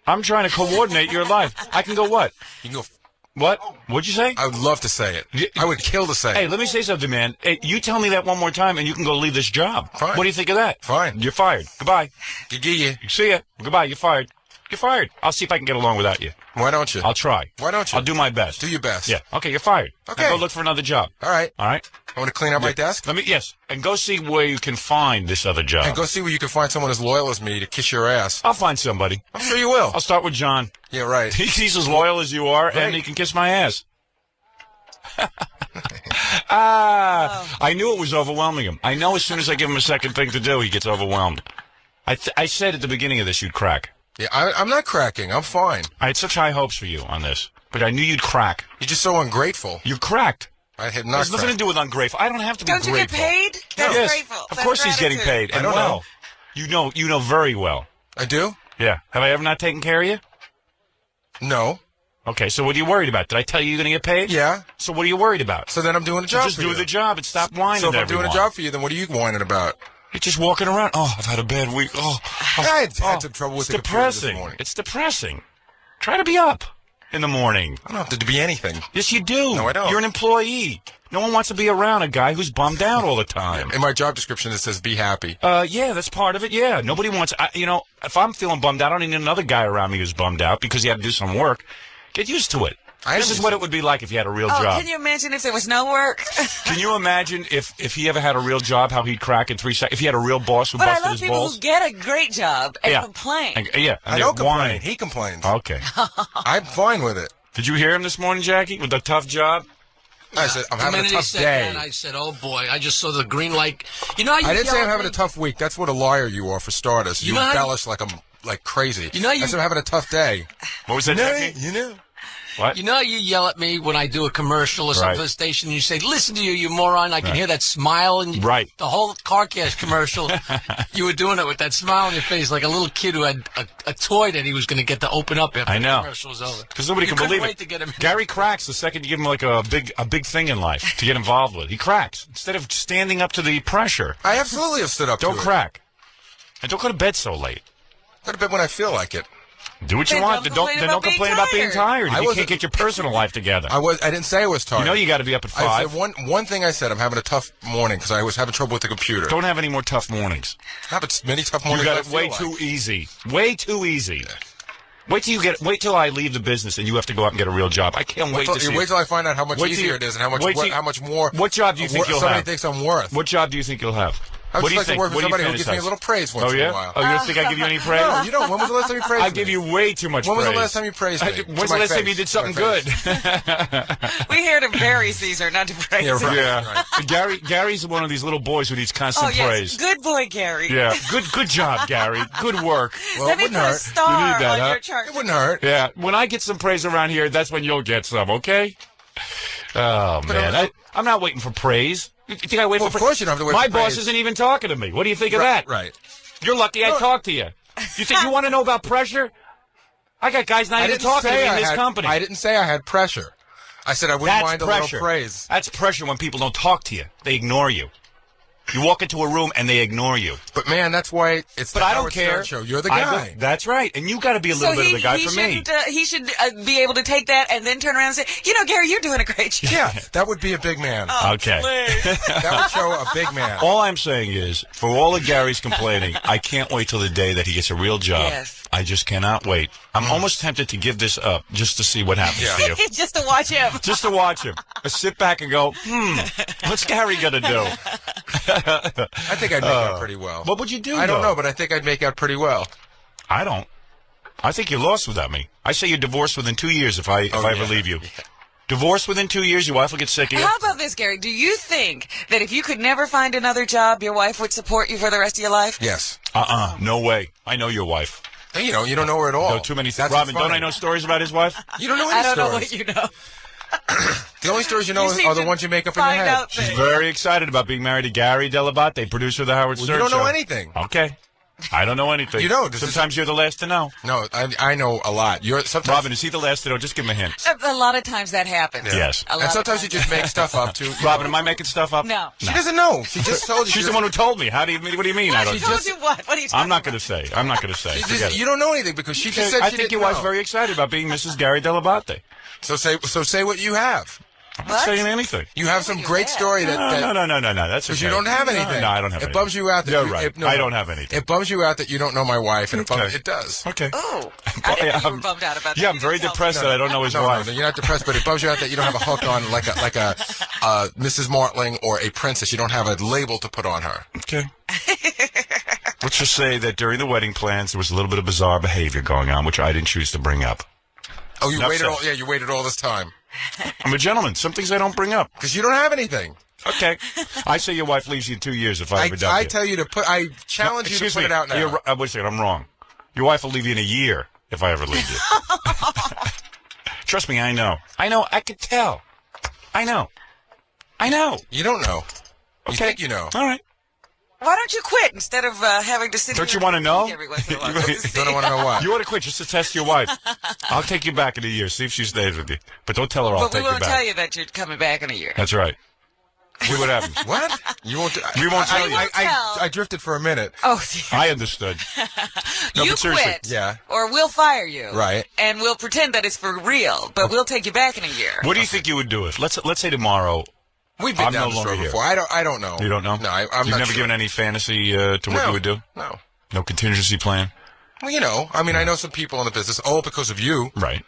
I'm trying to coordinate your life. I can go what? You can go. What? What'd you say? I would love to say it. I would kill to say it. Hey, let me say something, man. Hey, you tell me that one more time, and you can go leave this job. Fine. What do you think of that? Fine. You're fired. Goodbye. See ya. Goodbye. You're fired. You're fired. I'll see if I can get along without you. Why don't you? I'll try. Why don't you? I'll do my best. Do your best. Yeah. Okay, you're fired. Okay. Now go look for another job. All right. All right. I want to clean up my desk? Yes. And go see where you can find this other job. And go see where you can find someone as loyal as me to kiss your ass. I'll find somebody. I'm sure you will. I'll start with John. Yeah, right. He's as loyal as you are, and he can kiss my ass. I knew it was overwhelming him. I know as soon as I give him a second thing to do, he gets overwhelmed. I said at the beginning of this you'd crack. Yeah, I'm not cracking. I'm fine. I had such high hopes for you on this, but I knew you'd crack. You're just so ungrateful. You cracked. I had not. There's nothing to do with ungrateful. I don't have to be grateful. Don't you get paid? That's grateful. Of course he's getting paid. I don't know. You know very well. I do? Yeah. Have I ever not taken care of you? No. Okay, so what are you worried about? Did I tell you you're going to get paid? Yeah. So what are you worried about? So then I'm doing a job Just for you. do the job and stop whining So if at I'm doing a job for you, then what are you whining about? You're just walking around. Oh, I've had a bad week. I had some trouble with the computer this morning. It's depressing. Try to be up in the morning. I don't have to be anything. Yes, you do. No, I don't. You're an employee. No one wants to be around a guy who's bummed out all the time. In my job description, it says be happy. Yeah, that's part of it, yeah. Nobody wants... if I'm feeling bummed out, I don't need another guy around me who's bummed out because he had to do some work. Get used to it. This is what it would be like if you had a real job. Can you imagine if there was no work? Can you imagine if he ever had a real job, how he'd crack in 3 seconds? If he had a real boss who busted his balls? But I love people who get a great job and complain. I don't complain. He complains. Okay. I'm fine with it. Did you hear him this morning, Jackie, with the tough job? I said, I'm having a tough day. That, I said, oh, boy, I just saw the green light. I didn't say I'm having a tough week. That's what a liar you are, for starters. You embellish like I'm crazy. I said I'm having a tough day. What was that, Jackie? You know. What? You yell at me when I do a commercial or something for the station, and you say, listen to you moron. I can hear that smile. And the whole car cash commercial, you were doing it with that smile on your face like a little kid who had a toy that he was going to get to open up after the commercial was over. Because nobody can believe it. To get him Gary cracks the second you give him like a big thing in life to get involved with. He cracks. Instead of standing up to the pressure. I absolutely have stood up to it. Don't crack. And don't go to bed so late. Go to bed when I feel like it. Do what you want. Don't complain about being tired. You can't get your personal life together. I didn't say I was tired. You got to be up at 5. One thing I said, I'm having a tough morning because I was having trouble with the computer. Don't have any more tough mornings. I have many tough mornings. You got it way too easy. Way too easy. Wait till I leave the business and you have to go out and get a real job. I can't wait to see. Wait till I find out how much easier it is and how much more. What job do you think you'll have? Somebody thinks I'm worth. What job do you think you'll have? I would like to work with somebody who gives me a little praise once in a while. Oh, you don't think I give you any praise? No, you don't. When was the last time you praised me? I give you way too much praise. When was the last time you praised me? When's the last time you did something good? We're here to bury Caesar, not to praise him. Right. Gary's one of these little boys who needs constant praise. Good boy, Gary. Yeah, good job, Gary. Good work. Well, Let me put a star you need that, on your chart. It wouldn't hurt. Yeah, when I get some praise around here, that's when you'll get some, okay? Oh, man. I'm not waiting for praise. You think I wait for praise? Of course you don't have to wait for praise. My boss isn't even talking to me. What do you think of that? Right. You're lucky I talked to you. You think you want to know about pressure? I got guys not even talking to me in this company. I didn't say I had pressure. I said I wouldn't mind a little praise. That's pressure when people don't talk to you. They ignore you. You walk into a room and they ignore you. But, man, that's why it's the Howard Stern Show. You're the guy. That's right. And you got to be a little bit of the guy for me. He should be able to take that and then turn around and say, you know, Gary, you're doing a great job. Yeah, that would be a big man. Oh, okay. That would show a big man. All I'm saying is, for all of Gary's complaining, I can't wait till the day that he gets a real job. Yes. I just cannot wait. I'm almost tempted to give this up just to see what happens to you. Just to watch him. Just to watch him. I sit back and go, what's Gary going to do? I think I'd make out pretty well. What would you do, I don't know, but I think I'd make out pretty well. I don't. I think you're lost without me. I say you're divorced within 2 years if I ever leave you. Yeah. Divorced within 2 years, your wife will get sick of you. How about this, Gary? Do you think that if you could never find another job, your wife would support you for the rest of your life? Yes. No way. I know your wife. Hey, you don't know her at all. No, too many. Robin, don't I know stories about his wife? You don't know any stories. I don't know what you know. The only stories you know are the ones you make up in your head. She's very excited about being married to Gary Dell'Abate, producer of the Howard Stern Show. You don't know anything. Okay. I don't know anything. You don't. Sometimes you're the last to know. No, I know a lot. Robin, is he the last to know? Just give him a hint. A lot of times that happens. Yeah. Yes. And sometimes you just make stuff up, too. Robin, am I making stuff up? No. She doesn't know. She just told you. She's the one who told me. What do you mean? What? She told you what? What are you talking I'm not going to say. I'm not going to say. You don't know anything because she just said I she think didn't your wife's know. very excited about being Mrs. Gary Dell'Abate. So say what you have. I'm not saying anything. You have some great story that... No. That's because okay. you don't have anything. No, I don't have anything. It bums you out that... You're right. I don't have anything. It bums you out that you don't know my wife, and it does. Okay. Oh. I didn't know you were bummed out about that. Yeah, I'm very depressed that I don't know his wife. No, you're not depressed, but it bums you out that you don't have a hook on like a Mrs. Martling or a princess. You don't have a label to put on her. Okay. Let's just say that during the wedding plans, there was a little bit of bizarre behavior going on, which I didn't choose to bring up. Oh, you waited all this time. I'm a gentleman. Some things I don't bring up. Because you don't have anything. Okay. I say your wife leaves you in 2 years if I ever dump you. I tell you I challenge you to put it out now. Wait a second, I'm wrong. Your wife will leave you in a year if I ever leave you. Trust me, I know. I could tell. I know. You don't know. You think you know. All right. Why don't you quit instead of having to sit Don't you want to know? every once in a while? Don't want to know what? You want to quit just to test your wife. I'll take you back in a year, see if she stays with you. But don't tell her I'll take you back. But we won't tell you that you're coming back in a year. That's right. See what happens. What? You won't. We won't tell you. I drifted for a minute. Oh, I understood. No, you but seriously. quit. Yeah. Or we'll fire you. Right. And we'll pretend that it's for real, but we'll take you back in a year. What do you think you would do if, let's say tomorrow, we've been down this road before. I don't know. You don't know? No, I'm You've not never given any fantasy to what you would do? No. No contingency plan? Well, I mean, I know some people in the business, all because of you. Right.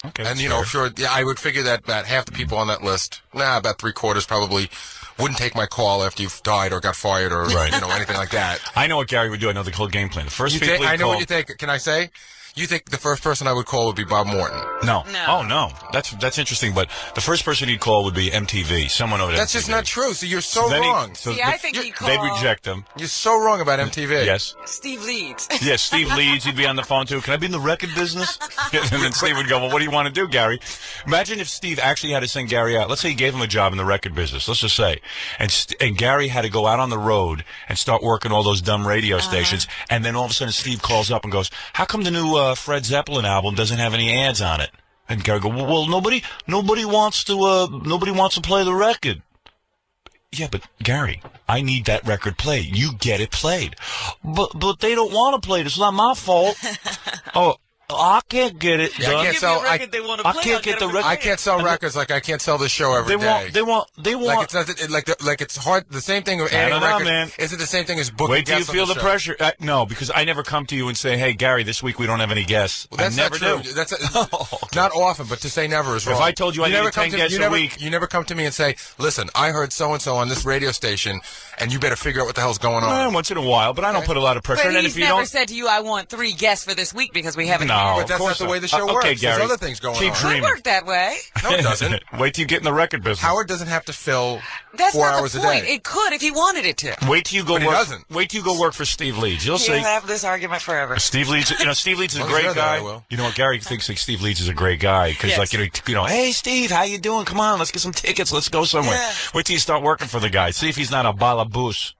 Okay. And, sure, I would figure that about half the people on that list, about 3/4 probably wouldn't take my call after you've died or got fired or, anything like that. I know what Gary would do. I know the whole game plan. The first people I know what you think. Can I say? You think the first person I would call would be Bob Morton? No. Oh, no. That's interesting, but the first person he'd call would be MTV, someone over there. That's just not true. So you're so wrong. I think he'd call... They'd reject him. You're so wrong about MTV. Yes. Steve Leeds. Yes, Steve Leeds. He'd be on the phone, too. Can I be in the record business? And then Steve would go, well, what do you want to do, Gary? Imagine if Steve actually had to send Gary out. Let's say he gave him a job in the record business. Let's just say. And Gary had to go out on the road and start working all those dumb radio stations. And then all of a sudden Steve calls up and goes, how come the new Fred Zeppelin album doesn't have any ads on it? And Gary go, well, nobody wants to play the record. Yeah, but Gary, I need that record played. You get it played. But they don't want to play it. It's not my fault. Oh, I can't get it done. I can't sell records like I can't sell this show every day. They want. Like it's hard. The same thing with adding records. Man. Isn't the same thing as booking guests? Wait till you feel the pressure. No, because I never come to you and say, "Hey, Gary, this week we don't have any guests." Well, that's never not true. That's not often, but to say never is wrong. If I told you I needed 10 guests a week, you never come to me and say, "Listen, I heard so and so on this radio station, and you better figure out what the hell's going on." Once in a while, but I don't put a lot of pressure. But he's never said to you, "I want 3 guests for this week because we haven't." No, but that's not the way the show works. Okay, Gary. There's other things going on. It could work that way. No, it doesn't. Wait till you get in the record business. Howard doesn't have to fill That's 4 not hours the a point. day. It could if he wanted it to. Wait till you go but work. He doesn't. Wait till you go work for Steve Leeds. You'll see. You'll have this argument forever. Steve Leeds. Steve Leeds is a great guy. You know what? Gary thinks like Steve Leeds is a great guy because, hey, Steve, how you doing? Come on, let's get some tickets. Let's go somewhere. Yeah. Wait till you start working for the guy. See if he's not a balaboose.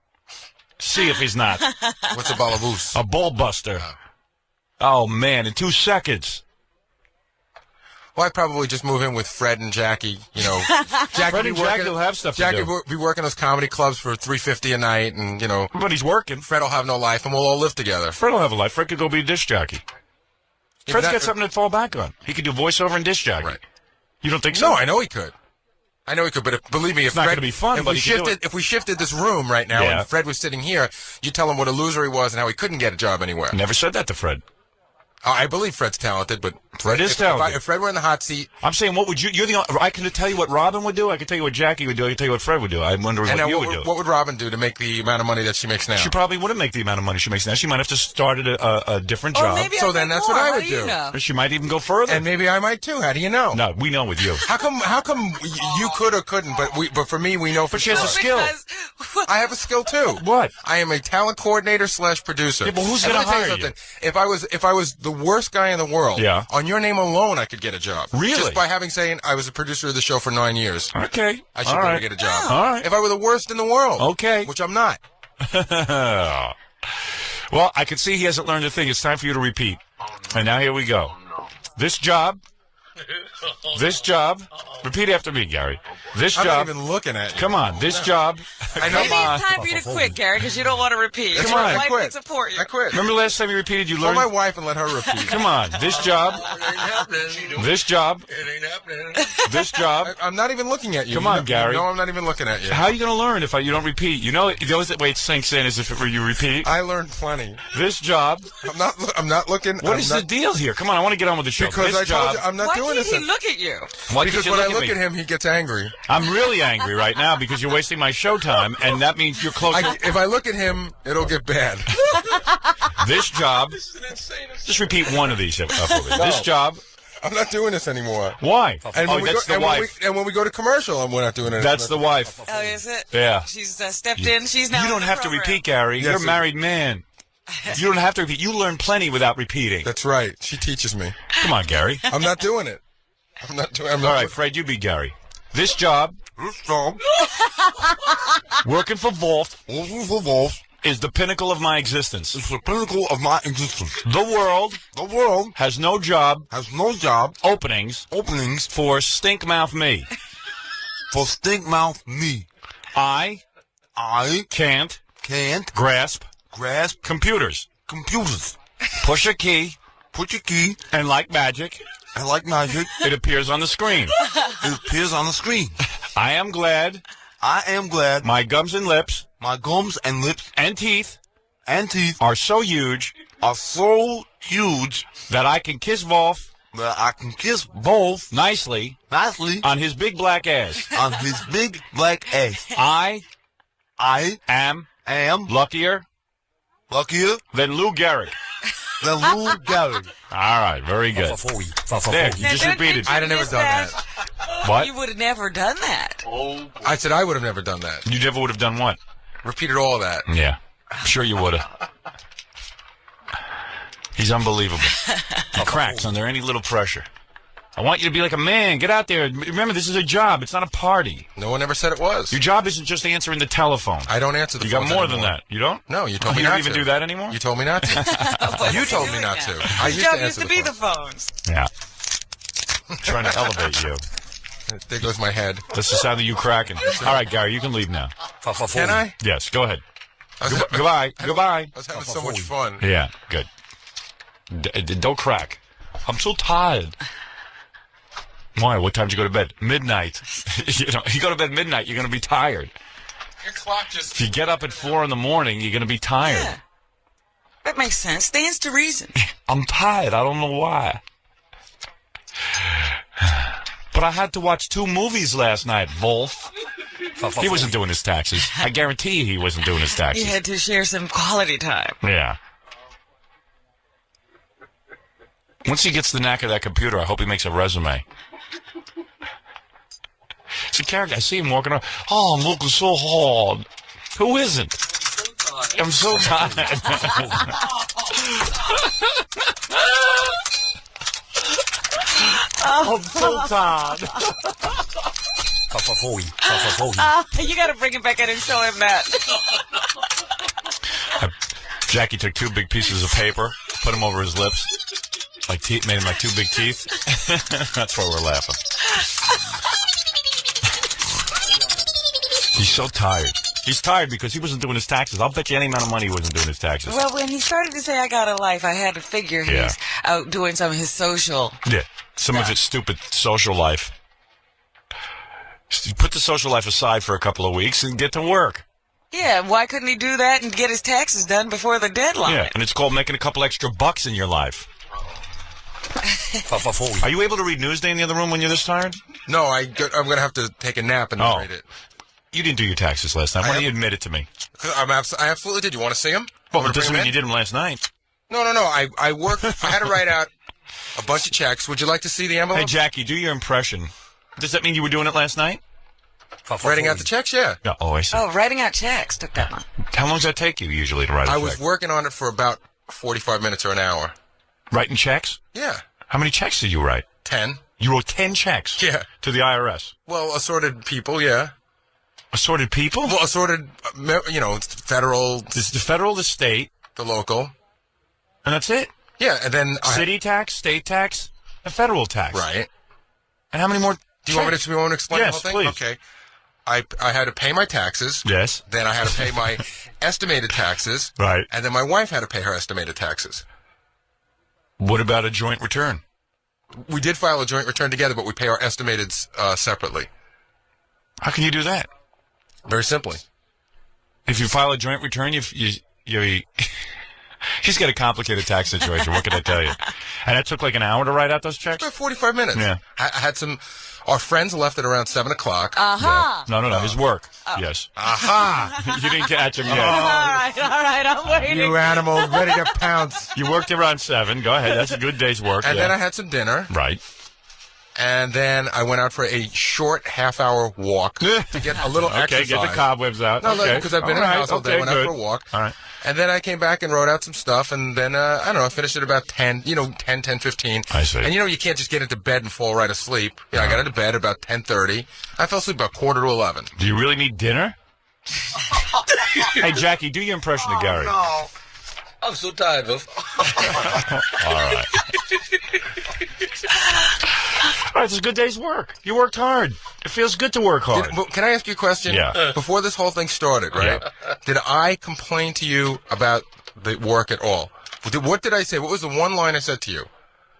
See if he's not. What's a balaboose? A bull buster. Oh man, in 2 seconds. Well, I'd probably just move in with Fred and Jackie. You know, Jackie will have stuff to do. Jackie will be working those comedy clubs for $3.50 a night, and, you know. But he's working. Fred will have no life, and we'll all live together. Fred will have a life. Fred could go be a disc jockey. Fred's got something to fall back on. He could do voiceover and disc jockey. Right. You don't think so? No, I know he could. But believe me, if it's not going to be fun. If we shifted this room right now and Fred was sitting here, you tell him what a loser he was and how he couldn't get a job anywhere. I never said that to Fred. I believe Fred's talented, but Fred is talented. If Fred were in the hot seat, I'm saying, what would you? You're the only, I can tell you what Robin would do. I can tell you what Jackie would do. I can tell you what Fred would do. I'm wondering what you would do. What would Robin do to make the amount of money that she makes now? She probably wouldn't make the amount of money she makes now. She might have to start at a different job. Maybe so then that's what I would do. Or she might even go further. And maybe I might too. How do you know? No, we know with you. How come you could or couldn't? But for me, we know for sure. She has a skill. I have a skill too. What? I am a talent coordinator / producer. Yeah, but who's going to hire you? If I was the worst guy in the world, on your name alone, I could get a job. Really? Just by saying I was a producer of the show for 9 years. Okay. I should be able to get a job. All right. If I were the worst in the world. Okay. Which I'm not. Well, I can see he hasn't learned a thing. It's time for you to repeat. And now here we go. This job. Repeat after me, Gary. This job. I'm not even looking at you. Come on. This job. Maybe it's time for you to quit, Gary, because you don't want to repeat. Come on. Your wife would support you. I quit. Remember last time you repeated, you learned? Call my wife and let her repeat. Come on. This job. This job. It ain't happening. This job. I'm not even looking at you. Come on, Gary. No, I'm not even looking at you. How are you going to learn if you don't repeat? You know, the only way it sinks in is if you repeat. I learned plenty. This job. I'm not looking. What is the deal here? Come on, I want to get on with the show. Because this job. Told you, I'm not doing this. Why can't he look at you? Because when I look at him, he gets angry. I'm really angry right now because you're wasting my show time, and that means you're close. If I look at him, it'll get bad. This job. Just repeat one of these for me. No, this job. I'm not doing this anymore. Why? And when we go to commercial, we're not doing it. That's the wife. Oh, is it? Yeah. She's stepped in. She's now. You don't have to repeat, Gary. You're a married man. You don't have to repeat. You learn plenty without repeating. That's right. She teaches me. Come on, Gary. I'm not doing it. I'm not All right, Fred, you be Gary. This job. Working for Wolf. Is the pinnacle of my existence. It's the pinnacle of my existence. The world has no job openings for stinkmouth me. For stinkmouth me. I can't grasp computers. Push a key, and like magic, it appears on the screen. I am glad my gums and lips and teeth are so huge that I can kiss Wolf nicely on his big black ass. I am luckier than Lou Gehrig. All right, very good. There, you just repeated. I'd have never done that. What? You would have never done that. I said I would have never done that. You never would have done what? Repeated all of that. Yeah, I'm sure you would have. He's unbelievable. He cracks under any little pressure. I want you to be like a man. Get out there. Remember, this is a job. It's not a party. No one ever said it was. Your job isn't just answering the telephone. I don't answer the phone. You got more than that. You don't? No, you told me not to. not You don't even do that anymore? You told me not to. You told me not to. I used to answer be the phones. Yeah. I'm trying to elevate you. There goes my head. That's the sound of you cracking. All right, Gary, you can leave now. Can I? Yes, go ahead. Goodbye. Goodbye. I was having so much fun. Yeah, good. Don't crack. I'm so tired. Why? What time did you go to bed? Midnight. You go to bed midnight, you're going to be tired. Your clock just... If you get up at 4 in the morning, you're going to be tired. Yeah. That makes sense. Stands to reason. I'm tired. I don't know why. But I had to watch 2 movies last night, Wolf. He wasn't doing his taxes. I guarantee he wasn't doing his taxes. You had to share some quality time. Yeah. Once he gets the knack of that computer, I hope he makes a resume. It's a character. I see him walking around. Oh, I'm looking so hard. Who isn't? I'm so tired. I'm so tired. You got to bring him back in and show him that. Jackie took 2 big pieces of paper, put them over his lips. Like teeth, made him like 2 big teeth. That's why we're laughing. He's so tired. He's tired because he wasn't doing his taxes. I'll bet you any amount of money he wasn't doing his taxes. Well, when he started to say, I got a life, I had to figure he's out doing some of his social. Yeah, some of his stupid social life. Put the social life aside for a couple of weeks and get to work. Yeah, why couldn't he do that and get his taxes done before the deadline? Yeah, and it's called making a couple extra bucks in your life. Are you able to read Newsday in the other room when you're this tired? No, I'm going to have to take a nap and read it. You didn't do your taxes last night. Why don't you admit it to me? I absolutely did. You want to see them? Well, it doesn't mean you did them last night. No. I worked. I had to write out a bunch of checks. Would you like to see the envelope? Hey, Jackie, do your impression. Does that mean you were doing it last night? Writing out the checks, yeah. Oh, I see. Oh, writing out checks took that long. How long does that take you usually to write a check? I was working on it for about 45 minutes or an hour. Writing checks? Yeah. How many checks did you write? 10. You wrote 10 checks? Yeah. To the IRS? Well, assorted people, yeah. Assorted people? Well, assorted, federal. This is the federal, the state. The local. And that's it? Yeah, and then... City tax, state tax, and federal tax. Right. And how many more... Do you want me to explain the whole thing? Please. Okay. I had to pay my taxes. Yes. Then I had to pay my estimated taxes. Right. And then my wife had to pay her estimated taxes. What about a joint return? We did file a joint return together, but we pay our estimated separately. How can you do that? Very simply. If you file a joint return, she's got a complicated tax situation. What can I tell you? And it took like an hour to write out those checks? About 45 minutes. Yeah. I had some... Our friends left at around 7 o'clock. Aha. Yeah. No. His work. Yes. Aha. You didn't catch him yet. All right, I'm waiting. You animal, ready to pounce. You worked around 7. Go ahead. That's a good day's work. And then I had some dinner. Right. And then I went out for a short half-hour walk to get a little exercise. Okay, get the cobwebs out. No, because I've been in the house all day. Went out for a walk. All right. And then I came back and wrote out some stuff, and then, I don't know, I finished at about 10, 10:15. I see. And, you can't just get into bed and fall right asleep. I got into bed about 10:30. I fell asleep about 10:45. Do you really need dinner? Hey, Jackie, do your impression of Gary. No. I'm so tired, Bill. All right. All right, it's a good day's work. You worked hard. It feels good to work hard. Can I ask you a question? Yeah. Before this whole thing started, right? Yeah. Did I complain to you about the work at all? What did I say? What was the one line I said to you?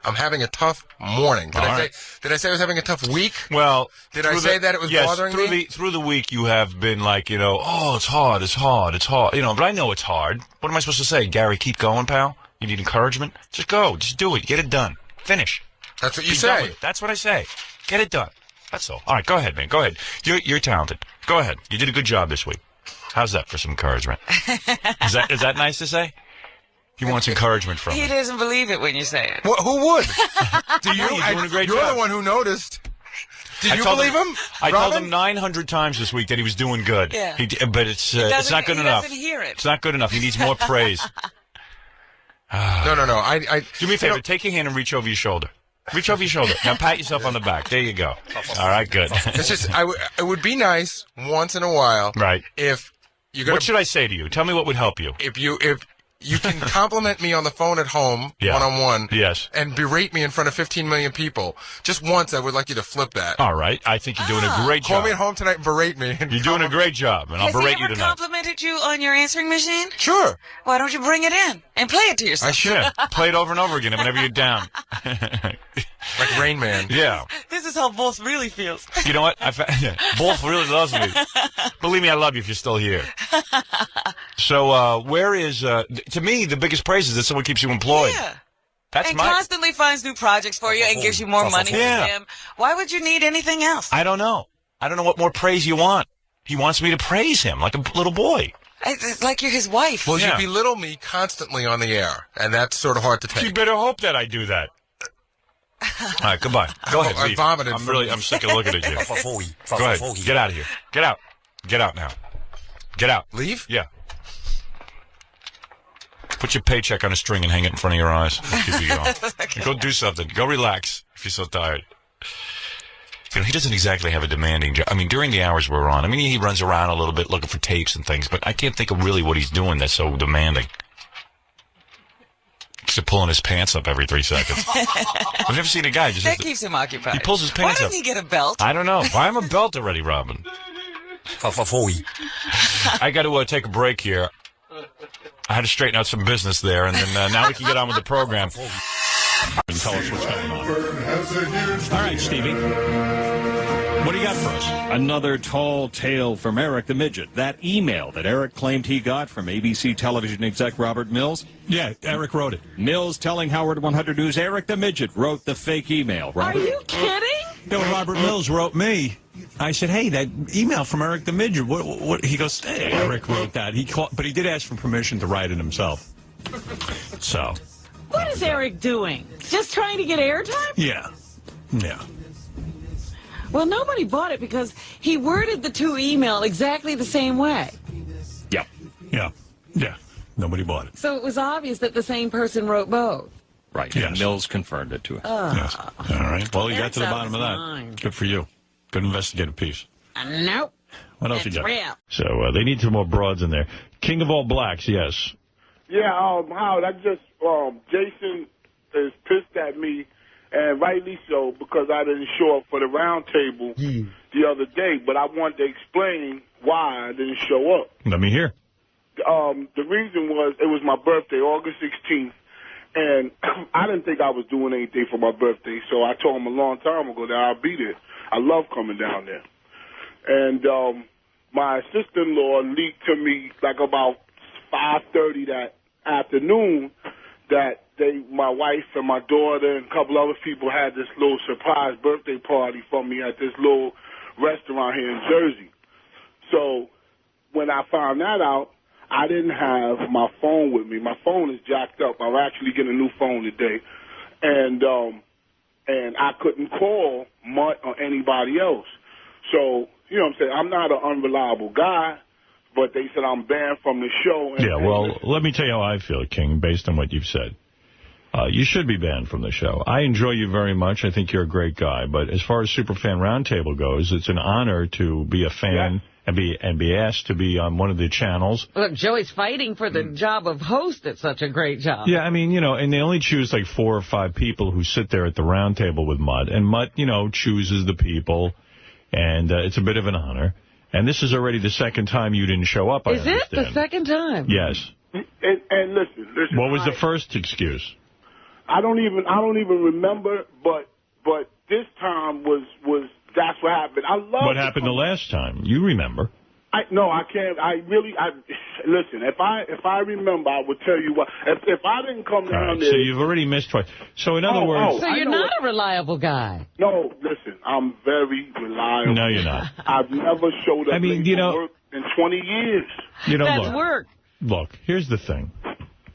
I'm having a tough morning. Did I say I was having a tough week? Well, did I say that it was bothering me? Through the week, you have been like, oh, it's hard. But I know it's hard. What am I supposed to say? Gary, keep going, pal. You need encouragement? Just go. Just do it. Get it done. Finish. That's what you say. That's what I say. Get it done. That's all. All right, go ahead, man. Go ahead. You're talented. Go ahead. You did a good job this week. How's that for some encouragement? Is that nice to say? He wants encouragement from me. He doesn't believe it when you say it. Well, who would? Do you? You're doing a great You're job. the one who noticed. Did you believe him? I told him 900 times this week that he was doing good. Yeah. But it's not good enough. He doesn't hear it. It's not good enough. He needs more praise. No. Do me a favor. Take your hand and reach over your shoulder. Reach over your shoulder. Now pat yourself on the back. There you go. All right, good. It's just, it would be nice once in a while. Right. If you're gonna. What should I say to you? Tell me what would help you. If you can compliment me on the phone at home, one-on-one, yes, and berate me in front of 15 million people. Just once, I would like you to flip that. All right. I think you're doing a great job. Call me at home tonight and berate me. You're doing a great job, and I'll berate you tonight. Has he ever complimented you on your answering machine? Sure. Why don't you bring it in and play it to yourself? I should. Play it over and over again whenever you're down. Like Rain Man. Yeah. This is how Wolf really feels. You know what? Wolf really loves me. Believe me, I love you if you're still here. So, where is, to me, the biggest praise is that someone keeps you employed. Yeah. That's and constantly finds new projects for you and gives you more money from him. Why would you need anything else? I don't know. I don't know what more praise you want. He wants me to praise him like a little boy. It's like you're his wife. Well, you belittle me constantly on the air, and that's sort of hard to take. You better hope that I do that. All right, goodbye. Go ahead. I vomited. I'm sick of looking at you. Go ahead. Get out of here. Get out. Get out now. Get out. Leave? Yeah. Put your paycheck on a string and hang it in front of your eyes. Keep you going. Okay. Go do something. Go relax if you're so tired. He doesn't exactly have a demanding job. I mean, during the hours we're on, he runs around a little bit looking for tapes and things, but I can't think of really what he's doing that's so demanding. He's pulling his pants up every 3 seconds. I've never seen a guy just... That keeps him occupied. He pulls his pants up. Why doesn't he get a belt? I don't know. Buy him a belt already, Robin. I got to take a break here. I had to straighten out some business there, and then now we can get on with the program. And tell us what's going on. All right, Stevie. What do you got for us? Another tall tale from Eric the Midget. That email that Eric claimed he got from ABC television exec Robert Mills. Yeah, Eric wrote it. Mills telling Howard 100 News Eric the Midget wrote the fake email. Robert. Are you kidding? No, Robert Mills wrote me. I said, hey, that email from Eric the Midget. What? He goes, hey, Eric wrote that. But he did ask for permission to write it himself. So. What is Eric doing? Just trying to get airtime? Yeah. Yeah. Well, nobody bought it because he worded the two email exactly the same way. Yeah. Yeah. Yeah. Nobody bought it. So it was obvious that the same person wrote both. Right. Yes. And Mills confirmed it to us. Yes. All right. Well, you got to the bottom of that. Mine. Good for you. Good investigative piece. Nope. What else you got? Real. So they need some more broads in there. King of all blacks, yes. Yeah, Howard, Jason is pissed at me, and rightly so, because I didn't show up for the round table the other day, but I wanted to explain why I didn't show up. Let me hear. The reason was, it was my birthday, August 16th, and I didn't think I was doing anything for my birthday, so I told him a long time ago that I'll be there. I love coming down there. And my sister-in-law leaked to me like about 5:30 that afternoon that my wife and my daughter and a couple other people had this little surprise birthday party for me at this little restaurant here in Jersey. So when I found that out, I didn't have my phone with me. My phone is jacked up. I'm actually getting a new phone today. And I couldn't call Mutt or anybody else. So, you know what I'm saying, I'm not an unreliable guy, but they said I'm banned from the show. Yeah, well, let me tell you how I feel, King, based on what you've said. You should be banned from the show. I enjoy you very much. I think you're a great guy. But as far as Superfan Roundtable goes, it's an honor to be a fan and be asked to be on one of the channels. Look, Joey's fighting for the job of host at such a great job. Yeah, I mean, you know, and they only choose like 4 or 5 people who sit there at the round table with Mutt. And Mutt, you know, chooses the people. And it's a bit of an honor. And this is already the second time you didn't show up, I understand. Is it the second time? Yes. And listen. What was the first excuse? I don't even remember, but this time was that's what happened. I love what happened the last time. You remember. No, I can't. Listen, if I remember, I would tell you what. If I didn't come down there. So you've already missed twice. So in other words. So you're not a reliable guy. No, listen, I'm very reliable. No, you're not. I've never showed up late for work in 20 years. You know, that's work. Look, here's the thing.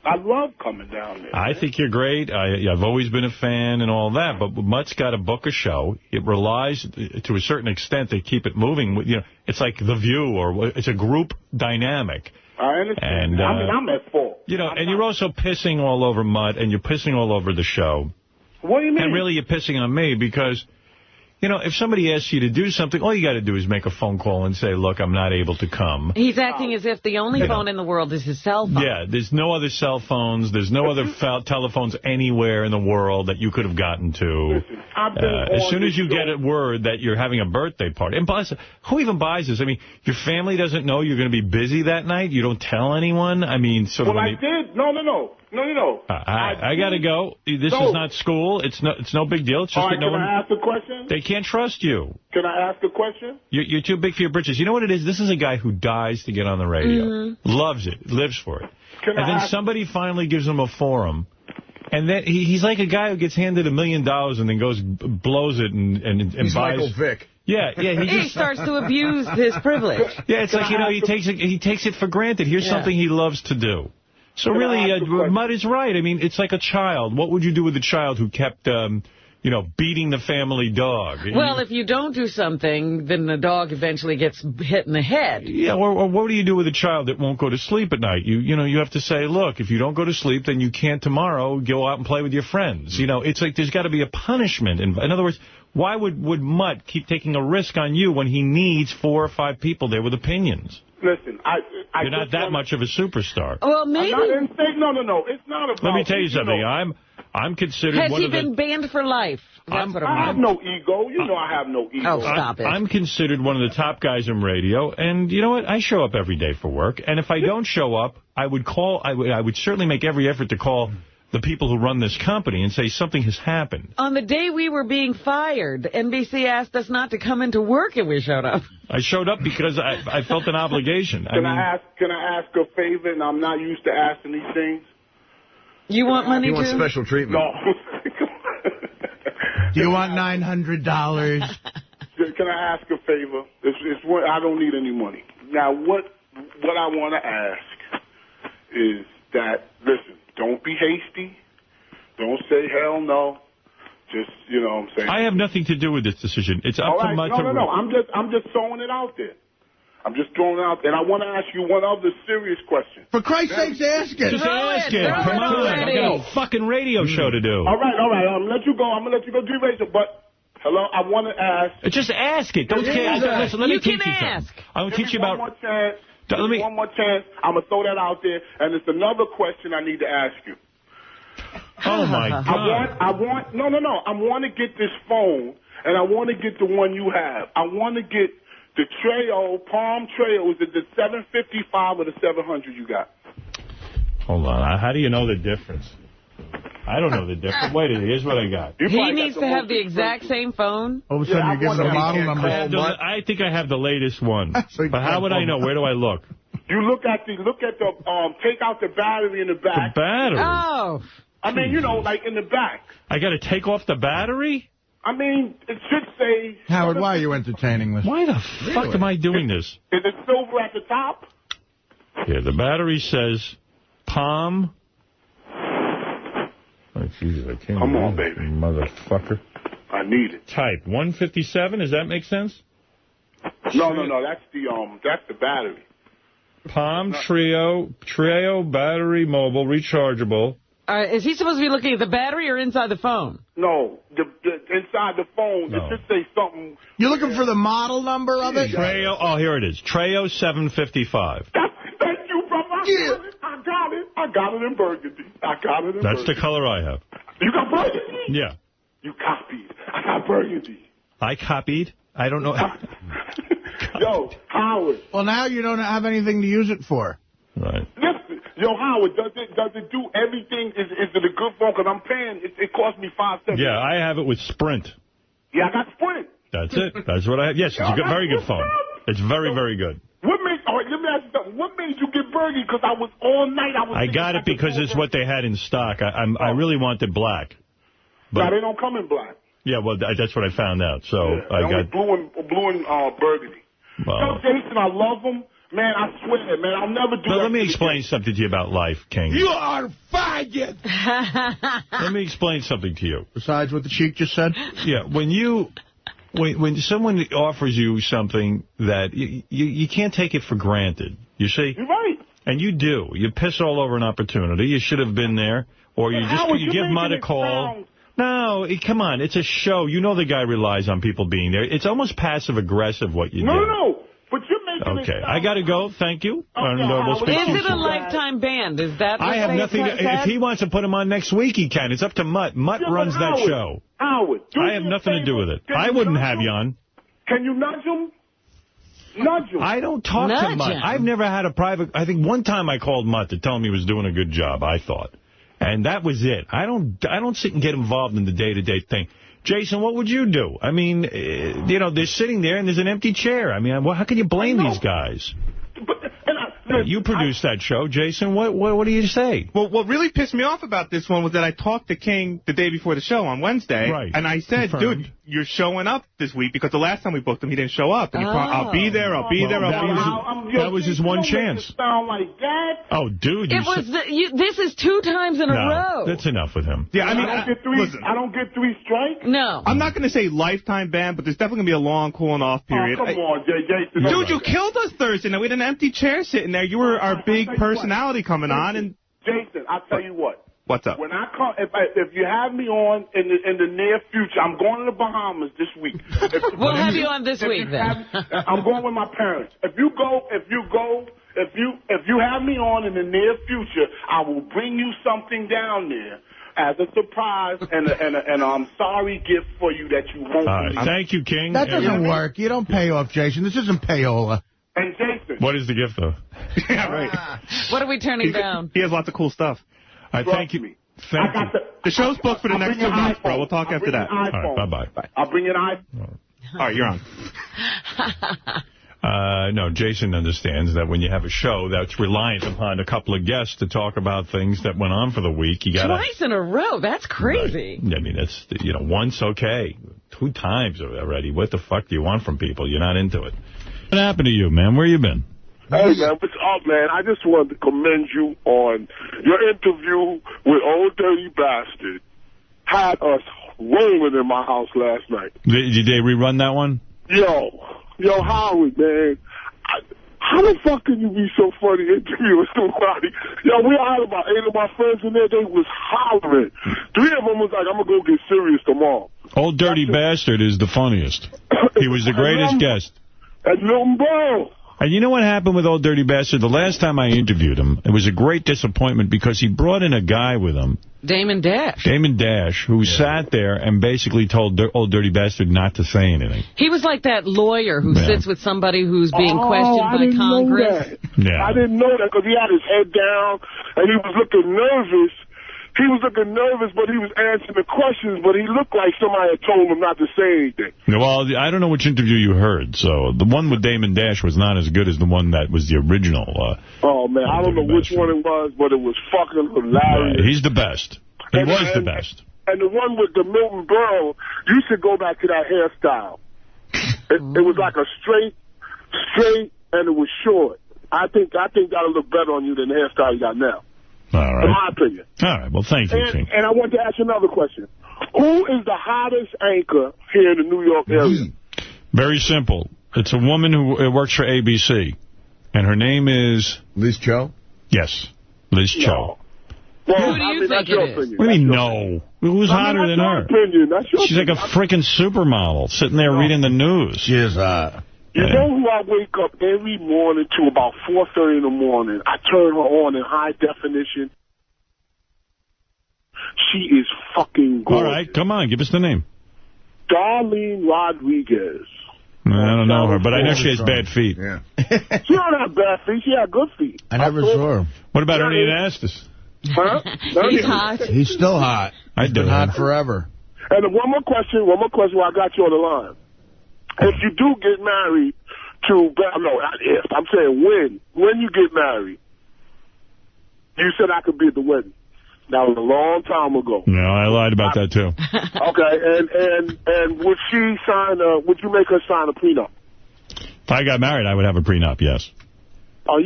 I love coming down there. I think you're great. I've always been a fan and all that. But Mutt's got to book a show. It relies, to a certain extent, to keep it moving. You know, it's like The View, or it's a group dynamic. I understand. And, I'm at fault. You know, and you're also pissing all over Mutt, and you're pissing all over the show. What do you mean? And really, you're pissing on me because, you know, if somebody asks you to do something, all you got to do is make a phone call and say, look, I'm not able to come. He's acting as if the only phone in the world is his cell phone. Yeah, there's no other cell phones. There's no other telephones anywhere in the world that you could have gotten to. As soon as you get a word that you're having a birthday party. And plus, who even buys this? I mean, your family doesn't know you're going to be busy that night? You don't tell anyone? I mean, sort of... Well, I did. No. I got to go. This is not school. It's no big deal. It's just that no one... Can I ask a question? They can't trust you. Can I ask a question? You're too big for your britches. You know what it is? This is a guy who dies to get on the radio. Loves it. Lives for it. And then somebody finally gives him a forum. And then he's like a guy who gets handed $1 million and then goes, blows it and he's buys... Michael Vick. Yeah. He starts to abuse his privilege. Yeah, it's like, you know, he takes it for granted. Here's something he loves to do. So really, Mutt is right. I mean, it's like a child. What would you do with a child who kept, you know, beating the family dog? Well, if you don't do something, then the dog eventually gets hit in the head. Yeah, or what do you do with a child that won't go to sleep at night? You know, you have to say, look, if you don't go to sleep, then you can't tomorrow go out and play with your friends. You know, it's like there's got to be a punishment. In other words, Why would Mutt keep taking a risk on you when he needs 4 or 5 people there with opinions? Listen, you're not that much of a superstar. Well, maybe. No. It's not about. Let me tell you something. I'm considered Has one he of the... been banned for life? That's what I have no ego. You know I have no ego. Oh, stop it. I'm considered one of the top guys in radio, and you know what? I show up every day for work, and if I don't show up, I would certainly make every effort to call the people who run this company and say something has happened. On the day we were being fired, NBC asked us not to come into work, and we showed up. I showed up because I felt an obligation. Can I ask a favor? And I'm not used to asking these things. You want money, too? You want special treatment? No. Do you want $900? Can I ask a favor? I don't need any money. Now, what I want to ask is that, listen, don't be hasty. Don't say hell no. Just, you know what I'm saying? I have nothing to do with this decision. It's up to Mutt. No. I'm just throwing it out there. I'm just throwing it out there. And I want to ask you one other serious question. For Christ's sakes, ask it. Just ask it. Come on. I got a fucking radio show to do. All right. I'm going to let you go. I'm going to let you go do radio. But, hello, I want to ask. Just ask it. Don't care. Listen, let me teach you something. I'm going to teach you about... One more chance. I'm going to throw that out there. And it's another question I need to ask you. Oh, my God. I want to get this phone, and I want to get the one you have. I want to get the Palm Treo. Is it the 755 or the 700 you got? Hold on. How do you know the difference? I don't know the difference. Wait a minute. Here's what I got. He needs to have the exact same phone? All of a sudden, you're giving the model number. I think I have the latest one. But how would I know? Where do I look? You take out the battery in the back. The battery? Oh. I mean, like in the back. I got to take off the battery? I mean, it should say... Howard, why are you entertaining this? Why the fuck am I doing this? Is it silver at the top? Yeah, the battery says Palm. Oh, Jesus, I can't. Come on, baby. Motherfucker. I need it. Type 157. Does that make sense? No. That's the battery. Palm Treo battery mobile rechargeable. Is he supposed to be looking at the battery or inside the phone? No, the inside the phone. No. It should say something. You're looking for the model number of it? Treo. Oh, here it is. Treo 755. Thank you, brother. Yeah. I got it in burgundy. That's the color I have. You got burgundy? Yeah. You copied. I got burgundy. I copied? I don't know. Yo, Howard. Well, now you don't have anything to use it for. Right. Listen, yo, Howard, does it do everything? Is it a good phone? Because I'm paying. It cost me $5. Yeah, I have it with Sprint. Yeah, I got Sprint. That's it. That's what I have. Yes, it's a very good phone. It's very, very good. All right, let me ask you something. What made you get burgundy? Because I was all night. I got it because it's what they had in stock. I really wanted black. But they don't come in black. Yeah, well, that's what I found out. So I got blue and burgundy. Tell Jason I love him. Man, I swear, man, I'll never do that. Let me explain something to you about life, King. You are faggot! Let me explain something to you. Besides what the Sheik just said? Yeah, when someone offers you something that you can't take it for granted, you see? You're right. And you do. You piss all over an opportunity. You should have been there. Or you give Mutt a call. No, come on. It's a show. You know the guy relies on people being there. It's almost passive-aggressive what you do. No. But you're making Okay, I got to go. Thank you. We'll speak Is it a lifetime ban? Is that I have nothing to... If he wants to put him on next week, he can. It's up to Mutt. Mutt runs that show. Howard, I have nothing to do with it. I wouldn't have you on. Can you nudge him? Nudge him. I don't talk to Mutt. I've never had a private... I think one time I called Mutt to tell him he was doing a good job, I thought. And that was it. I don't sit and get involved in the day-to-day thing. Jason, what would you do? I mean, they're sitting there and there's an empty chair. I mean, how can you blame these guys? You produced that show, Jason. What do you say? Well, what really pissed me off about this one was that I talked to King the day before the show on Wednesday. Right. And I said, dude, you're showing up this week because the last time we booked him, he didn't show up. And he I'll be there, I'll be there, I'll be there. That was his one chance. Sound like that? Oh, dude. This is 2 times in a row. That's enough with him. Yeah, I mean, I don't get 3 strikes? No. I'm not going to say lifetime ban, but there's definitely going to be a long cooling off period. Oh, come on, Jason. Dude, you killed us Thursday night. We had an empty chair sitting there. You were our big personality coming on. And Jason, I'll tell you what. What's up? When I come, if you have me on in the near future, I'm going to the Bahamas this week. We'll have you on this week then. I'm going with my parents. If you have me on in the near future, I will bring you something down there as a surprise and a sorry gift for you that you won't. All right. Thank you, King. That doesn't work. You don't pay off Jason. This isn't payola. And Jason. What is the gift, though? Yeah, right. What are we turning down? He has lots of cool stuff. All right, thank you. Thank you. The show's booked for the next 2 months, bro. We'll talk after that. All right, bye-bye. I'll bring an iPhone. All right, you're on. No, Jason understands that when you have a show that's reliant upon a couple of guests to talk about things that went on for the week, you got to... Twice in a row. That's crazy. Right. I mean, that's, once, okay. 2 times already. What the fuck do you want from people? You're not into it. What happened to you, man? Where you been? Hey, man, what's up, man? I just wanted to commend you on your interview with Old Dirty Bastard. Had us rolling in my house last night. Did they rerun that one? Yo, Howard, man. How the fuck can you be so funny interviewing somebody? Yo, we had about 8 of my friends in there. They was hollering. 3 of them was like, I'm going to go get serious tomorrow. Old Dirty Bastard is the funniest. He was the greatest guest. And little bro. And you know what happened with Old Dirty Bastard? The last time I interviewed him, it was a great disappointment because he brought in a guy with him. Damon Dash, who sat there and basically told Old Dirty Bastard not to say anything. He was like that lawyer who sits with somebody who's being questioned by Congress. I didn't know that because he had his head down and he was looking nervous. He was looking nervous, but he was answering the questions, but he looked like somebody had told him not to say anything. Well, I don't know which interview you heard, so the one with Damon Dash was not as good as the one that was the original. Oh, man, I don't know which one it was, but it was fucking hilarious. Yeah, he's the best. He was the best. And the one with the Milton Berle, you should go back to that hairstyle. It was like a straight, and it was short. I think that'll look better on you than the hairstyle you got now. All right. In my opinion. All right. Well, thank you, King. And I want to ask you another question. Who is the hottest anchor here in the New York area? Very simple. It's a woman who works for ABC. And her name is... Liz Cho? Yes. Liz Cho. Well, who do you think it is? What do you mean, no? Who's hotter than her? She's like a freaking supermodel sitting there reading the news. She is hot. You know who I wake up every morning to about 4:30 in the morning? I turn her on in high definition. She is fucking gorgeous. All right, come on, give us the name. Darlene Rodriguez. I don't know her, but I know she has bad feet. Yeah. She don't have bad feet. She had good feet. I never saw her. What about Ernie Anastas? Huh? He's hot. He's still hot. He's been hot forever. And one more question while I got you on the line. If you do get married to, not if, I'm saying when you get married, you said I could be at the wedding. That was a long time ago. No, I lied about that, too. Okay, and would she sign, would you make her sign a prenup? If I got married, I would have a prenup, yes. Oh,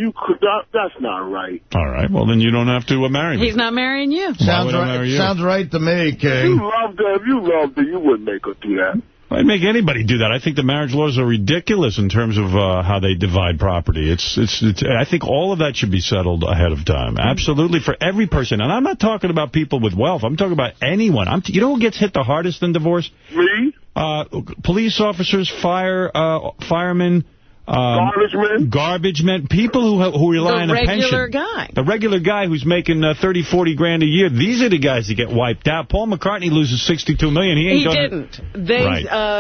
that's not right. All right, well, then you don't have to marry me. He's not marrying you. Sounds right to me, King. If you loved her, you wouldn't make her do that. I'd make anybody do that. I think the marriage laws are ridiculous in terms of how they divide property. I think all of that should be settled ahead of time. Absolutely, for every person. And I'm not talking about people with wealth. I'm talking about anyone. You know who gets hit the hardest in divorce? Me? Police officers, firemen. Garbage men, people who rely on a pension. The regular guy. The regular guy who's making 30, 40 grand a year. These are the guys that get wiped out. Paul McCartney loses $62 million. He didn't.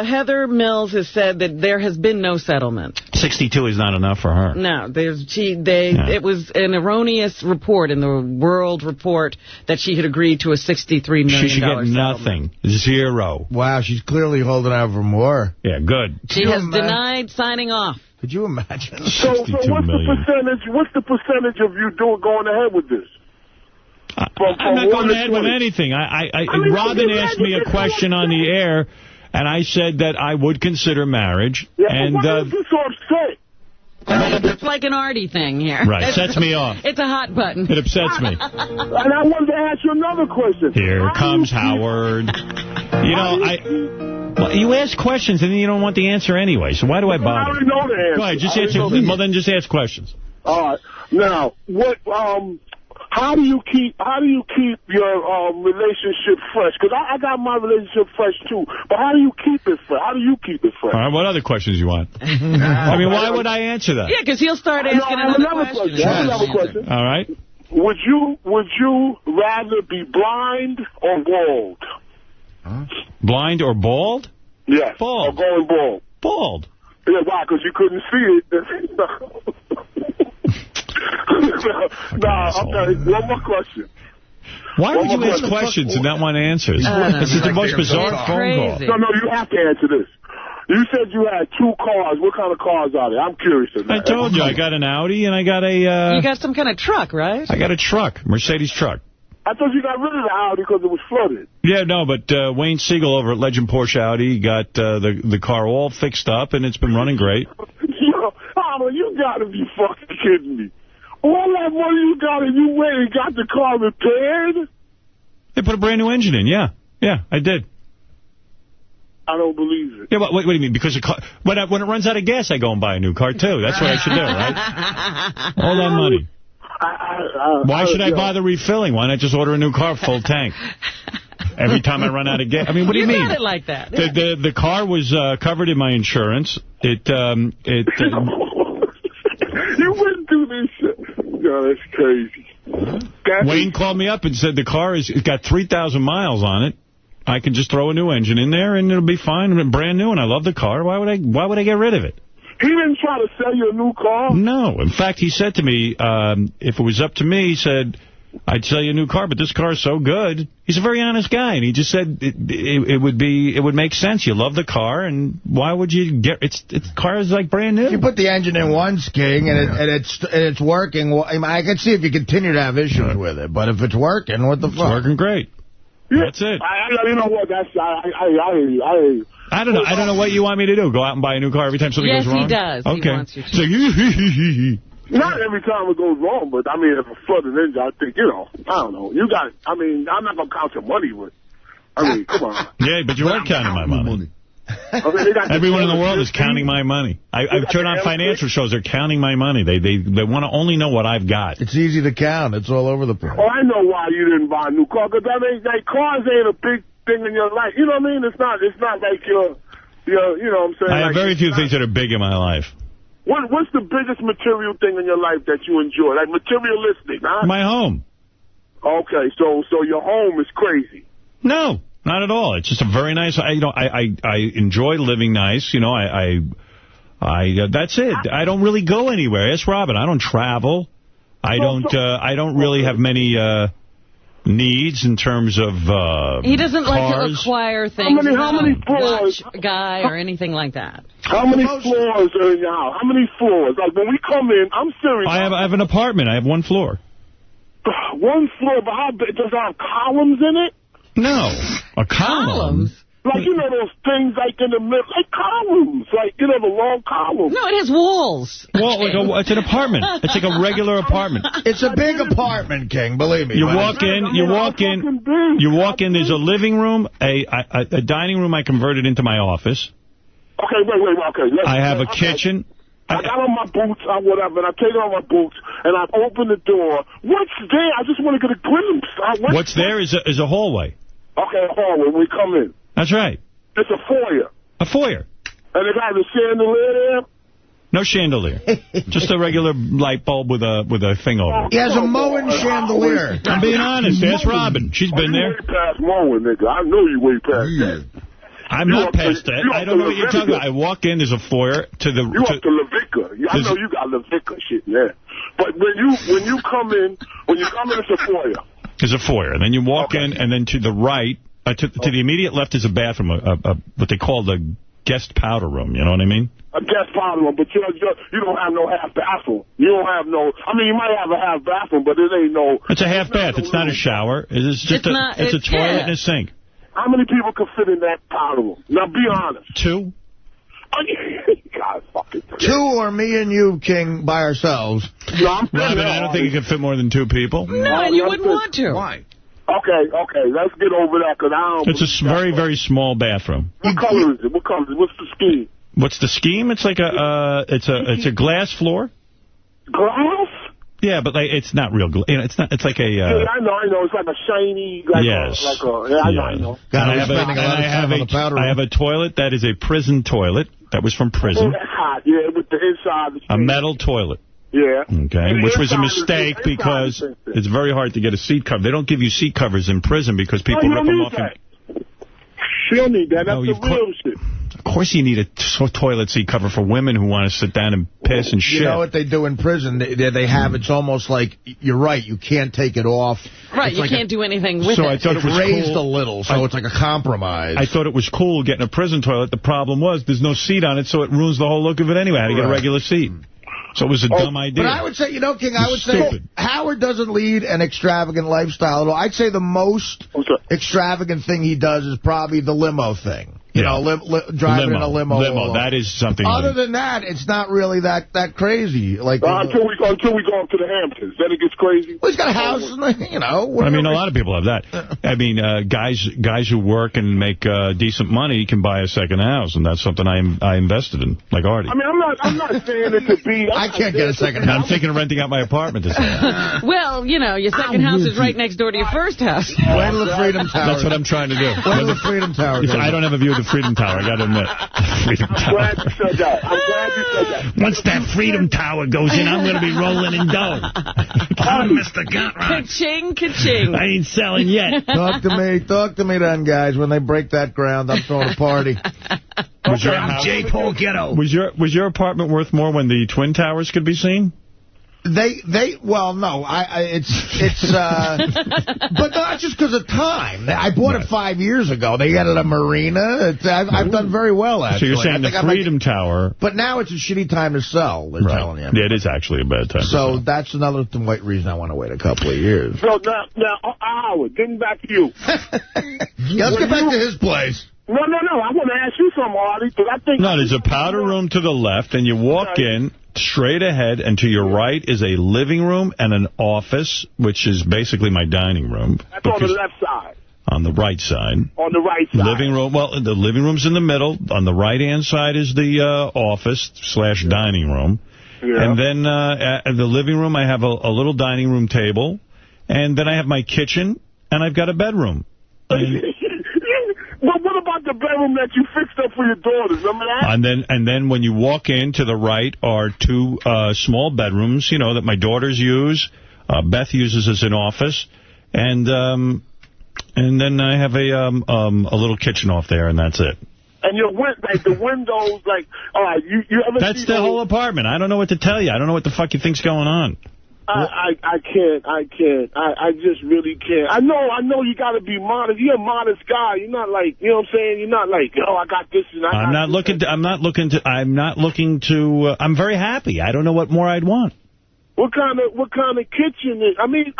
Heather Mills has said that there has been no settlement. 62 is not enough for her. No, it was an erroneous report in the World Report that she had agreed to a $63 million She should get nothing. Zero. Wow, she's clearly holding out for more. Yeah, good. She has denied signing off. Could you imagine? So what's the percentage of you going ahead with this? I'm not going ahead with anything. Robin asked me a question on the air, and I said that I would consider marriage. Yeah, and why are you so upset? It's like an Artie thing here. Right, sets me off. It's a hot button. It upsets me. And I wanted to ask you another question. Here comes Howard. You ask questions and then you don't want the answer anyway, so why do I bother? I already know the answer. Go ahead, just answer. Well, then just ask questions. All right. Now, How do you keep your relationship fresh? Because I got my relationship fresh too. But how do you keep it fresh? How do you keep it fresh? All right, what other questions you want? I mean, why would I answer that? Yeah, because he'll start asking another question. I have another question. All right. Would you rather be blind or bald? Huh? Blind or bald? Yes. Bald. Or going bald. Bald. Yeah, why? Because you couldn't see it. Okay, one more question. Why would you ask questions and not want answers? This is the most bizarre phone call. No, you have to answer this. You said you had 2 cars. What kind of cars are they? I'm curious. I told you, I got an Audi and I got a... you got some kind of truck, right? I got a truck, Mercedes truck. I thought you got rid of the Audi because it was flooded. Yeah, no, but Wayne Siegel over at Legend Porsche Audi got the car all fixed up and it's been running great. Yo, Howard, you got to be fucking kidding me. All that money you got and you went and got the car repaired? They put a brand new engine in, yeah. Yeah, I did. I don't believe it. Yeah, what do you mean? Because when it runs out of gas, I go and buy a new car, too. That's what I should do, right? All that money. Why should I bother refilling? Why not just order a new car full tank? Every time I run out of gas. I mean, what do you mean? You got it like that. The car was covered in my insurance. You wouldn't do this shit. No, that's crazy. Wayne called me up and said the car it's got 3,000 miles on it. I can just throw a new engine in there and it'll be fine. It's brand new and I love the car. Why would I get rid of it? He didn't try to sell you a new car? No. In fact, he said to me, if it was up to me, he said, I'd sell you a new car, but this car is so good. He's a very honest guy, and he just said it would make sense. You love the car, and why would you get the car is like brand new. If you put the engine in once, King, and it's working, well, I can see if you continue to have issues with it, but if it's working, what the fuck? It's working great. Yeah. That's it. You know what? I don't know what you want me to do. Go out and buy a new car every time something goes wrong? Yes, he does. Okay. He wants you to. Not every time it goes wrong, but, I mean, if a flooded engine, I think, I don't know. You got it. I mean, I'm not going to count your money, but, I mean, come on. Yeah, but you are counting my money. Everyone in the world is counting my money. I've turned on financial shows. They're counting my money. They want to only know what I've got. It's easy to count. It's all over the place. Oh, I know why you didn't buy a new car, because cars ain't a big thing in your life. You know what I mean? It's not like you know what I'm saying? I have very few things that are big in my life. What's the biggest material thing in your life that you enjoy? Like materialistic, huh? My home. Okay, so your home is crazy. No, not at all. It's just a very nice. I enjoy living nice. That's it. I don't really go anywhere. Ask Robin. I don't travel. I don't really have many needs in terms of he doesn't cars. like to acquire things. How many floors? Watch guy or anything like that. How many floors are in your house? How many floors? Like when we come in, I'm serious. I have an apartment. I have 1 floor. 1 floor, but how big? Does it have columns in it? No. A column? Like, those things like in the middle, like columns, like, the long columns. No, it has walls. Well, it's an apartment. It's like a regular apartment. It's a big apartment, King, believe me. You walk in, there's a living room, a dining room I converted into my office. Okay, wait, okay. I have a kitchen. I got on my boots or whatever, and I take on my boots, and I open the door. What's there? I just want to get a glimpse. What's there is a hallway. Okay, a hallway. We come in. That's right. It's a foyer. A foyer. And it has a chandelier there? No chandelier. Just a regular light bulb with a thing over it. He has a Moen chandelier. I'm being honest. Ask Robin. She's been there. You way past Moen, nigga. I know you way past that. I'm not past that. I don't know what you're talking about. I walk in, there's a foyer to the... You up to Levica. I know you got Levica shit, yeah. But when you come in, it's a foyer. There's a foyer. And then you walk in, and then to the right... To the immediate left is a bathroom, what they call the guest powder room. You know what I mean? A guest powder room, but you don't have no half bathroom. You don't have no. I mean, you might have a half bathroom, but it ain't no. It's a half bath. It's not a shower. It's just it's a toilet and a sink. How many people can fit in that powder room? Now, be honest. 2. God fucking. 2 or me and you, King, by ourselves. No, Robin, I don't think you can fit more than 2 people. No, and you wouldn't want to. Why? Okay, let's get over that, because I don't... It's a very, very small bathroom. What color is it? What's the scheme? What's the scheme? It's like it's a glass floor. Glass? Yeah, but like it's not real glue. You know, it's not. It's like a. Yeah, I know. It's like a shiny. Like yes. I know. I have a toilet that is a prison toilet that was from prison. It's hot. Yeah, with the inside. A metal toilet. Yeah. Okay, which was a mistake because it's very hard to get a seat cover. They don't give you seat covers in prison because people rip them off. You don't need that. That's the real shit. Of course you need a toilet seat cover for women who want to sit down and piss and shit. You know what they do in prison? They have, it's almost like, you're right, you can't take it off. Right, you can't do anything with it. I thought it was raised cool. a little, so it's like a compromise. I thought it was cool getting a prison toilet. The problem was there's no seat on it, so it ruins the whole look of it anyway. I had to get a regular seat. So it was a dumb idea. But I would say, King, I would say Howard doesn't lead an extravagant lifestyle at all. I'd say the most extravagant thing he does is probably the limo thing. You know, driving in a limo. That is something. Other than that, it's not really that crazy. Like until we go up to the Hamptons, then it gets crazy. Well, he's got a house, you know. I mean, a lot of people have that. I mean, guys who work and make decent money can buy a second house, and that's something I invested in, like Artie. I mean, I'm not saying it to be. I can't get a second house. I'm thinking of renting out my apartment this year. Well, you know, your second house is right next door to your first house. Where to the Freedom Tower? That's what I'm trying to do. Where to the Freedom Tower? I don't have a view of the Freedom Tower, I got to admit. Freedom Tower. I'm glad you said that. Once that Freedom Tower goes in, I'm going to be rolling in dough. Come on, Mr. Gutrock. Ka-ching, ka-ching. I ain't selling yet. Talk to me then, guys. When they break that ground, I'm throwing a party. I'm J. Paul Ghetto. Was your apartment worth more when the Twin Towers could be seen? Well, no, but not just because of time. I bought it 5 years ago. They got it at a marina. I've done very well, actually. So you're saying the Freedom Tower. But now it's a shitty time to sell, they're telling you. Yeah, it is actually a bad time. So that's another reason I want to wait a couple of years. So now, Howard, getting back to you. Let's get back to his place. No. I want to ask you something, Artie, because I think... No, there's a powder room to the left, and you walk in straight ahead, and to your right is a living room and an office, which is basically my dining room. That's on the left side. On the right side. On the right side. Living room. Well, the living room's in the middle. On the right-hand side is the office/dining room. Yeah. And then in the living room, I have a little dining room table. And then I have my kitchen, and I've got a bedroom. But what about the bedroom that you fixed up for your daughters? Remember that? And then when you walk in, to the right are two small bedrooms, you know, that my daughters use. Beth uses as an office. And then I have a little kitchen off there, and that's it. And the windows, like, all right, you ever That's the whole apartment. I don't know what to tell you. I don't know what the fuck you think's going on. I can't. I just really can't. I know you got to be modest. You're a modest guy. You're not like, you know what I'm saying? You're not like, I got this and I'm not looking to, I'm very happy. I don't know what more I'd want. What kind of kitchen is? I mean,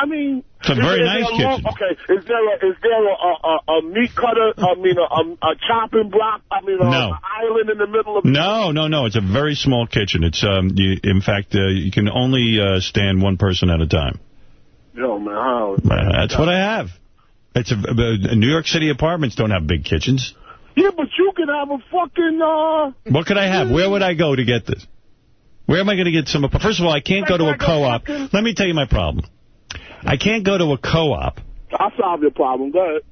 it's a very nice kitchen. Okay, is there a meat cutter? I mean, a chopping block? I mean, an island in the middle of? No. It's a very small kitchen. It's in fact, you can only stand one person at a time. Yo, man, that's what I have. It's New York City apartments don't have big kitchens. Yeah, but you can have a fucking. What could I have? Where would I go to get this? Where am I going to get some... First of all, I can't go to a co-op. Let me tell you my problem. I can't go to a co-op. I'll solve your problem. Go ahead.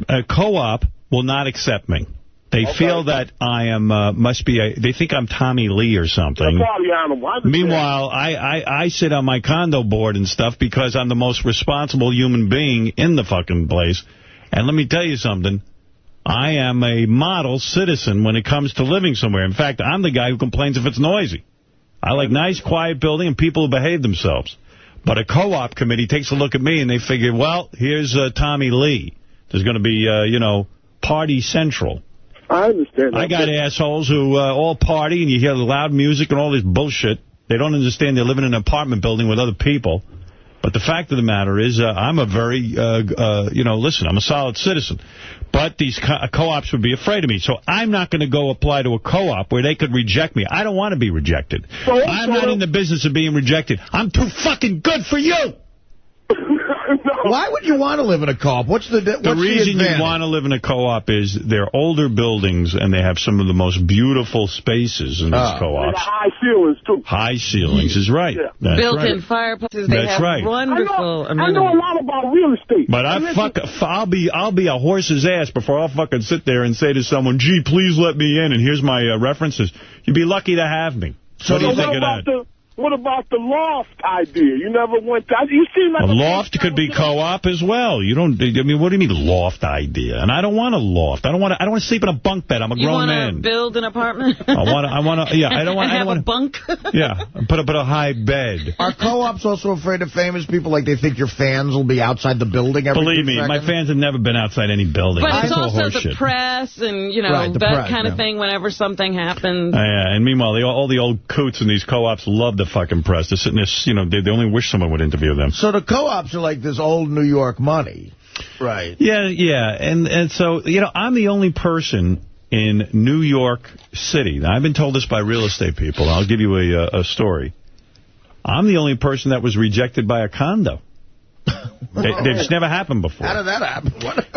A co-op will not accept me. They feel that I am, they think I'm Tommy Lee or something. Party animal. Meanwhile, I sit on my condo board and stuff because I'm the most responsible human being in the fucking place. And let me tell you something. I am a model citizen when it comes to living somewhere. In fact, I'm the guy who complains if it's noisy. I like nice, quiet building and people who behave themselves. But a co-op committee takes a look at me and they figure, well, here's Tommy Lee. There's going to be, party central. I understand. I got assholes who all party and you hear the loud music and all this bullshit. They don't understand they're living in an apartment building with other people. But the fact of the matter is I'm a very, listen, I'm a solid citizen. But these co-ops would be afraid of me. So I'm not going to go apply to a co-op where they could reject me. I don't want to be rejected. I'm not in the business of being rejected. I'm too fucking good for you. Why would you want to live in a co-op? What's the reason you want to live in a co-op is they're older buildings and they have some of the most beautiful spaces in these co-ops. High ceilings, too. High ceilings is right. Yeah. Built-in fireplaces. They have wonderful amenities. I know a lot about real estate. But I'll be a horse's ass before I'll fucking sit there and say to someone, gee, please let me in, and here's my references. You'd be lucky to have me. So what do you think of that? What about the loft idea? You never went to... You seem like a loft could be co-op as well. You don't... I mean, what do you mean loft idea? And I don't want a loft. I don't want to sleep in a bunk bed. I'm a grown man. You want to build an apartment? I want to... Yeah, I don't want... have a bunk? Yeah, put a high bed. Are co-ops also afraid of famous people? Like they think your fans will be outside the building every Believe me, my fans have never been outside any building. But it's also the press and, you know, that kind of thing whenever something happens. Yeah, and meanwhile, all the old coots in these co-ops love the fucking press. They're sitting there, you know, they only wish someone would interview them. So the co-ops are like this old New York money. Right. Yeah. And so, you know, I'm the only person in New York City. Now, I've been told this by real estate people. I'll give you a story. I'm the only person that was rejected by a condo. It's never happened before. How did that happen?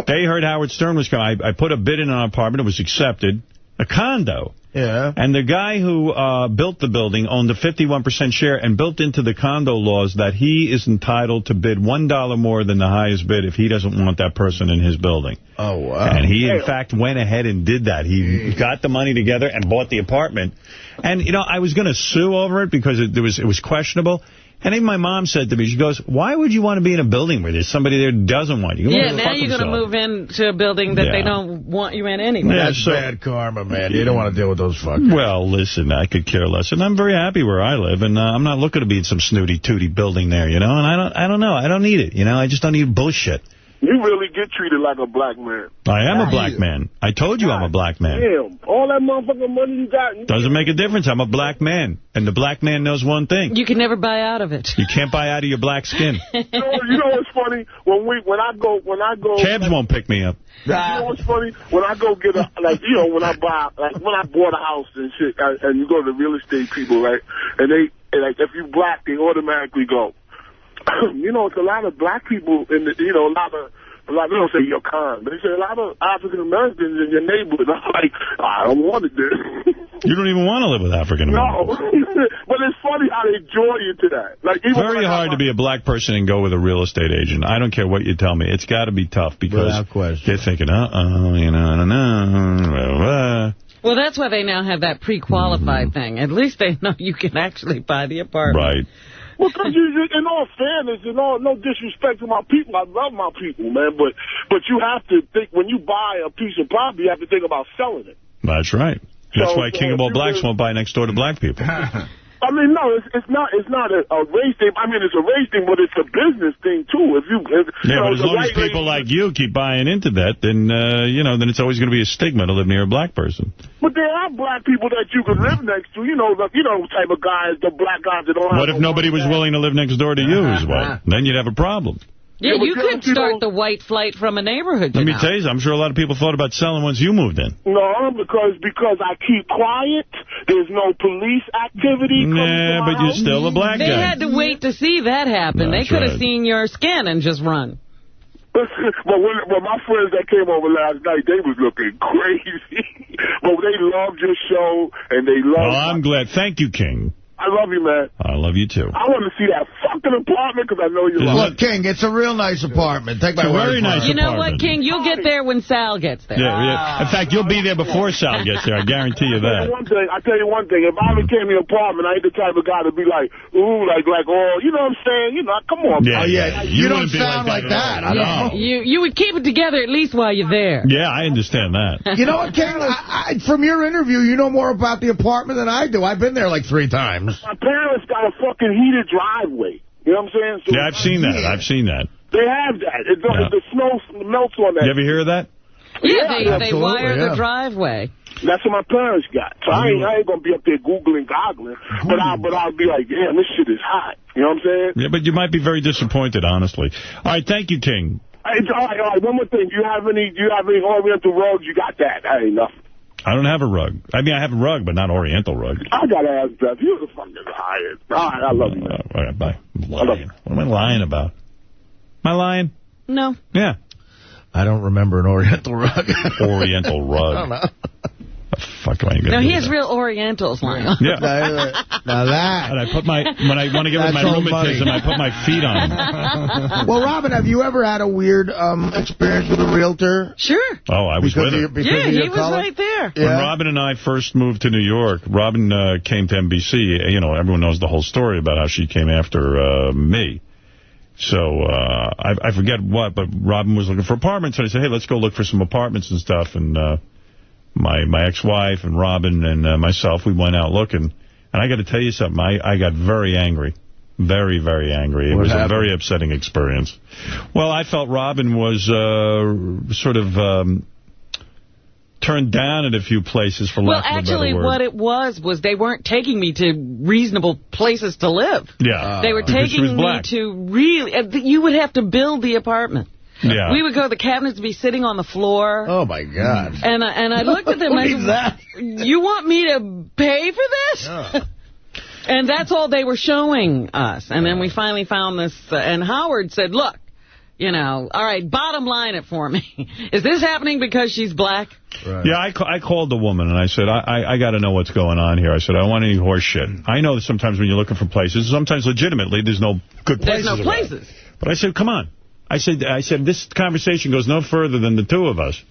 They heard Howard Stern was coming. I put a bid in on an apartment. It was accepted. A condo. Yeah. And the guy who built the building owned a 51% share and built into the condo laws that he is entitled to bid $1 more than the highest bid if he doesn't want that person in his building. Oh, wow. And he, in fact, went ahead and did that. He got the money together and bought the apartment. And, you know, I was going to sue over it because it was questionable. And even my mom said to me, she goes, why would you want to be in a building where there's somebody there who doesn't want you? Yeah, now you're going to move into a building that they don't want you in anyway. That's bad karma, man. You don't want to deal with those fuckers. Well, listen, I could care less. And I'm very happy where I live. And I'm not looking to be in some snooty-tooty building there, you know. And I don't know. I don't need it, you know. I just don't need bullshit. You really get treated like a black man. I am a black man. I told you I'm a black man. Damn. All that motherfucking money you got. Doesn't make a difference. I'm a black man. And the black man knows one thing. You can never buy out of it. You can't buy out of your black skin. You know what's funny? When I go. Cabs won't pick me up. You know what's funny? When I go get when I bought a house and shit, and you go to the real estate people, right? And if you black, they automatically go. You know, it's a lot of black people in the, you know, a lot of, they don't say you're con, but they say a lot of African-Americans in your neighborhood. I'm like, I don't want it there. You don't even want to live with African-Americans. No. But it's funny how they draw you to that. Like, even very hard to be a black person and go with a real estate agent. I don't care what you tell me. It's got to be tough because they're thinking, you know, I don't know. Well, that's why they now have that pre-qualified thing. At least they know you can actually buy the apartment. Right. Well, because in all fairness, no disrespect to my people, I love my people, man. But you have to think, when you buy a piece of property, you have to think about selling it. That's right. That's why King of All Blacks won't buy next door to black people. I mean, no, it's not a race thing. I mean, it's a race thing, but it's a business thing too. But as long as people like you keep buying into that, then then it's always going to be a stigma to live near a black person. But there are black people that you could live next to. You know, type of guys, the black guys that don't have. What if nobody was willing to live next door to you as well? Then you'd have a problem. Yeah, you could start the white flight from a neighborhood. Let me tell you, I'm sure a lot of people thought about selling once you moved in. No, because I keep quiet. There's no police activity. Yeah, but you're still a black guy. They had to wait to see that happen. They could have seen your skin and just run. But when my friends that came over last night, they was looking crazy. But they loved your show, and they loved... Well, I'm glad. Thank you, King. I love you, man. I love you, too. I want to see that fucking apartment because I know you love it. Look, King, it's a real nice apartment. Take my word for it. Very nice apartment. You know what, King? You'll get there when Sal gets there. Yeah. In fact, you'll be there before Sal gets there. I guarantee you that. I tell you one thing. If I became the apartment, I ain't the type of guy to be like, ooh, like, oh, you know what I'm saying? You know, come on. Yeah. You don't sound like that. I know. You would keep it together at least while you're there. Yeah, I understand that. You know what, King? From your interview, you know more about the apartment than I do. I've been there like 3 times. My parents got a fucking heated driveway. You know what I'm saying? So yeah, I've seen that. They have that. The snow melts on that. You ever hear of that? Yeah, they wire the driveway. That's what my parents got. So I ain't going to be up there googling, goggling. But I'll be like, damn, this shit is hot. You know what I'm saying? Yeah, but you might be very disappointed, honestly. All right, thank you, King. All right, one more thing. Do you have any Oriental rugs? You got that? That ain't nothing. I don't have a rug. I mean, I have a rug, but not Oriental rug. I got to ask Beth. You're the fucking liar. All right, I love you, man. All right, bye. What am I lying about? Am I lying? No. Yeah. I don't remember an Oriental rug. Oriental rug. I don't know. Fuck am I gonna No, do he has that? real Orientals, Lionel. Yeah. Now that. And I put when I want to get rid of my rheumatism, I put my feet on them. Well, Robin, have you ever had a weird experience with a realtor? Sure. Oh, I was with her. Yeah, he was right there. When Robin and I first moved to New York, Robin came to NBC. You know, everyone knows the whole story about how she came after me. So I forget what, but Robin was looking for apartments, and I said, hey, let's go look for some apartments and stuff. And my ex-wife and Robin and myself, we went out looking. And I got to tell you something. I got very angry. Very, very angry. It was a very upsetting experience. Well, I felt Robin was sort of turned down at a few places, for lack of a better word. Well, actually, what it was they weren't taking me to reasonable places to live. Yeah. They were taking me to really... You would have to build the apartment. Yeah. We would go, the cabinets would be sitting on the floor. Oh, my God. And I looked at them and I said, you want me to pay for this? Yeah. And that's all they were showing us. And then we finally found this, and Howard said, look, you know, all right, bottom line it for me. Is this happening because she's black? Right. Yeah, I called the woman, and I said, I got to know what's going on here. I said, I don't want any horse shit. I know that sometimes when you're looking for places, sometimes legitimately, there's no good places. There's no places. But I said, come on. I said, this conversation goes no further than the two of us.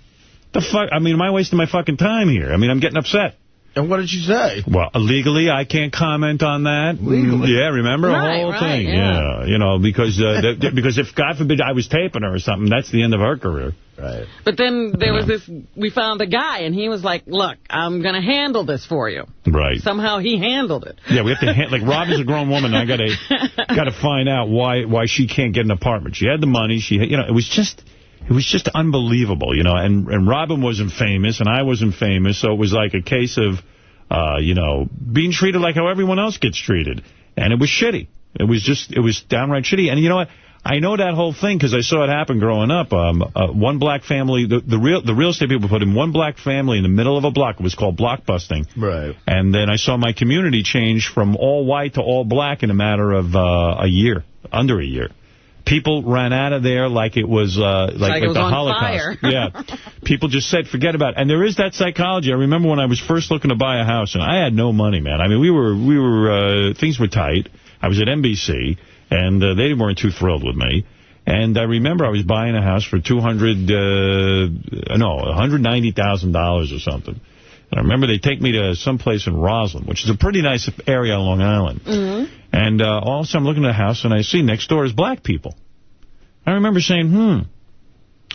The fuck? I mean, am I wasting my fucking time here? I mean, I'm getting upset. And what did you say? Well, legally, I can't comment on that. Legally? Yeah, remember the whole thing. Yeah, you know, because if, God forbid, I was taping her or something, that's the end of her career. Right. But then there was this, we found a guy, and he was like, look, I'm going to handle this for you. Right. Somehow he handled it. Yeah, we have to, like, Robin's a grown woman, and I got to find out why she can't get an apartment. She had the money, you know, it was just unbelievable, you know, and Robin wasn't famous, and I wasn't famous, so it was like a case of, you know, being treated like how everyone else gets treated. And it was shitty. It was downright shitty. And you know what? I know that whole thing because I saw it happen growing up. One black family, the real estate people put in one black family in the middle of a block. It was called blockbusting. Right. And then I saw my community change from all white to all black in a matter of a year, under a year. People ran out of there like it was like the Holocaust. Yeah. People just said, forget about it. And there is that psychology. I remember when I was first looking to buy a house, and I had no money, man. I mean, we were things were tight. I was at NBC, and they weren't too thrilled with me. And I remember I was buying a house for $190,000 or something. And I remember they take me to someplace in Roslyn, which is a pretty nice area on Long Island. Mm-hmm. And all of a sudden I'm looking at the house, and I see next door is black people. I remember saying,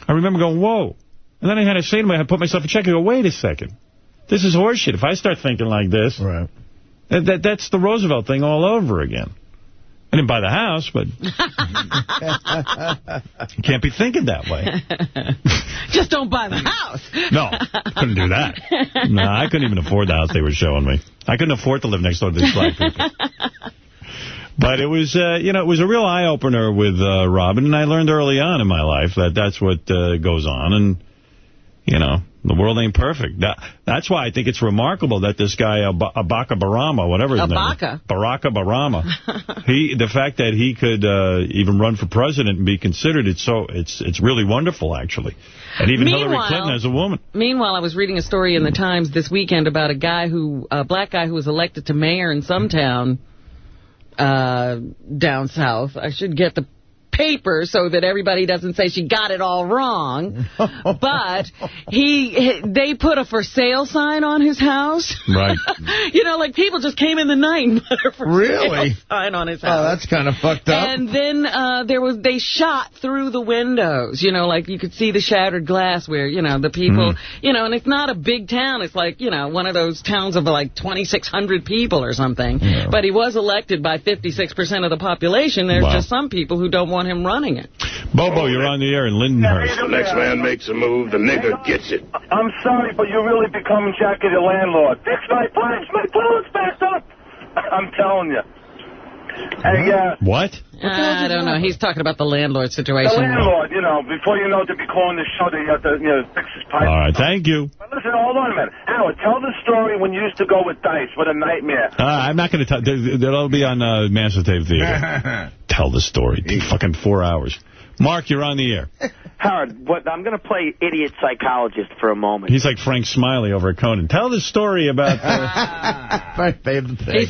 I remember going, whoa. And then I had to say to myself, I put myself in check. I go, wait a second. This is horseshit. If I start thinking like this, right. That's the Roosevelt thing all over again. I didn't buy the house, but you can't be thinking that way. Just don't buy the house. No, couldn't do that. No, I couldn't even afford the house they were showing me. I couldn't afford to live next door to these black people. But it was, you know, it was a real eye-opener with Robin, and I learned early on in my life that that's what goes on, and, you know, the world ain't perfect. That's why I think it's remarkable that this guy, Abaka Barama, whatever his name is. Baraka Barama. The fact that he could even run for president and be considered, it's really wonderful, actually. And even Hillary Clinton as a woman. Meanwhile, I was reading a story in the Times this weekend about a black guy who was elected to mayor in some town down south. I should get the paper so that everybody doesn't say she got it all wrong. But they put a for sale sign on his house. Right. You know, like people just came in the night and put a for sale sign on his house. Oh, that's kind of fucked up. And then they shot through the windows. You know, like you could see the shattered glass where, you know, the people, you know, and it's not a big town. It's like, you know, one of those towns of like 2,600 people or something. Yeah. But he was elected by 56% of the population. There's just some people who don't want him running it. Bobo, you're on the air in Lindenhurst. The next man makes a move, the nigger gets it. I'm sorry, but you really become Jackie the landlord. Fix my pipes, my toilet's backed up. I'm telling you. Hey, what? I don't know. He's talking about the landlord situation. The landlord, you know, before you know to be calling the show, that you have to, you know, fix his pipes. All right, thank you. But listen, hold on a minute. Howard, tell the story when you used to go with Dice. What a nightmare. I'm not going to tell. That'll be on Massive Tape Theater. Tell the story. Fucking 4 hours. Mark, you're on the air. Howard, I'm going to play idiot psychologist for a moment. He's like Frank Smiley over at Conan. Tell the story about... A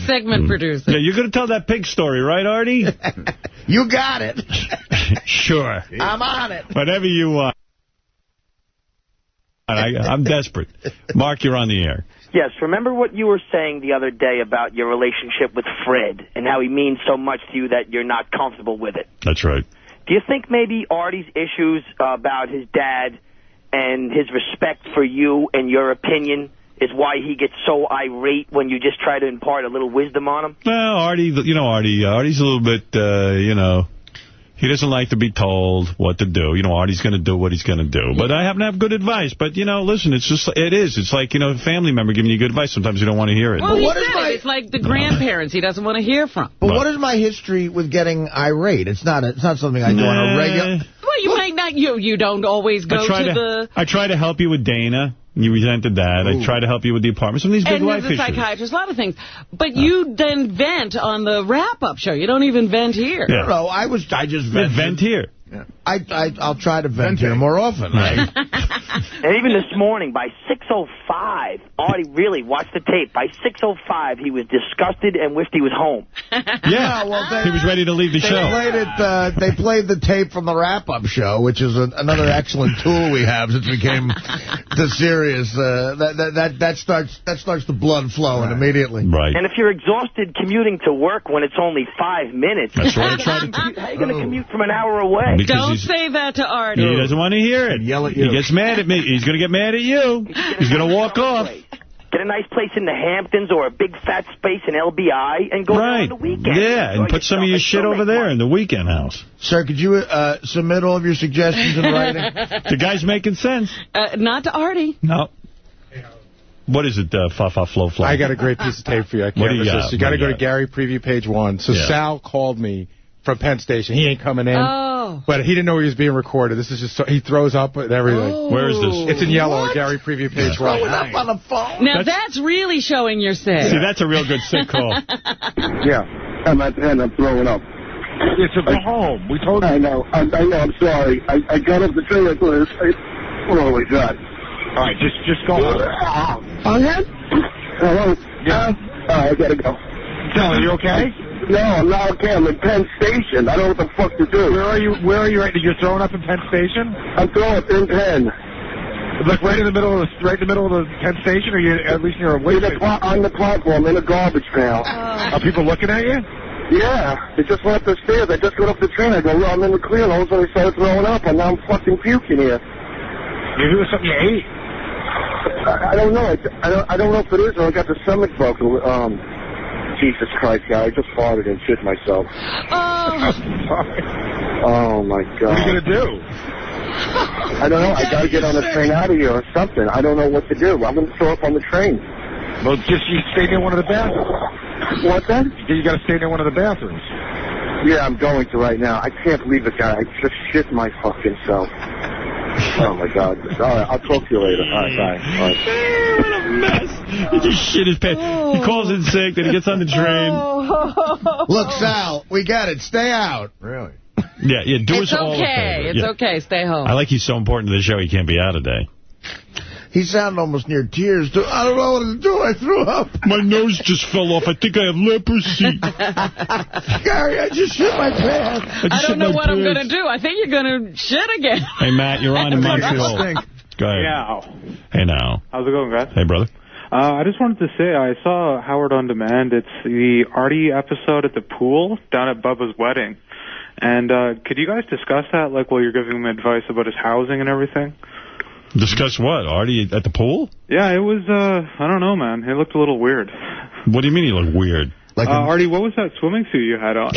segment producer. Yeah, you're going to tell that pig story, right, Artie? You got it. Sure. I'm on it. Whatever you want. I'm desperate. Mark, you're on the air. Yes, remember what you were saying the other day about your relationship with Fred and how he means so much to you that you're not comfortable with it? That's right. Do you think maybe Artie's issues about his dad and his respect for you and your opinion is why he gets so irate when you just try to impart a little wisdom on him? Well, Artie, Artie's a little bit, he doesn't like to be told what to do. Artie's going to do what he's going to do. But I happen to have good advice. But, listen, it's like, a family member giving you good advice. Sometimes you don't want to hear it. Well, it's like the grandparents he doesn't want to hear from. But what is my history with getting irate? It's not something I do on a regular... Well, you might not, you don't always go I try to help you with Dana. You resented that. Ooh. I try to help you with the apartment. Some of these big life issues. And as a psychiatrist, a lot of things. But you then vent on the wrap-up show. You don't even vent here. Yeah. No, I just vented. Vent here. Yeah. I'll try to vent here more often. Right? And even this morning, by 6:05, Artie really watched the tape. By 6:05, he was disgusted and wished he was home. Yeah, he was ready to leave the show. They played the tape from the wrap-up show, which is another excellent tool we have since we came to Sirius. That starts the blood flowing immediately. Right. And if you're exhausted commuting to work when it's only 5 minutes, that's right. how are you going to commute from an hour away? Don't say that to Artie. He doesn't want to hear it. Yell at you. He gets mad at me. He's going to get mad at you. He's going to walk off. Get a nice place in the Hamptons or a big fat space in LBI and go there on the weekend. Yeah, and put some of your shit over there in the weekend house. Sir, could you submit all of your suggestions in writing? The guy's making sense. Not to Artie. No. What is it, Flo? I got a great piece of tape for you. I can't What do you resist. got? You got to go to Gary Preview page 1. So Sal called me from Penn Station. He ain't coming in. Oh. But he didn't know he was being recorded. This is just he throws up and everything. Oh. Where is this? It's in yellow at Gary Preview page 1. Throwing up on the phone. Now that's really showing your sick. See, that's a real good sick call. Yeah, I'm throwing up. It's a go home. We told you. I know. I'm sorry. I got up the train. I thought oh my God. All right, just go home. Okay. Hello. Yeah. I gotta go. Tell are you okay? No, I'm not okay. I'm in Penn Station. I don't know what the fuck to do. Where are you right now? You're throwing up in Penn Station? I'm throwing up in Penn. Like right in the middle of the Penn Station, or you at least near a wait on the platform in a garbage pail. Are people looking at you? Yeah, they just went up the stairs. I just got off the train. I go, well, I'm in the clear. All of a sudden I started throwing up, and now I'm fucking puking here. Maybe it was something you ate. I don't know. I don't know if it is or I got the stomach bug. Jesus Christ, guy! I just farted and shit myself. Oh my God! What are you gonna do? I don't know. I gotta get on the train out of here or something. I don't know what to do. I'm gonna throw up on the train. Well, you stay near one of the bathrooms. What's that? You gotta stay near one of the bathrooms. Yeah, I'm going to right now. I can't believe it, guy. I just shit my fucking self. Oh, my God. All right, I'll talk to you later. All right, bye. All right. What a mess. He just shit his pants. He calls in sick, then he gets on the train. Look, Sal, we got it. Stay out. Really? Yeah, do us all a favor. It's okay. Stay home. I like he's so important to the show he can't be out today. He sounded almost near tears. I don't know what to do. I threw up. My nose just fell off. I think I have leprosy. Gary, I just shit my pants. I don't know what I'm going to do. I think you're going to shit again. Hey, Matt, you're on in Montreal. Go ahead. Yeah. Hey, now. How's it going, guys? Hey, brother. I just wanted to say I saw Howard on Demand. It's the Artie episode at the pool down at Bubba's wedding. And could you guys discuss that, like while you're giving him advice about his housing and everything? Discuss what? Artie at the pool? Yeah, it was, I don't know, man. It looked a little weird. What do you mean he looked weird? Like Artie, what was that swimming suit you had on?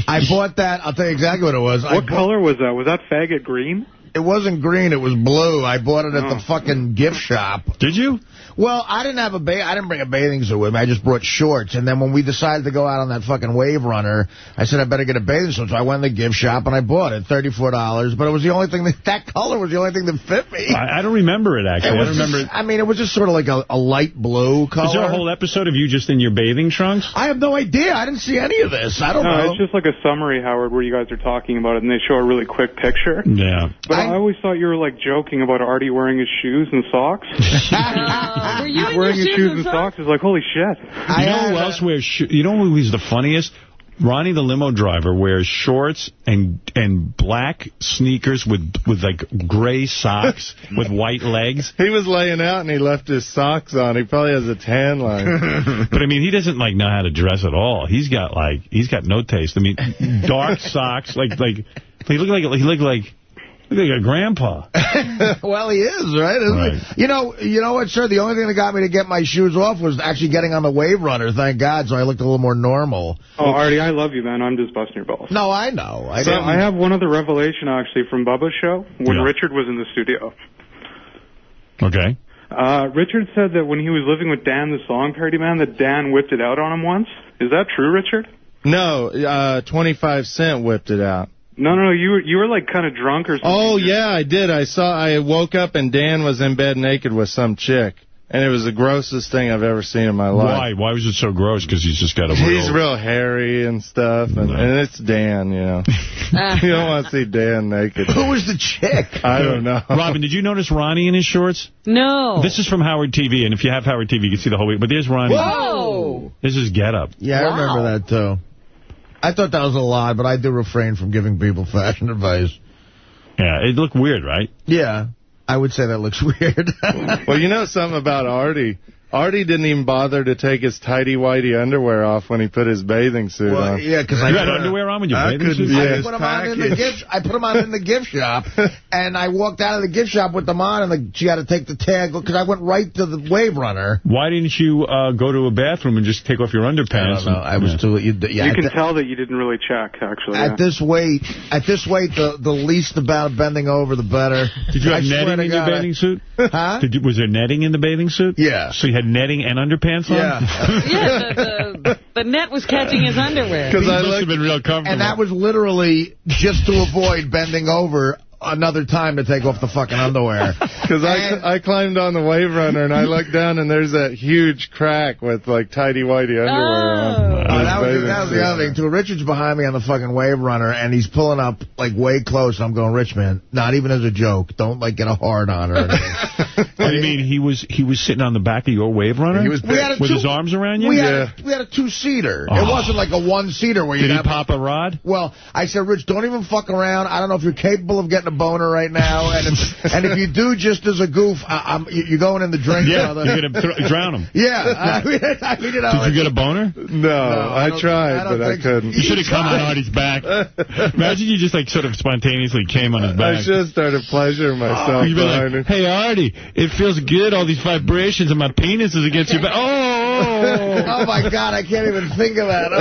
I bought that. I'll tell you exactly what it was. What color was that? Was that faggot green? It wasn't green. It was blue. I bought it at the fucking gift shop. Did you? Well, I didn't bring a bathing suit with me. I just brought shorts. And then when we decided to go out on that fucking wave runner, I said I better get a bathing suit. So I went to the gift shop and I bought it, $34. But it was the only thing that color was the only thing that fit me. I don't remember it actually. It was just sort of like a light blue color. Is there a whole episode of you just in your bathing trunks? I have no idea. I didn't see any of this. I don't know. No, it's just like a summary, Howard, where you guys are talking about it, and they show a really quick picture. Yeah. But I always thought you were, like, joking about Artie wearing his shoes and socks. Were you wearing his shoes and socks is like, holy shit. You know who else wears shoes? You know who's the funniest? Ronnie the limo driver wears shorts and black sneakers with like gray socks with white legs. He was laying out and he left his socks on. He probably has a tan line. But I mean, he doesn't like know how to dress at all. He's got no taste. I mean, dark socks he looked like a grandpa. Well, he is, right? Isn't he? You know what, sir? The only thing that got me to get my shoes off was actually getting on the wave runner, thank God, so I looked a little more normal. Oh, Artie, I love you, man. I'm just busting your balls. No, I know. I have one other revelation, actually, from Bubba's show, when Richard was in the studio. Okay. Richard said that when he was living with Dan, the song parody man, that Dan whipped it out on him once. Is that true, Richard? No, 25 Cent whipped it out. No, you were like kind of drunk or something. Oh, yeah, I did. I woke up and Dan was in bed naked with some chick. And it was the grossest thing I've ever seen in my life. Why? Why was it so gross? Because he's just got a He's real hairy and stuff, and it's Dan, you know. You don't want to see Dan naked. Who was the chick? I don't know. Robin, did you notice Ronnie in his shorts? No. This is from Howard TV, and if you have Howard TV, you can see the whole week. But there's Ronnie. Whoa! This is getup. Yeah, I remember that, too. I thought that was a lie, but I do refrain from giving people fashion advice. Yeah, it looked weird, right? Yeah, I would say that looks weird. Well, you know something about Artie? Artie didn't even bother to take his tighty-whitey underwear off when he put his bathing suit on. Yeah, because you had underwear on when you bathing suit? I put them on in the gift. I put them on in the gift shop, and I walked out of the gift shop with them on, and she had to take the tag because I went right to the wave runner. Why didn't you go to a bathroom and just take off your underpants? I don't know. I was too. You can tell that you didn't really check, actually. At this weight, the least about bending over, the better. Did you have netting in your bathing suit? Huh? Was there netting in the bathing suit? Yeah. So you had netting and underpants on? Yeah, the net was catching his underwear. Because I must have been real comfortable. And that was literally just to avoid bending over another time to take off the fucking underwear. Because I climbed on the wave runner and I looked down and there's that huge crack with like tighty-whitey underwear on. That was the other thing, too. Richard's behind me on the fucking wave runner, and he's pulling up, like, way close. And I'm going, Rich, man, not even as a joke. Don't, like, get a hard on or anything. What do you mean? He was sitting on the back of your wave runner? With his arms around you? We had a two-seater. Oh. It wasn't like a one-seater where you Did he pop a rod? Well, I said, Rich, don't even fuck around. I don't know if you're capable of getting a boner right now. And if you do, just as a goof, you're going in the drink. Yeah, you're going to drown him. Yeah. Did you get a boner? No, I tried, but I couldn't. You should have come on Artie's back. Imagine you just, like, sort of spontaneously came on his back. I should have started pleasuring myself. You'd be like, hey, Artie, it feels good, all these vibrations, and my penis is against your back. Oh, my God, I can't even think of that.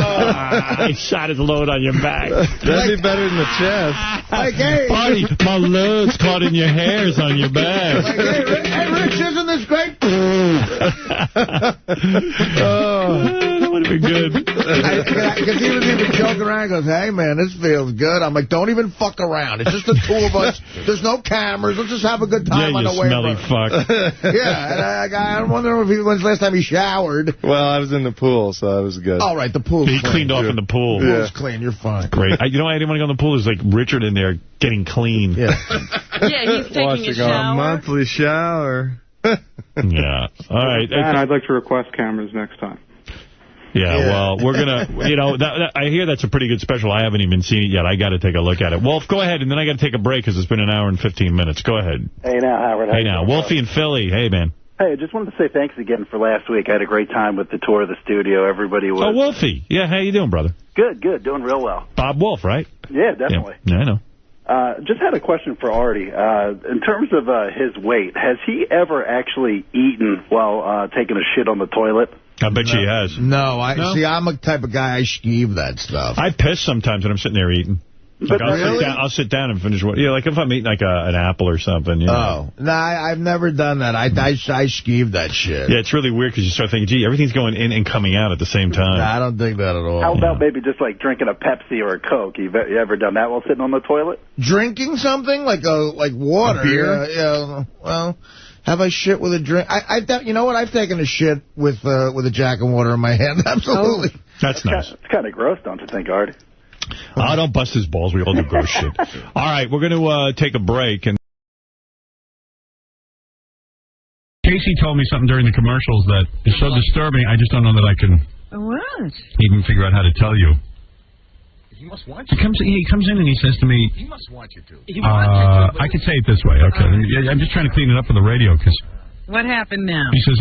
He shot his load on your back. That'd be better than the chest. Like, hey. Artie, my load's caught in your hairs on your back. Like, hey, Rich, isn't this great? That would have been good. Because he was even joking around. He goes, hey, man, this feels good. I'm like, don't even fuck around. It's just the two of us. There's no cameras. Let's just have a good time on the way. Yeah, you smelly fuck. Yeah, and I'm wondering when's the last time he showered. Well, I was in the pool, so I was good. All right, the pool's He cleaned off in the pool. The pool's clean. You're fine. Great. You know why I didn't want to go in the pool? There's like Richard in there getting clean. Yeah. Yeah, he's taking a shower. A monthly shower. Yeah. All right. And I'd like to request cameras next time. Yeah, well, we're going to, I hear that's a pretty good special. I haven't even seen it yet. I got to take a look at it. Wolf, go ahead, and then I got to take a break because it's been an hour and 15 minutes. Go ahead. Hey, now, Howard. Hey, now. Wolfie in Philly. Hey, man. Hey, I just wanted to say thanks again for last week. I had a great time with the tour of the studio. Everybody was... Oh, Wolfie. Yeah, how you doing, brother? Good, doing real well. Bob Wolf, right? Yeah, definitely. Yeah, I know. Just had a question for Artie. In terms of his weight, has he ever actually eaten while taking a shit on the toilet? I bet she has. No, see, I'm a type of guy, I skeeve that stuff. I piss sometimes when I'm sitting there eating. Like I'll sit down and finish what. Yeah, like if I'm eating like an apple or something. You know. Oh, no, I've never done that. I skeeve that shit. Yeah, it's really weird because you start thinking, gee, everything's going in and coming out at the same time. No, I don't think that at all. How about maybe just like drinking a Pepsi or a Coke? You ever done that while sitting on the toilet? Drinking something like water? A beer? Yeah. Well, have I shit with a drink? You know what? I've taken a shit with a Jack and water in my hand. Absolutely. Oh, that's nice. It's kind of gross, don't you think, Art? I don't bust his balls. We all do gross shit. All right, we're going to take a break. And Casey told me something during the commercials that is so disturbing, I just don't know that I can even figure out how to tell you. He must want you. He comes in and he says to me... He must want you to. He wants you to. I could say it this way. Okay. I'm just trying to clean it up for the radio because... What happened now? He says,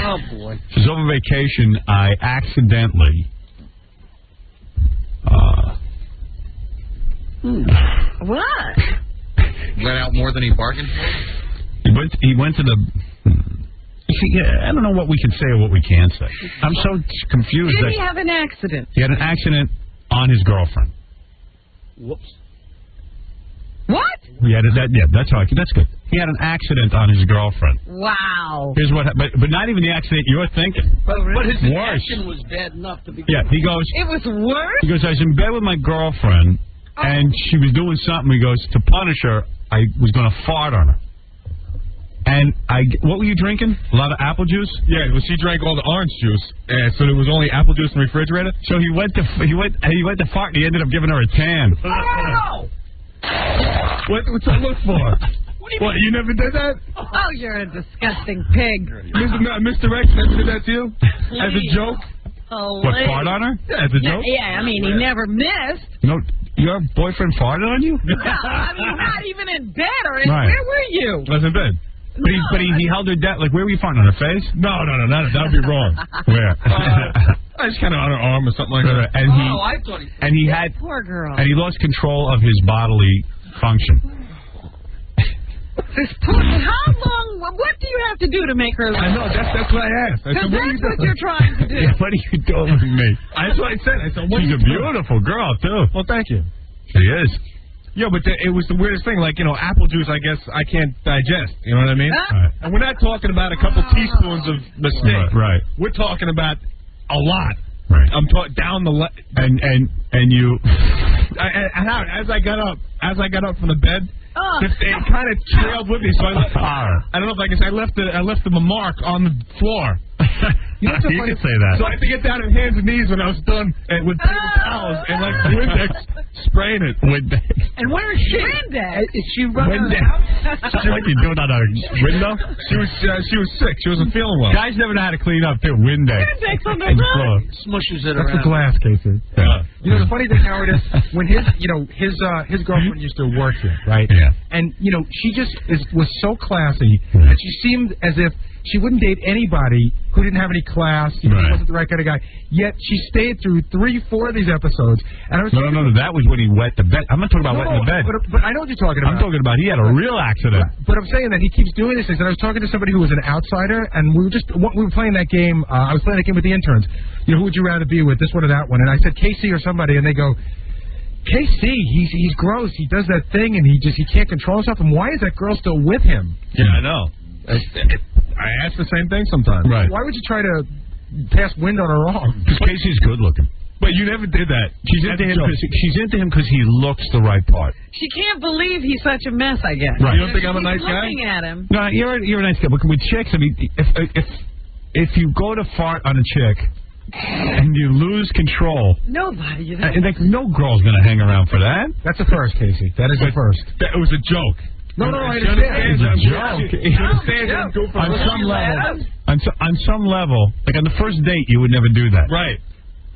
Oh, boy. He says, over vacation, I accidentally... What? Let out more than he bargained for? He went to the... I don't know what we can say or what we can't say. I'm so confused. Did he have an accident? He had an accident on his girlfriend. Whoops. What? That's good. He had an accident on his girlfriend. Wow. Here's what, but not even the accident you're thinking. But his worse. action was bad enough to be. Yeah, he goes. It was worse? He goes, I was in bed with my girlfriend, and she was doing something. He goes, to punish her, I was going to fart on her. And what were you drinking? A lot of apple juice? Yeah, well, she drank all the orange juice, so there was only apple juice in the refrigerator. So he went to fart, and he ended up giving her a tan. Oh! What's that look for? What, you never did that? Oh, you're a disgusting pig. Mr. X never did that to you? As a joke? What, fart on her? Yeah, as a joke? Yeah, I mean, he never missed. No, your boyfriend farted on you? No, I mean, not even in bed or Right. Where were you? I was in bed. But he held her down. Like, where were you farting? On her face? No, that would be wrong. Where? I just kind of on her arm or something like that. And I thought he had poor girl. And he lost control of his bodily function. How long? What do you have to do to make her? I know. That's what I asked. Because that's what you're trying to do. Yeah, what are you doing with me? That's what I said. I said, she's a beautiful girl too. Well, thank you. She is. Yeah, but it was the weirdest thing. Like, apple juice, I guess I can't digest. You know what I mean? Right. And we're not talking about a couple teaspoons of mistake. Right. We're talking about a lot. Right. I'm talking down the and you. As I got up from the bed, it kind of trailed with me. So I don't know if I can say I left them a mark on the floor. You can say that. So I had to get down on hands and knees when I was done with paper towels and like Windex spraying it. Windex. And where is she? Windex. Is she running Windex. around? What you doing on a window? She was sick. She wasn't feeling well. Guys never know how to clean up their Windex. Windex on the floor. Smushes it That's around. a glass case. Yeah. The funny thing, Howard, is when his girlfriend used to work here, right? Yeah. And she just was so classy, and she seemed as if she wouldn't date anybody who didn't have any class. He wasn't the right kind of guy. Yet she stayed through 3-4 of these episodes. And I was no. That was when he wet the bed. I'm not talking about wetting the bed. But I know what you're talking about. I'm talking about he had a real accident. But I'm saying that he keeps doing these things. And I was talking to somebody who was an outsider, and we were playing that game. I was playing that game with the interns. Who would you rather be with, this one or that one? And I said Casey or somebody, and they go, KC, he's gross. He does that thing, and he can't control himself. And why is that girl still with him? Yeah, I know. I ask the same thing sometimes. Right. Why would you try to pass wind on her arm? Because Casey's good looking. But you never did that. She's into him because he looks the right part. She can't believe he's such a mess, I guess. Right. You don't think I'm a nice guy? Looking at him. No, you're a nice guy. But with chicks, I mean, if you go to fart on a chick and you lose control, nobody. No girl's gonna hang around for that. That's a first, Casey. That is a first. It was a joke. No, I understand. It's a joke. On some level, like on the first date, you would never do that. Right.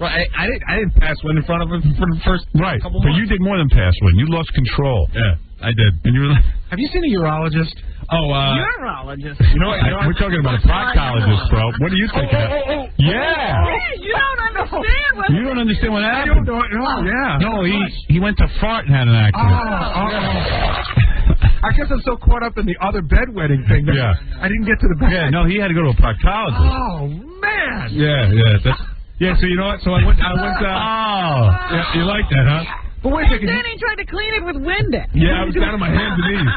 I didn't pass one in front of him for the first couple months. But you did more than pass one. You lost control. Yeah, I did. And you were like, have you seen a urologist? Urologist. You know what? We're talking about a proctologist, bro. What do you think? Yeah. You don't understand what. You don't understand what happened. No, he went to fart and had an accident. I guess I'm so caught up in the other bedwetting thing that I didn't get to the bed. Yeah, no, he had to go to a proctologist. Oh, man. Yeah. Yeah, so you know what? So I went. Yeah, you like that, huh? But wait a second. Then he tried to clean it with Windex. Yeah, I was down on my hands and knees.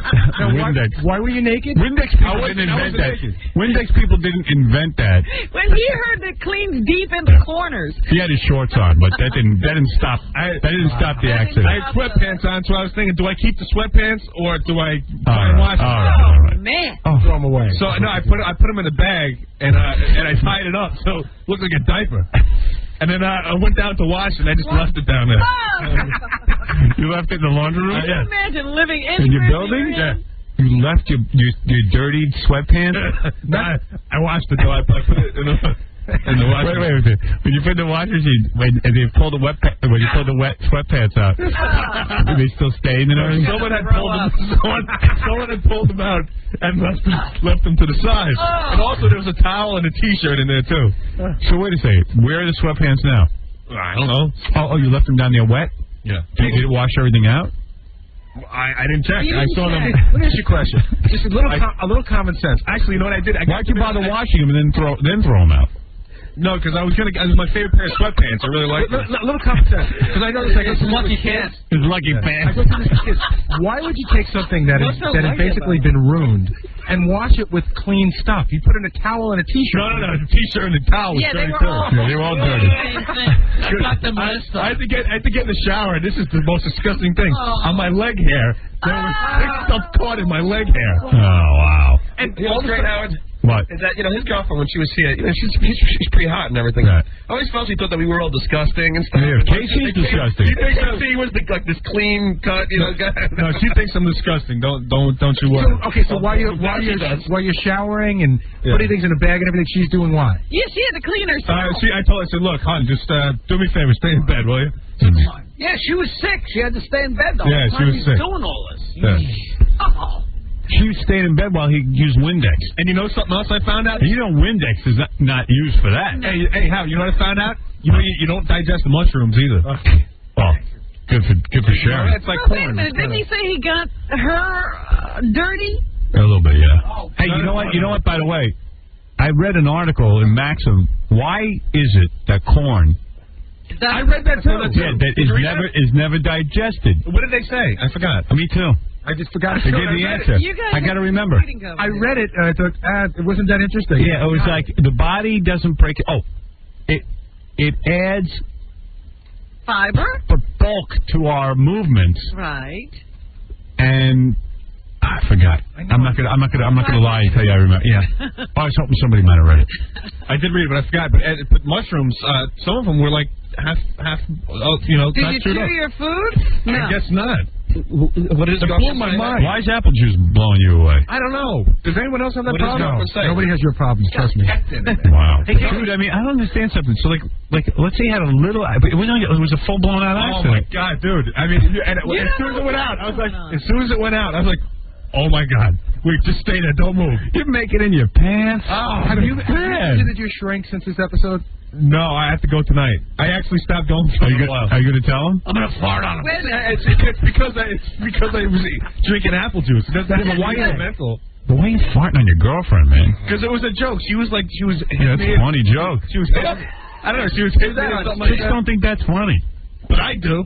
Windex. Why were you naked? Windex people didn't invent that. Windex people didn't invent that. When he heard that cleans deep into corners. He had his shorts on, but that didn't stop. That didn't stop the accident. I had sweatpants on, so I was thinking, do I keep the sweatpants or do I try and wash them? All right. Man. Throw them away. So no, I put them in a bag and I tied it up so it looked like a diaper. And then I went down to wash it and I just left it down there. You left it in the laundry room? Can you imagine living in your building? Yeah. You left your dirty sweatpants? I washed it though. I put it in the washer. Wait. When you put the washer machine, when you pull the wet sweatpants out, do they still stain and everything? Someone had pulled them out and left them to the side. And also there was a towel and a T-shirt in there too. So wait a second. Where are the sweatpants now? I don't know. Oh, you left them down there wet? Yeah. Did you wash everything out? I didn't check. I saw them. Let me ask you a question. Just a little common sense. Actually, you know what I did? Why'd you bother washing them and then throw them out? No, because it was my favorite pair of sweatpants. I really liked them. A little common sense. Because I noticed it's lucky pants. It's lucky pants. Why would you take something that has basically been ruined and wash it with clean stuff? You put in a towel and a T-shirt. No, the T-shirt and the towel was dirty too. They were all dirty. I had to get in the shower. This is the most disgusting thing. On my leg hair, there was thick stuff caught in my leg hair. Oh wow! And all the Howard. What? Is that, his girlfriend, when she was here, she's pretty hot and everything. Right. I always felt she thought that we were all disgusting and stuff. Yeah, Casey's disgusting. She thinks he was like this clean cut, guy. No, she thinks I'm disgusting. Don't you worry. So while you're showering and putting things in a bag and everything, she's doing what? Yeah, she had to clean herself. I told her, I said, look, hon, just do me a favor, stay in bed, will you? Yeah, she was sick. She had to stay in bed the whole time. She was sick. Doing all this. Yeah. She stayed in bed while he used Windex. And you know something else I found out? You know Windex is not used for that. Hey, Howard, you know what I found out? You know you don't digest the mushrooms either. Well, good for sharing. It's like Wait corn. a minute, didn't he say he got her dirty? A little bit, yeah. Hey, you know what? You know what? By the way, I read an article in Maxim. Why is it that corn? I read that too. Yeah, that is never digested. What did they say? I forgot. Me too. I just forgot. They gave the answer. I got to remember. I read it, and I thought, it wasn't that interesting. Yeah, it was like the body doesn't break it. Oh, it adds fiber, bulk to our movements. Right. And I forgot. I'm not gonna lie and tell you I remember. Yeah. I was hoping somebody might have read it. I did read it, but I forgot. But mushrooms, some of them were like half. Did you chew your food? No. I guess not. What is it? Blew my mind. Why is apple juice blowing you away? I don't know. Does anyone else have that problem? No. Nobody has your problems, trust me. Wow. Hey, dude, I mean, I don't understand something. So, like, let's say you had a little, but it was a full-blown out accident. Oh, my God, dude. I mean, as soon as it went out, I was like, oh, my God. Wait, just stay there. Don't move. You're making in your pants. Oh, have you visited your shrink since this episode? No, I have to go tonight. I actually stopped going for a while. Are you going to tell him? I'm going to fart on him. It's because I was drinking apple juice. It doesn't have a white mental. But why are you farting on your girlfriend, man? Because it was a joke. She was. Yeah, that's a funny joke. She was. I don't know. She was hitting me or something like that. I don't think that's funny. But I do.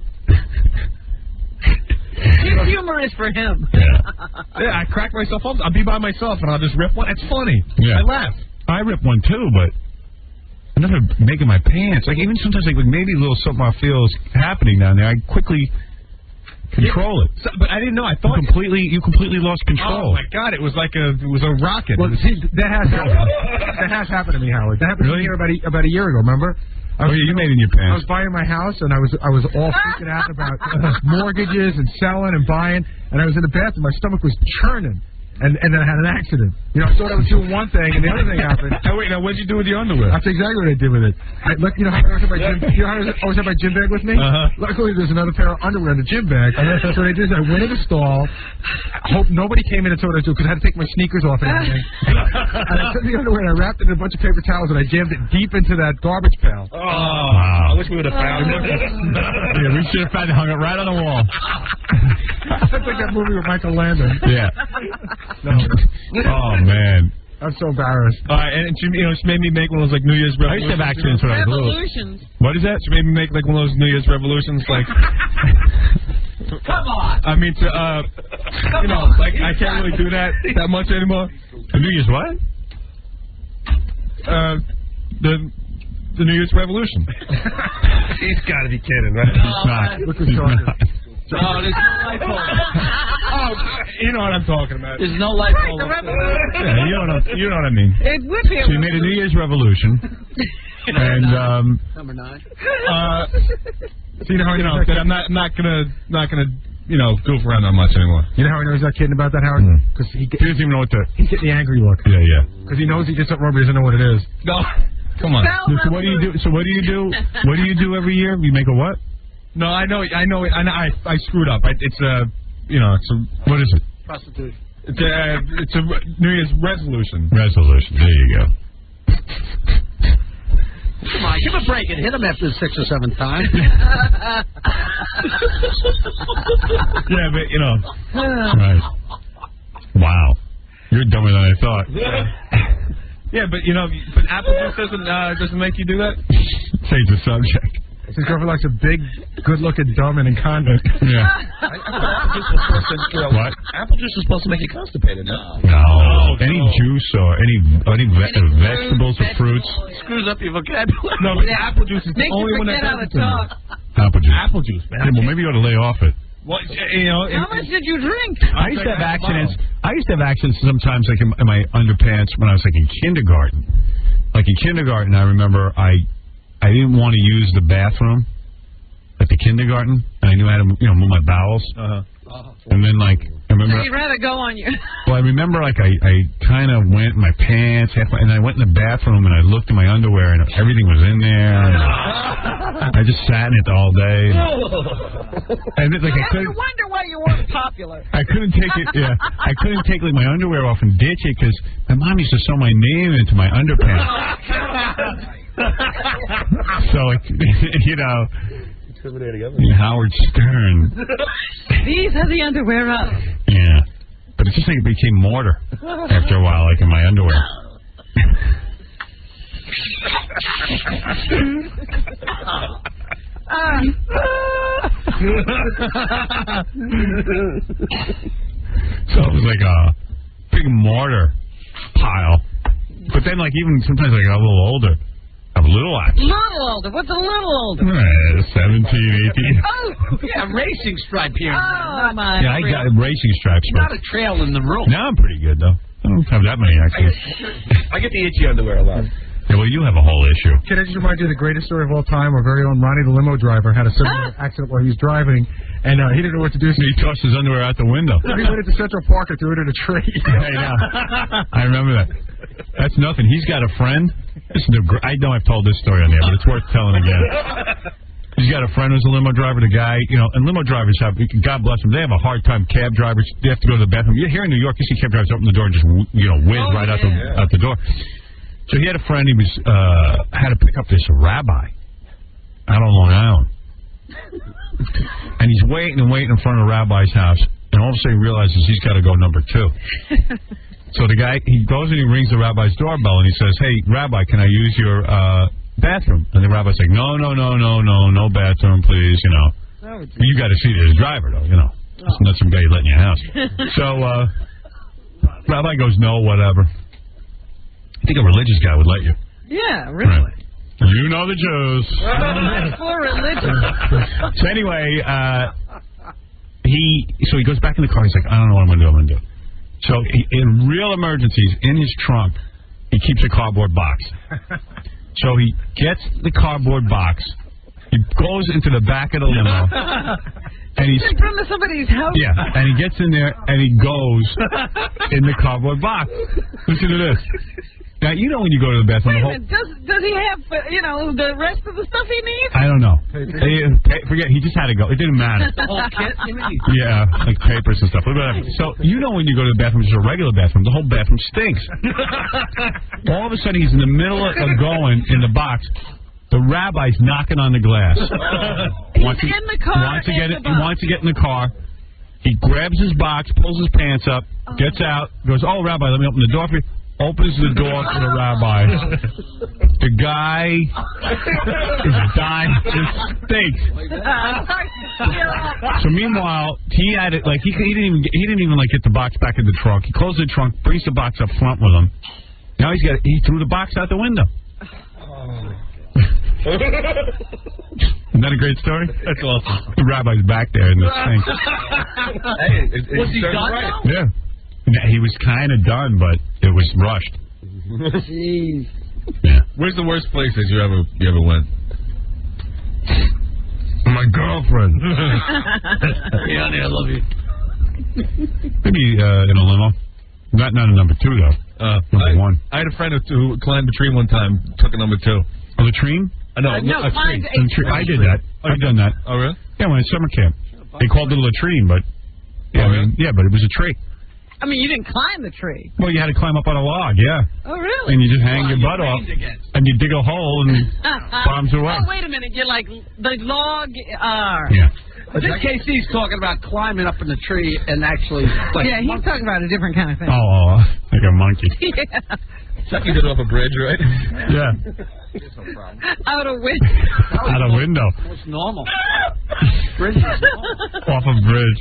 It's humorous for him. Yeah, I crack myself up. I'll be by myself and I'll just rip one. It's funny. Yeah. I laugh. I rip one too, but I'm never making my pants. Like, even sometimes, like, maybe a little something I feel is happening down there, I quickly control it. So, but I didn't know. I thought you completely lost control. Oh my God! It was like a rocket. Well, see, that has happened. That has happened to me, Howard. That happened to me here about a year ago. Remember? You made it in your pants. I was buying my house, and I was all freaking out about mortgages and selling and buying, and I was in the bathroom. My stomach was churning. And then I had an accident. I thought I was doing one thing, and the other thing happened. Now, wait, what'd you do with your underwear? That's exactly what I did with it. How I always have my gym, how I always have my gym bag with me? Luckily, there's another pair of underwear in the gym bag. So what I did is I went in the stall, hope nobody came in and saw what I was doing, because I had to take my sneakers off and everything. And I took the underwear and I wrapped it in a bunch of paper towels, and I jammed it deep into that garbage pail. Oh, wow. I wish we would have found it. Yeah, we should have found it, hung it right on the wall. That's like that movie with Michael Landon. Yeah. Oh, man. I'm so embarrassed. All right, and she made me make one of those like New Year's resolutions. I used to have accidents when I was little. Revolutions. What is that? She made me make like one of those New Year's revolutions, like. Come on. I mean, like I can't really do that much anymore. The New Year's what? The New Year's revolution. He's got to be kidding, right? He's not. Look who's talking. Oh, there's no light bulb. Oh, you know what I'm talking about. There's no light bulb. Yeah, you know what I mean. It would be. So you made a New Year's revolution, and Number 9. So you know how that I'm not gonna goof around that much anymore. You know how he knows he's not kidding about that, Howard? Because he doesn't even know what he's getting the angry look. Yeah. Because he knows he did something wrong, but he doesn't know what it is. No. Come on. So what do you do? So what do you do? What do you do every year? You make a what? No, I know. I screwed up. It's what is it? Prostitution. It's a New Year's resolution. Resolution. There you go. Come on, give a break and hit him after the 6th or 7th time. Yeah, but Right. Wow. You're dumber than I thought. Yeah, but but apple juice doesn't make you do that. Change the subject. His girlfriend likes a big, good-looking dumb and incontinent. Yeah. What? Apple juice is supposed to make you constipated, no? No. Any juice or any vegetables or fruits. Screws up your vocabulary. No, but apple juice is the only one that does it to me. Apple juice. Apple juice, man. Yeah, well, maybe you ought to lay off it. Well, how much did you drink? I used to have accidents. Sometimes, like in my underpants when I was like in kindergarten. Like in kindergarten, I remember I didn't want to use the bathroom at the kindergarten, and I knew I had to move my bowels. And then I remember. So you'd rather go on your. Well, I remember I kind of went in my pants and I went in the bathroom and I looked in my underwear and everything was in there. And I just sat in it all day. And I couldn't. You wonder why you weren't popular. I couldn't take it. Yeah, I couldn't take my underwear off and ditch it because my mom used to sew my name into my underpants. So Howard Stern. These are the underwear up. Yeah, but it's just like it became mortar after a while, like in my underwear. So it was like a big mortar pile. But then, even sometimes I got a little older. I'm a little active. Little older. What's a little older? 17, 18. Oh, yeah, racing stripe here. Oh, my. Yeah, I got racing stripes. Not a trail in the room. Now I'm pretty good, though. I don't have that many accidents. I get the itchy underwear a lot. Yeah, well, you have a whole issue. Can I just remind you of the greatest story of all time? Our very own Ronnie the limo driver had a similar accident while he was driving, and he didn't know what to do. So he tossed his underwear out the window. He went into Central Park and threw it in a tree. I remember that. That's nothing. He's got a friend. I know I've told this story on there, but it's worth telling again. He's got a friend who's a limo driver. The guy, and limo drivers have, God bless them, they have a hard time. Cab drivers, they have to go to the bathroom. Here in New York, you see cab drivers open the door and just, whiz right out the door. So he had a friend. He was had to pick up this rabbi out on Long Island, and he's waiting in front of the rabbi's house, and all of a sudden he realizes he's got to go number 2. So the guy, he goes and he rings the rabbi's doorbell, and he says, "Hey, Rabbi, can I use your bathroom?" And the rabbi's like, "No bathroom, please. You got to see this driver, though. It's not some guy you let in your house." So Rabbi goes, "No, whatever." I think a religious guy would let you. Yeah, really. Right. You know the Jews. For religion. So anyway, he goes back in the car. He's like, "I don't know what I'm going to do. So in real emergencies, in his trunk, he keeps a cardboard box. So he gets the cardboard box. He goes into the back of the limo. And he's in front of somebody's house. Yeah, and he gets in there and he goes in the cardboard box. Listen to this. Now, when you go to the bathroom... Wait a minute, does he have, the rest of the stuff he needs? I don't know. Forget, he just had to go. It didn't matter. The whole kit? Yeah, like papers and stuff. Whatever. So, when you go to the bathroom, just a regular bathroom, the whole bathroom stinks. All of a sudden, he's in the middle of going in the box. The rabbi's knocking on the glass. He's in the car. He wants to get in the car. He grabs his box, pulls his pants up, gets out, goes, "Oh, Rabbi, let me open the door for you." opens the door for the rabbi. The guy is dying. It stinks. So meanwhile, he had it like he didn't even like get the box back in the trunk. He closed the trunk, brings the box up front with him. Now he threw the box out the window. Isn't that a great story? That's awesome. The rabbi's back there in the sink. Was he done now? Yeah. He was kind of done, but it was rushed. Jeez. Yeah. Where's the worst places you ever went? My girlfriend. Yeah, honey, I love you. Maybe in a limo. Not a number 2 though. Number 1. I had a friend who climbed a tree one time. Took a number 2. A latrine? No, a tree. I did that. I've done that. Oh really? Yeah, when I summer camp. They called it a latrine, but but it was a tree. I mean, you didn't climb the tree. Well, you had to climb up on a log, yeah. Oh, really? And you just hang your butt off, and you dig a hole and bombs away. Oh, wait a minute. You're like, the log... Yeah. But this KC's talking about climbing up in the tree and actually... Like, yeah, he's talking about a different kind of thing. Oh, like a monkey. Yeah. You did it off a bridge, right? Yeah. Out a window. Out a window. It's normal. Bridge off a bridge.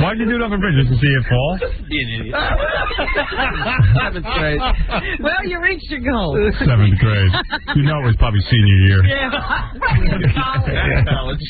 Why'd you do it off a bridge? Just to see it fall? Be an idiot. 7th grade. Well, you reached your goal. 7th grade. You know it was probably senior year. Yeah. College.